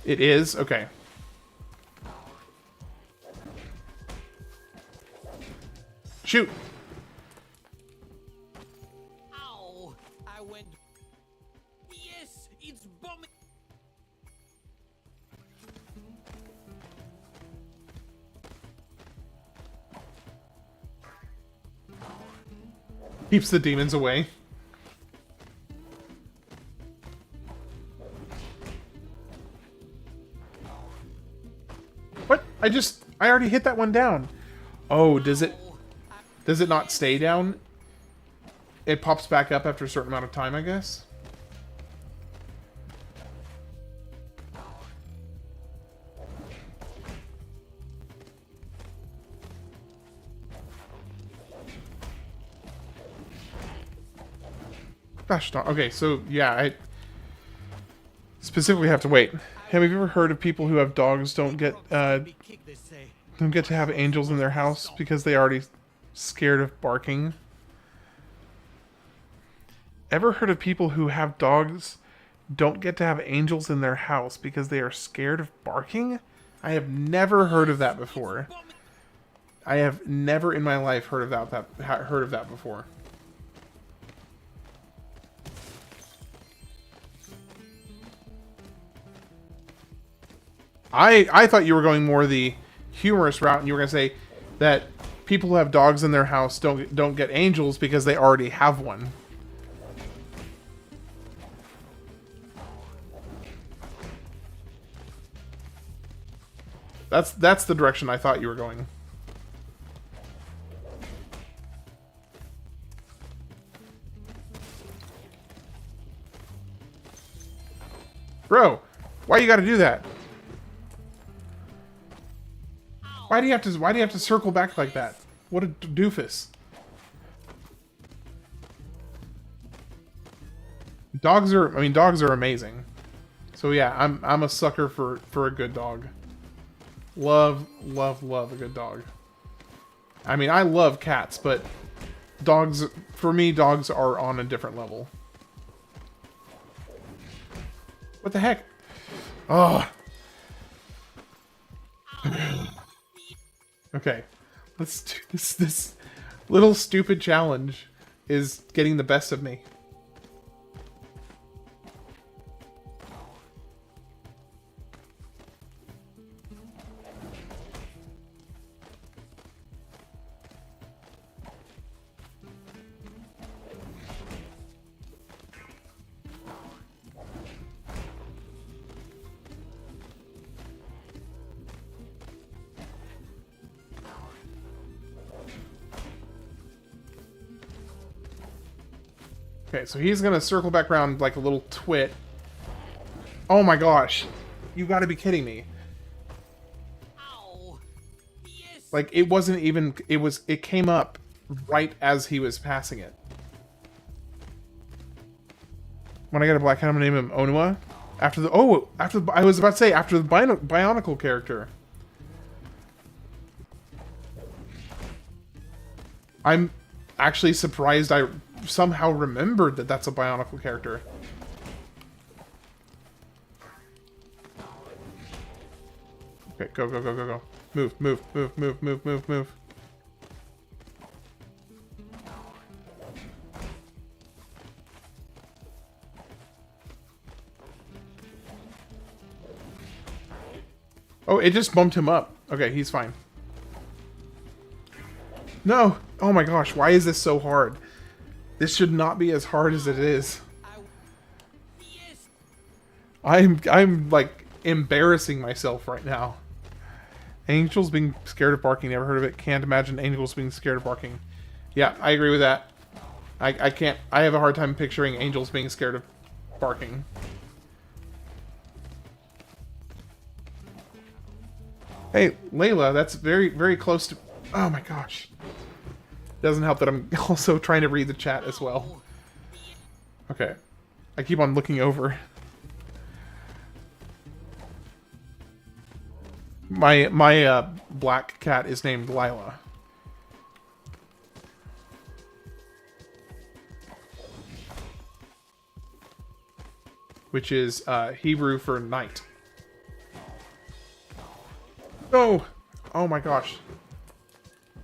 It is? Okay. Shoot! Ow! I went. Yes, it's bombing. Keeps the demons away. What? I already hit that one down. Oh, does it not stay down? It pops back up after a certain amount of time, I guess. Gosh darn. Okay, so yeah, I specifically have to wait. Have you ever heard of people who have dogs don't get to have angels in their house because they already scared of barking? Ever heard of people who have dogs don't get to have angels in their house because they are scared of barking? I have never heard of that before. I have never in my life heard of that before. I thought you were going more the humorous route, and you were going to say that people who have dogs in their house don't get angels because they already have one. That's the direction I thought you were going. Bro, why you gotta do that? Why do you have to circle back like that? What a doofus. Dogs are amazing. So yeah, I'm a sucker for a good dog. Love a good dog. I mean, I love cats, but dogs, for me, dogs are on a different level. What the heck? Oh. Okay, let's do this. This little stupid challenge is getting the best of me. Okay, so he's gonna circle back around like a little twit. Oh my gosh. You gotta be kidding me. Ow. Yes. Like, it wasn't even... It came up right as he was passing it. When I get a black cat, I'm gonna name him Onua. I was about to say, after the Bionicle character. I'm actually surprised I somehow remembered that that's a Bionicle character. Okay, go, go, go, go, go. Move, move, move, move, move, move, move. Oh, it just bumped him up. Okay, he's fine. No! Oh my gosh, why is this so hard? This should not be as hard as it is. I'm like embarrassing myself right now. Angels being scared of barking, never heard of it. Can't imagine angels being scared of barking. Yeah, I agree with that. I can't, I have a hard time picturing angels being scared of barking. Hey, Layla, that's very, very close to... Oh my gosh. Doesn't help that I'm also trying to read the chat as well. Okay. I keep on looking over. My black cat is named Lila. Which is Hebrew for night. Oh! Oh my gosh.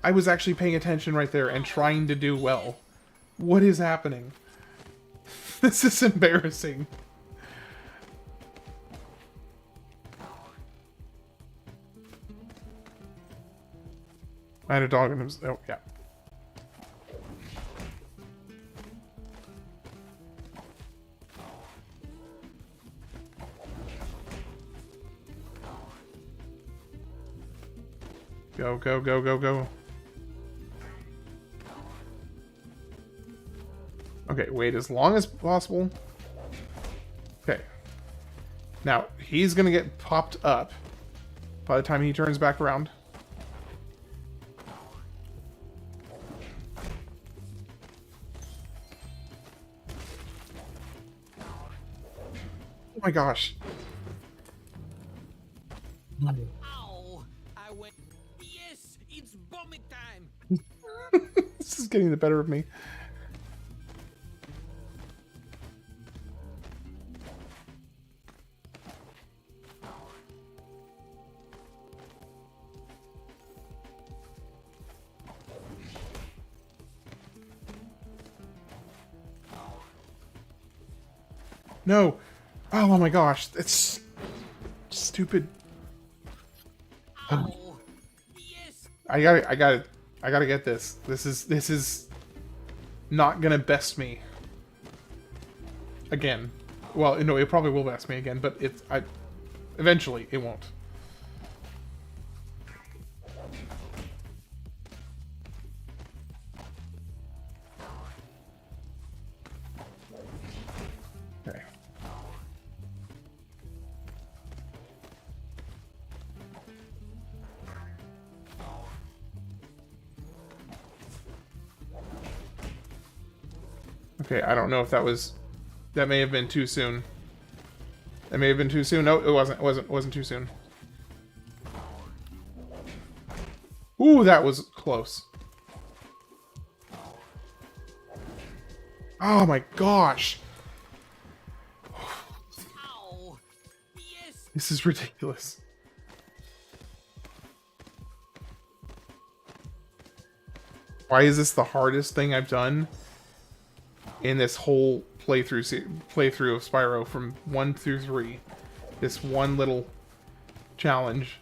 I was actually paying attention right there and trying to do well. What is happening? This is embarrassing. I had a dog and it was... Oh, yeah. Go, go, go, go, go. Okay, wait as long as possible. Okay. Now, he's gonna get popped up by the time he turns back around. Oh my gosh. Ow. I went... Yes, it's bombing time. This is getting the better of me. No. Oh my gosh. It's stupid. Ow. Yes. I gotta get this. This is not gonna best me again. Well, no, it probably will best me again, but eventually it won't. Okay. Okay, I don't know if that was... That may have been too soon. That may have been too soon. No, it wasn't. It wasn't too soon. Ooh, that was close. Oh my gosh. Ow. Yes. This is ridiculous. Why is this the hardest thing I've done in this whole playthrough of Spyro from 1 through 3? This one little challenge.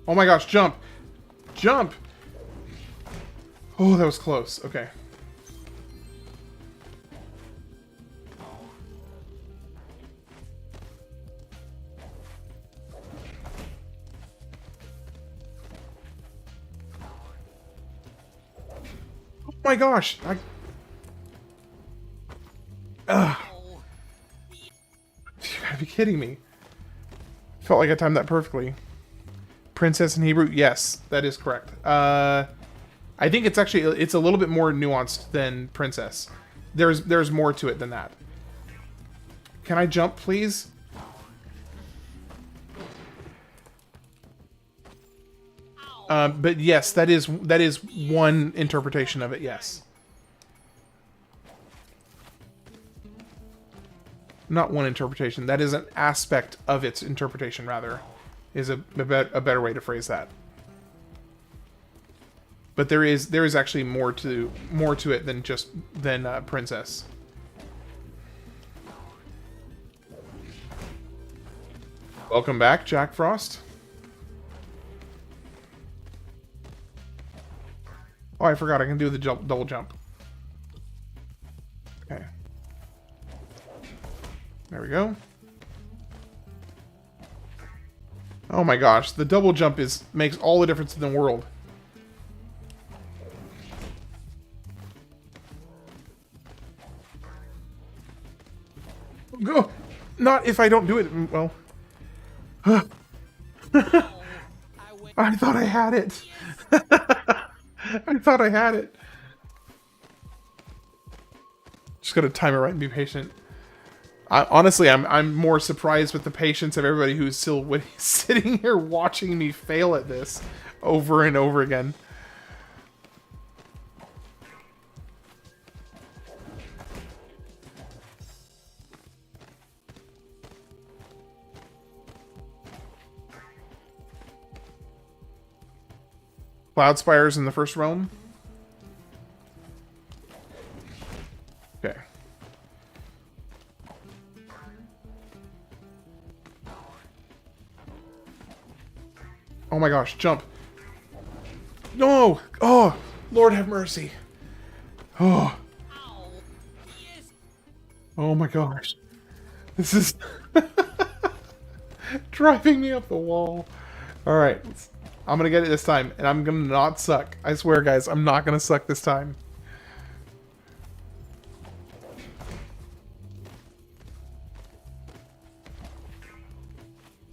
Oh my gosh, jump! Jump! Oh, that was close. Okay. Oh my gosh! Ugh. You gotta be kidding me. Felt like I timed that perfectly. Princess in Hebrew? Yes, that is correct. I think it's actually, it's a little bit more nuanced than princess. There's more to it than that. Can I jump, please? But yes, that is one interpretation of it, yes. Not one interpretation. That is an aspect of its interpretation, rather. Is a better way to phrase that. But there is actually more to it than just princess. Welcome back, Jack Frost. Oh, I forgot I can do the double jump. Okay. There we go. Oh my gosh, the double jump makes all the difference in the world. Go! Not if I don't do it. Well. I thought I had it. I thought I had it. Just gotta time it right and be patient. Honestly, I'm more surprised with the patience of everybody who's still sitting here watching me fail at this over and over again. Cloud Spires in the first realm. Okay. Oh my gosh, jump. No! Oh, Lord have mercy. Oh. Oh my gosh. This is driving me up the wall. Alright. I'm gonna get it this time, and I'm gonna not suck. I swear, guys, I'm not gonna suck this time.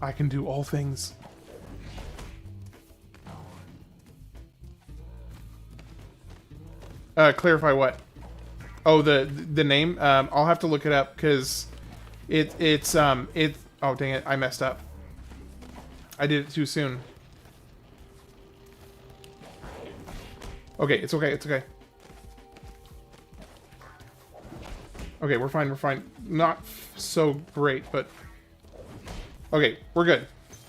I can do all things. Clarify what? Oh, the name? I'll have to look it up, because it's oh dang it, I messed up. I did it too soon. Okay, it's okay, it's okay. Okay, we're fine, we're fine. Not so great, but... Okay, we're good.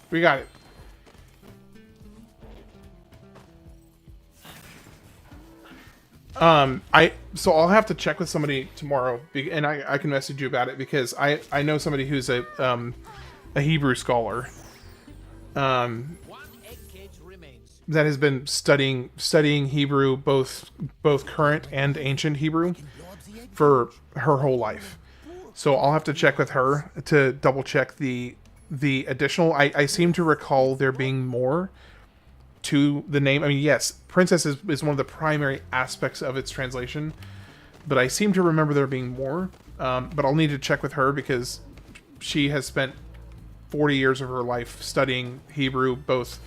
We got it. So I'll have to check with somebody tomorrow, and I can message you about it, because I know somebody who's a Hebrew scholar, that has been studying Hebrew, both current and ancient Hebrew, for her whole life. So I'll have to check with her to double check the additional. I seem to recall there being more to the name. I mean, yes, princess is one of the primary aspects of its translation, but I seem to remember there being more. but I'll need to check with her because she has spent 40 years of her life studying Hebrew, both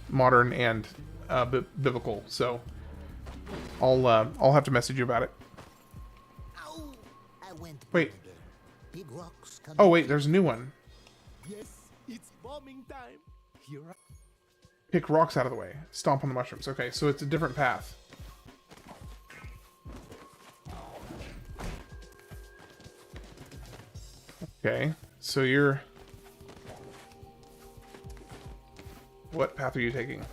modern and biblical. So I'll have to message you about it. Wait. Oh wait, there's a new one. Yes, it's bombing time. Here I... Pick rocks out of the way. Stomp on the mushrooms. Okay, so it's a different path. Okay, so you're... What path are you taking?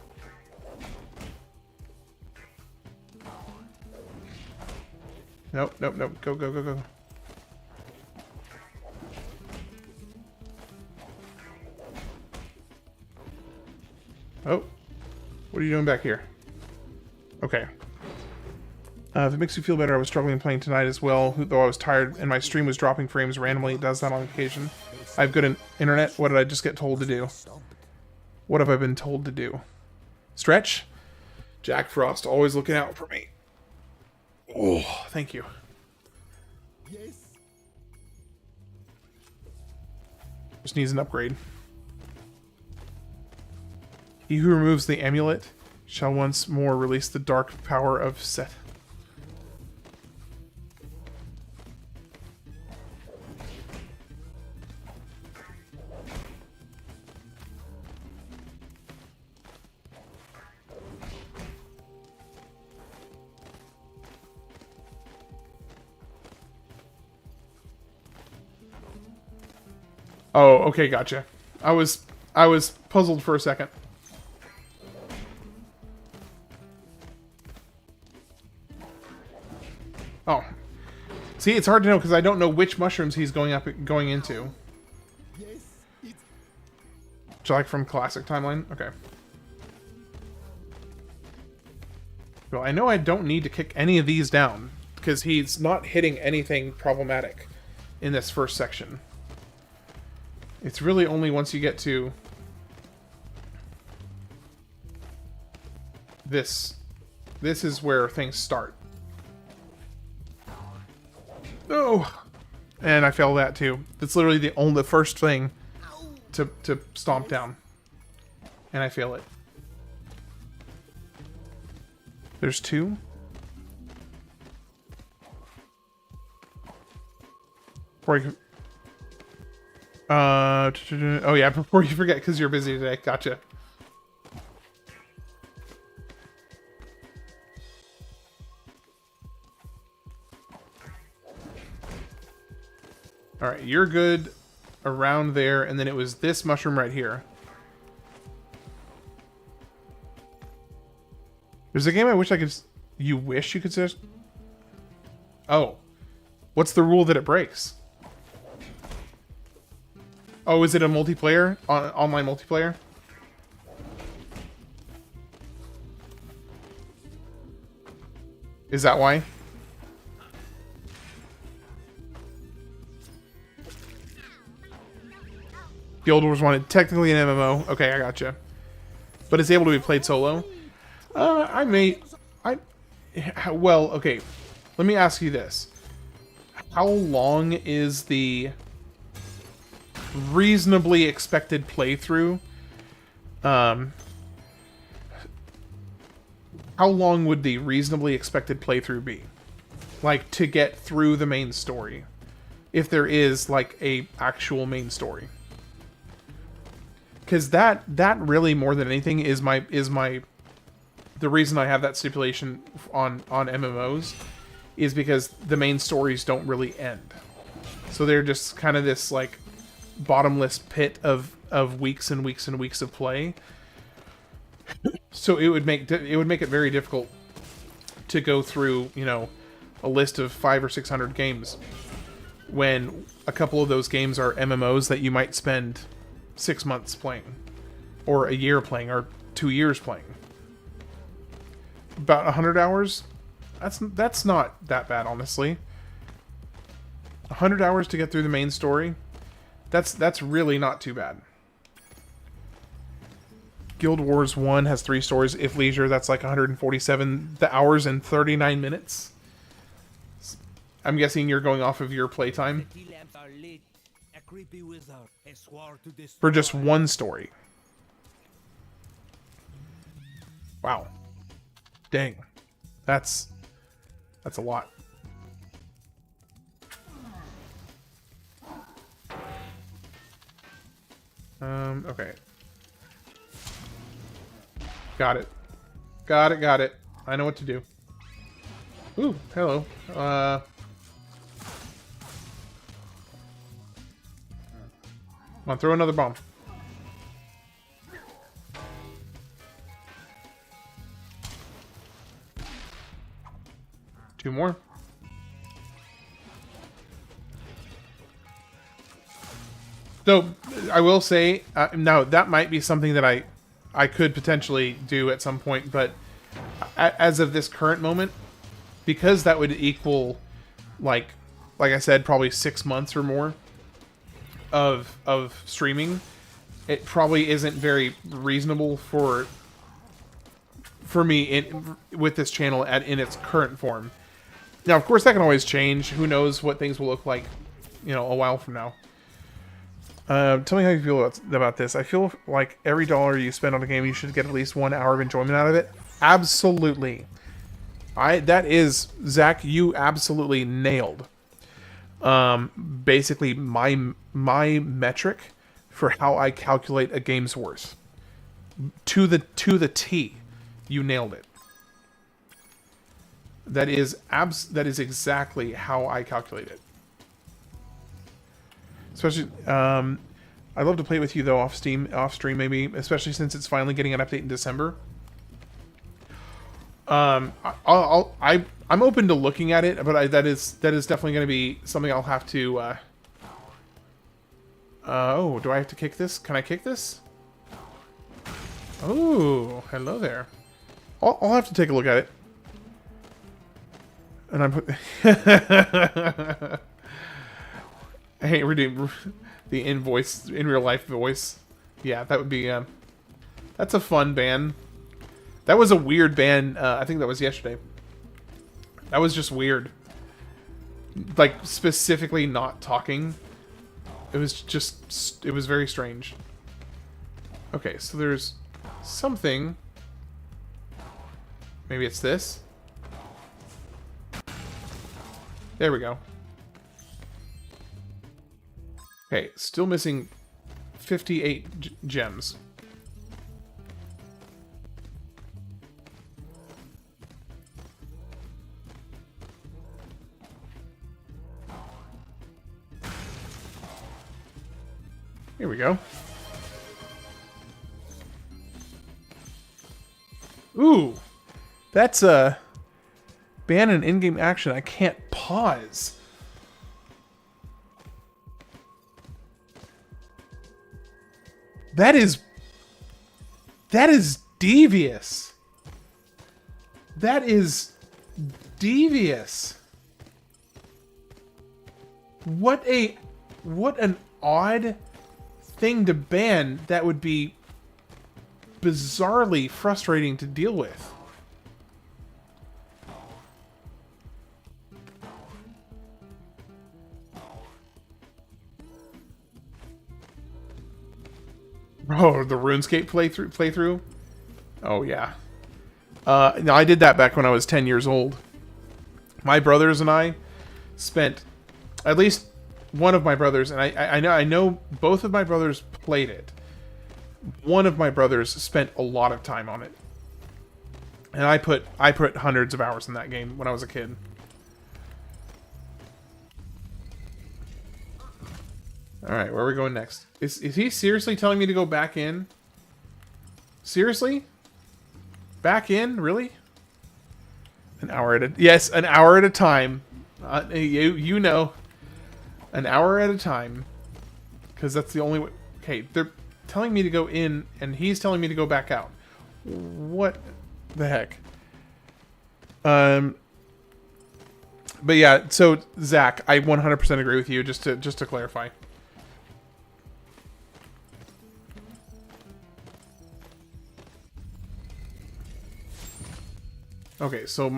Nope, nope, nope. Go, go, go, go. Oh. What are you doing back here? Okay. If it makes you feel better, I was struggling playing tonight as well, though I was tired and my stream was dropping frames randomly. It does that on occasion. I have good internet. What did I just get told to do? What have I been told to do? Stretch? Jack Frost, always looking out for me. Oh, thank you. Yes. Just needs an upgrade. He who removes the amulet shall once more release the dark power of Set. Oh, okay, gotcha. I was puzzled for a second. Oh. See, it's hard to know because I don't know which mushrooms he's going into. Yes, it's... Which I like from classic timeline? Okay. Well, I know I don't need to kick any of these down because he's not hitting anything problematic in this first section. It's really only once you get to this. This is where things start. Oh! And I failed that too. That's literally the first thing to stomp down. And I fail it. There's two. Before you... oh yeah, before you forget, because you're busy today. Gotcha. Alright, you're good around there, and then it was this mushroom right here. There's a game I wish I could... You wish you could just... Oh. What's the rule that it breaks? Oh, is it a multiplayer? Online multiplayer? Is that why? Guild Wars 1, technically an MMO. Okay, I gotcha. But it's able to be played solo. Well, okay. Let me ask you this. How long is the reasonably expected playthrough? How long would the reasonably expected playthrough be? Like, to get through the main story. If there is, like, a actual main story. Because that really, more than anything, is the reason I have that stipulation on MMOs is because the main stories don't really end. So they're just kind of this, like, bottomless pit of weeks and weeks and weeks of play. So it would make it very difficult to go through, you know, a list of 500 or 600 games when a couple of those games are MMOs that you might spend 6 months playing, or a year playing, or 2 years playing. About 100 hours? That's not that bad, honestly. 100 hours to get through the main story? That's really not too bad. Guild Wars 1 has 3 stories. If Leisure, that's like 147 hours and 39 minutes. I'm guessing you're going off of your playtime The tea lamps are lit. A creepy wizard has sworn to destroy. for just one story. Wow. Dang. That's a lot. Okay. Got it. Got it. I know what to do. Ooh, hello. Come on, throw another bomb. Two more. So, I will say, now that might be something that I could potentially do at some point, but as of this current moment, because that would equal, like I said, probably 6 months or more of streaming, it probably isn't very reasonable for me with this channel in its current form. Now, of course, that can always change. Who knows what things will look like, a while from now. Tell me how you feel about this. I feel like every dollar you spend on a game, you should get at least 1 hour of enjoyment out of it. Absolutely. That is, Zach, you absolutely nailed. Basically, my metric for how I calculate a game's worth. To the T. You nailed it. That is exactly how I calculate it. Especially, I'd love to play with you though off stream maybe, especially since it's finally getting an update in December. I'm open to looking at it, but that is definitely going to be something I'll have to. Oh, do I have to kick this? Can I kick this? Oh, hello there. I'll have to take a look at it. And I'm. Hey, we're doing the in real life voice. Yeah, that would be. That's a fun ban. That was a weird ban. I think that was yesterday. That was just weird. Like specifically not talking. It was very strange. Okay, so there's something. Maybe it's this. There we go. Okay, still missing 58 gems. Here we go. Ooh, that's a ban an in-game action. I can't pause. That is devious. That is devious. What an odd thing to ban that would be bizarrely frustrating to deal with. Oh, the RuneScape playthrough? Oh, yeah. No, I did that back when I was 10 years old. My brothers and I spent, at least one of my brothers, and I know both of my brothers played it. One of my brothers spent a lot of time on it. And I put hundreds of hours in that game when I was a kid. Alright, where are we going next? Is he seriously telling me to go back in? Seriously? Back in? Really? An hour at a... Yes, an hour at a time. You know. An hour at a time. Because that's the only way... Okay, they're telling me to go in, and he's telling me to go back out. What the heck? But yeah, so, Zach, I 100% agree with you, just to clarify. Okay, so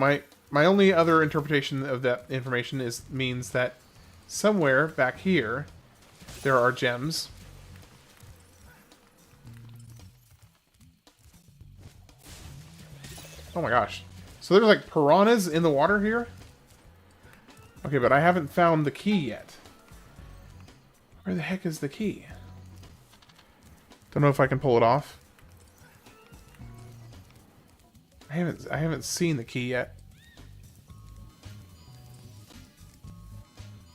my only other interpretation of that information means that somewhere back here there are gems. Oh my gosh. So there's like piranhas in the water here? Okay, but I haven't found the key yet. Where the heck is the key? Don't know if I can pull it off. I haven't seen the key yet.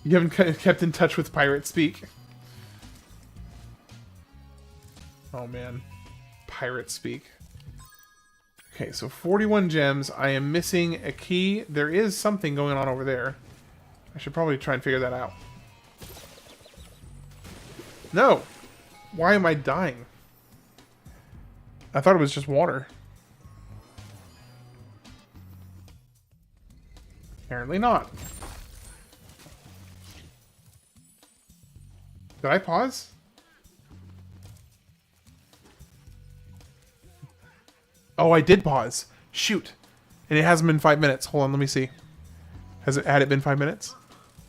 You haven't kept in touch with pirate speak. Oh man. Pirate speak. Okay, so 41 gems. I am missing a key. There is something going on over there. I should probably try and figure that out. No! Why am I dying? I thought it was just water. Apparently not. Did I pause? Oh, I did pause. Shoot. And it hasn't been 5 minutes. Hold on, let me see. Had it been 5 minutes?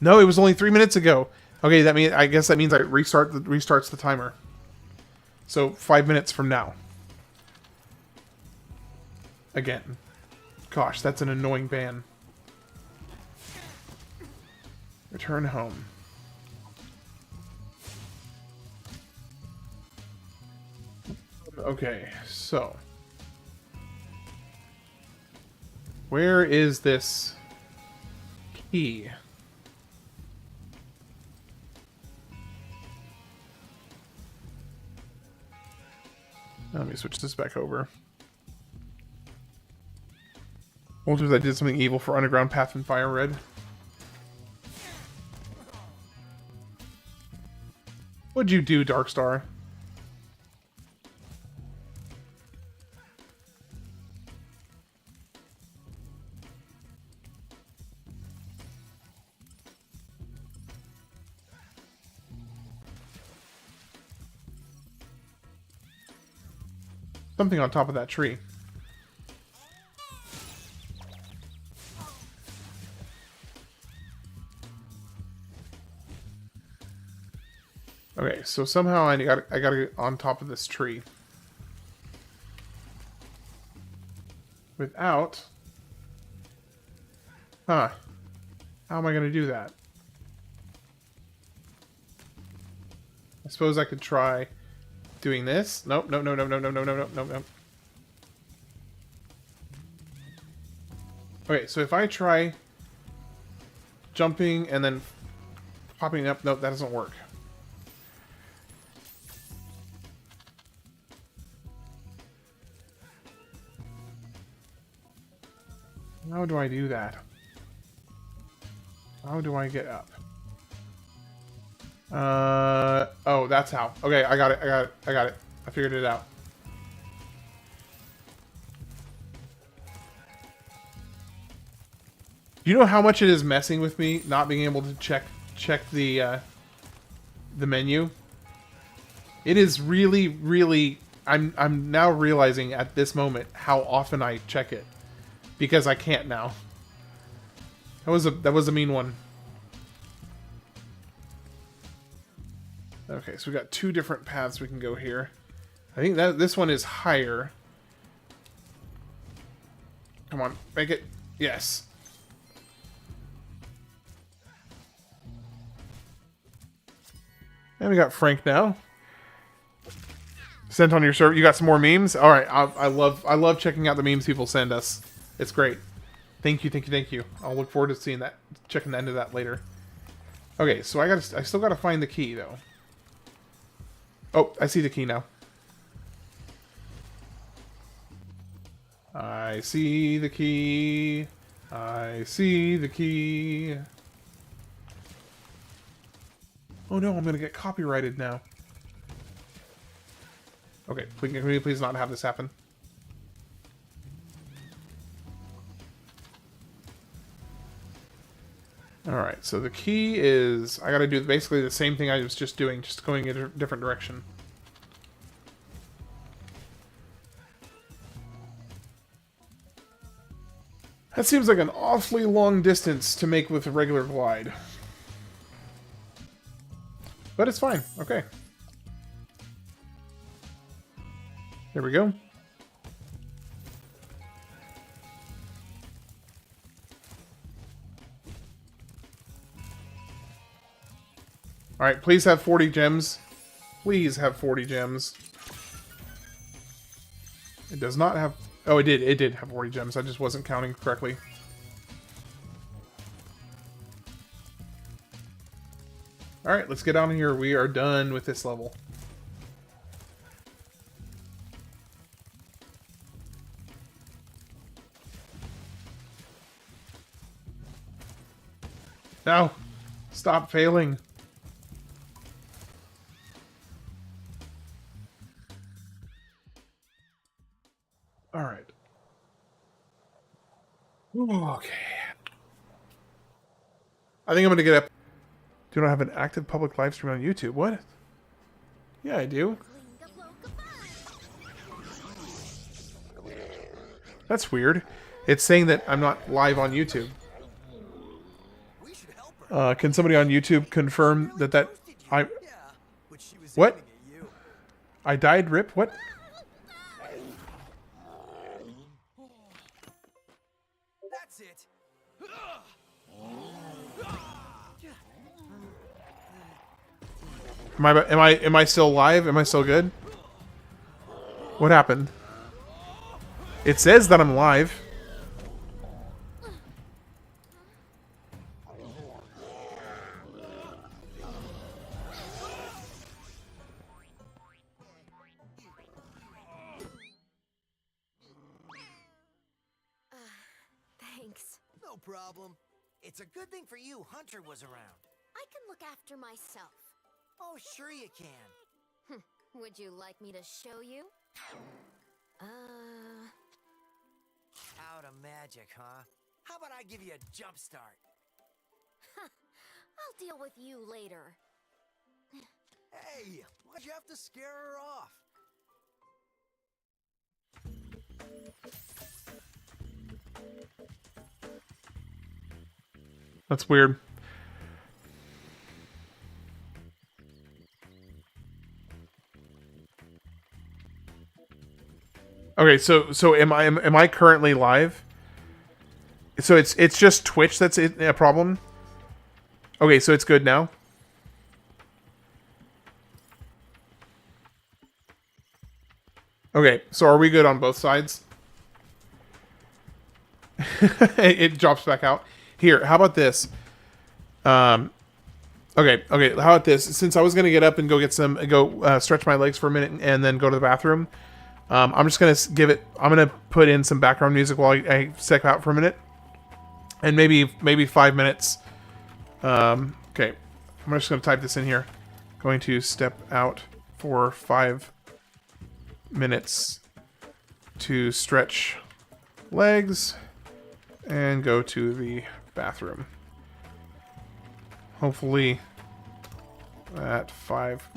No, it was only 3 minutes ago. Okay, I guess that means I restarts the timer. So 5 minutes from now. Again. Gosh, that's an annoying ban. Return home. Okay, so where is this key? Let me switch this back over. Walters, I did something evil for Underground Path and Fire Red. What'd you do, Darkstar? Something on top of that tree. Okay, so somehow I gotta get on top of this tree. Without... Huh. How am I gonna do that? I suppose I could try doing this. Nope, no, no, no, no, no, no, no, no, no, no. Okay, so if I try jumping and then popping up, nope, that doesn't work. How do I do that? How do I get up? Oh, that's how. Okay, I got it, I got it. I figured it out. You know how much it is messing with me not being able to check the menu? It is really, really... I'm now realizing at this moment how often I check it. Because I can't now. That was a mean one. Okay, so we got two different paths we can go here. I think that this one is higher. Come on, make it. Yes. And we got Frank now. Sent on your server. You got some more memes? All right, I love checking out the memes people send us. It's great. Thank you, thank you, thank you. I'll look forward to seeing that, checking the end of that later. Okay, so I still gotta find the key though. Oh, I see the key now. I see the key. I see the key. Oh no, I'm gonna get copyrighted now. Okay, can we please not have this happen? Alright, so the key is... I gotta do basically the same thing I was just doing, just going in a different direction. That seems like an awfully long distance to make with a regular glide. But it's fine. Okay. There we go. Alright, please have 40 gems. Please have 40 gems. It does not have... Oh, it did. It did have 40 gems. I just wasn't counting correctly. Alright, let's get out of here. We are done with this level. No! Stop failing. Alright. Okay. I think I'm gonna get up. Do I have an active public live stream on YouTube? What? Yeah, I do. That's weird. It's saying that I'm not live on YouTube. Can somebody on YouTube confirm that I... What? I died, Rip? What? That's it. Am I still live? Am I still good? What happened? It says that I'm live. Thanks. No problem. It's a good thing for you Hunter was around. I can look after myself. Oh, sure you can. Would you like me to show you? Out of magic, huh? How about I give you a jump start? I'll deal with you later. Hey, why'd you have to scare her off? That's weird. Okay, so am I currently live? So it's just Twitch that's a problem? Okay, so it's good now? Okay, so are we good on both sides? It drops back out. Here, how about this? Okay, how about this? Since I was gonna get up and go get some, stretch my legs for a minute and then go to the bathroom, I'm just gonna I'm gonna put in some background music while I step out for a minute, and maybe 5 minutes. Okay, I'm just gonna type this in here. Going to step out for 5 minutes to stretch legs and go to the bathroom. Hopefully at 5.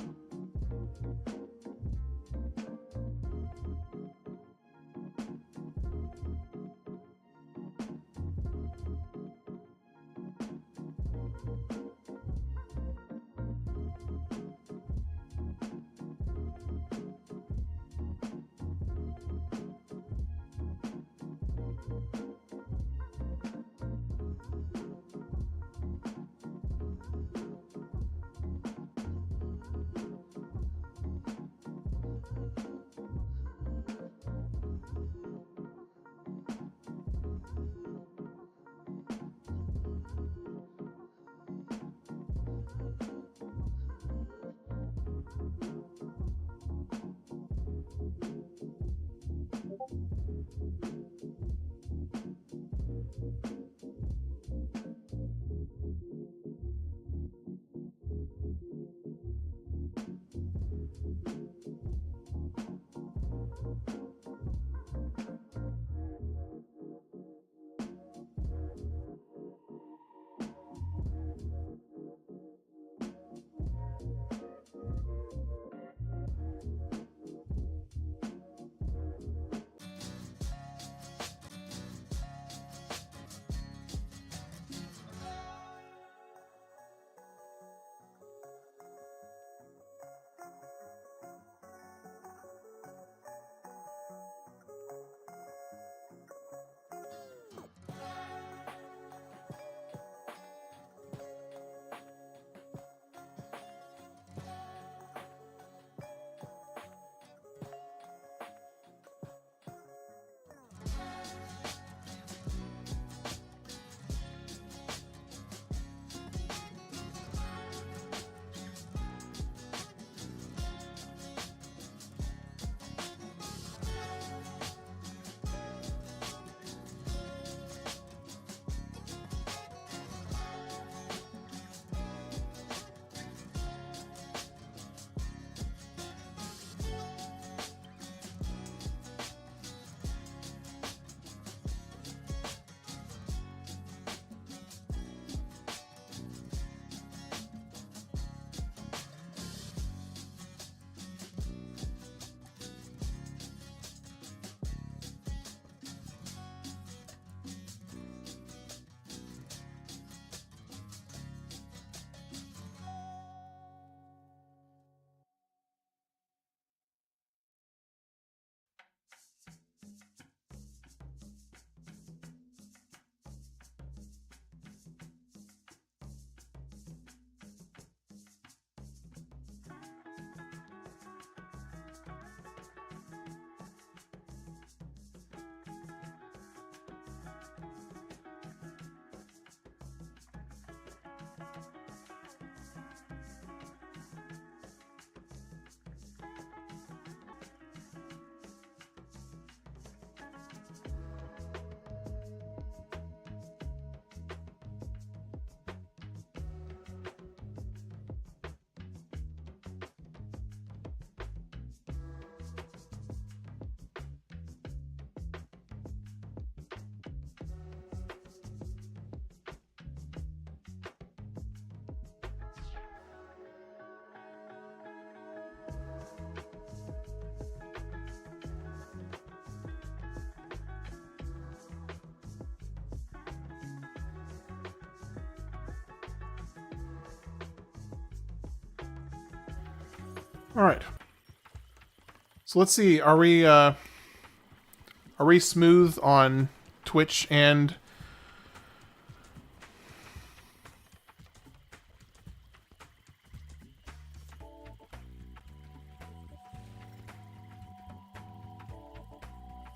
All right. So let's see. Are we smooth on Twitch and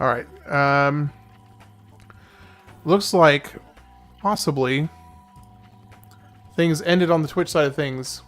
all right. Looks like possibly things ended on the Twitch side of things.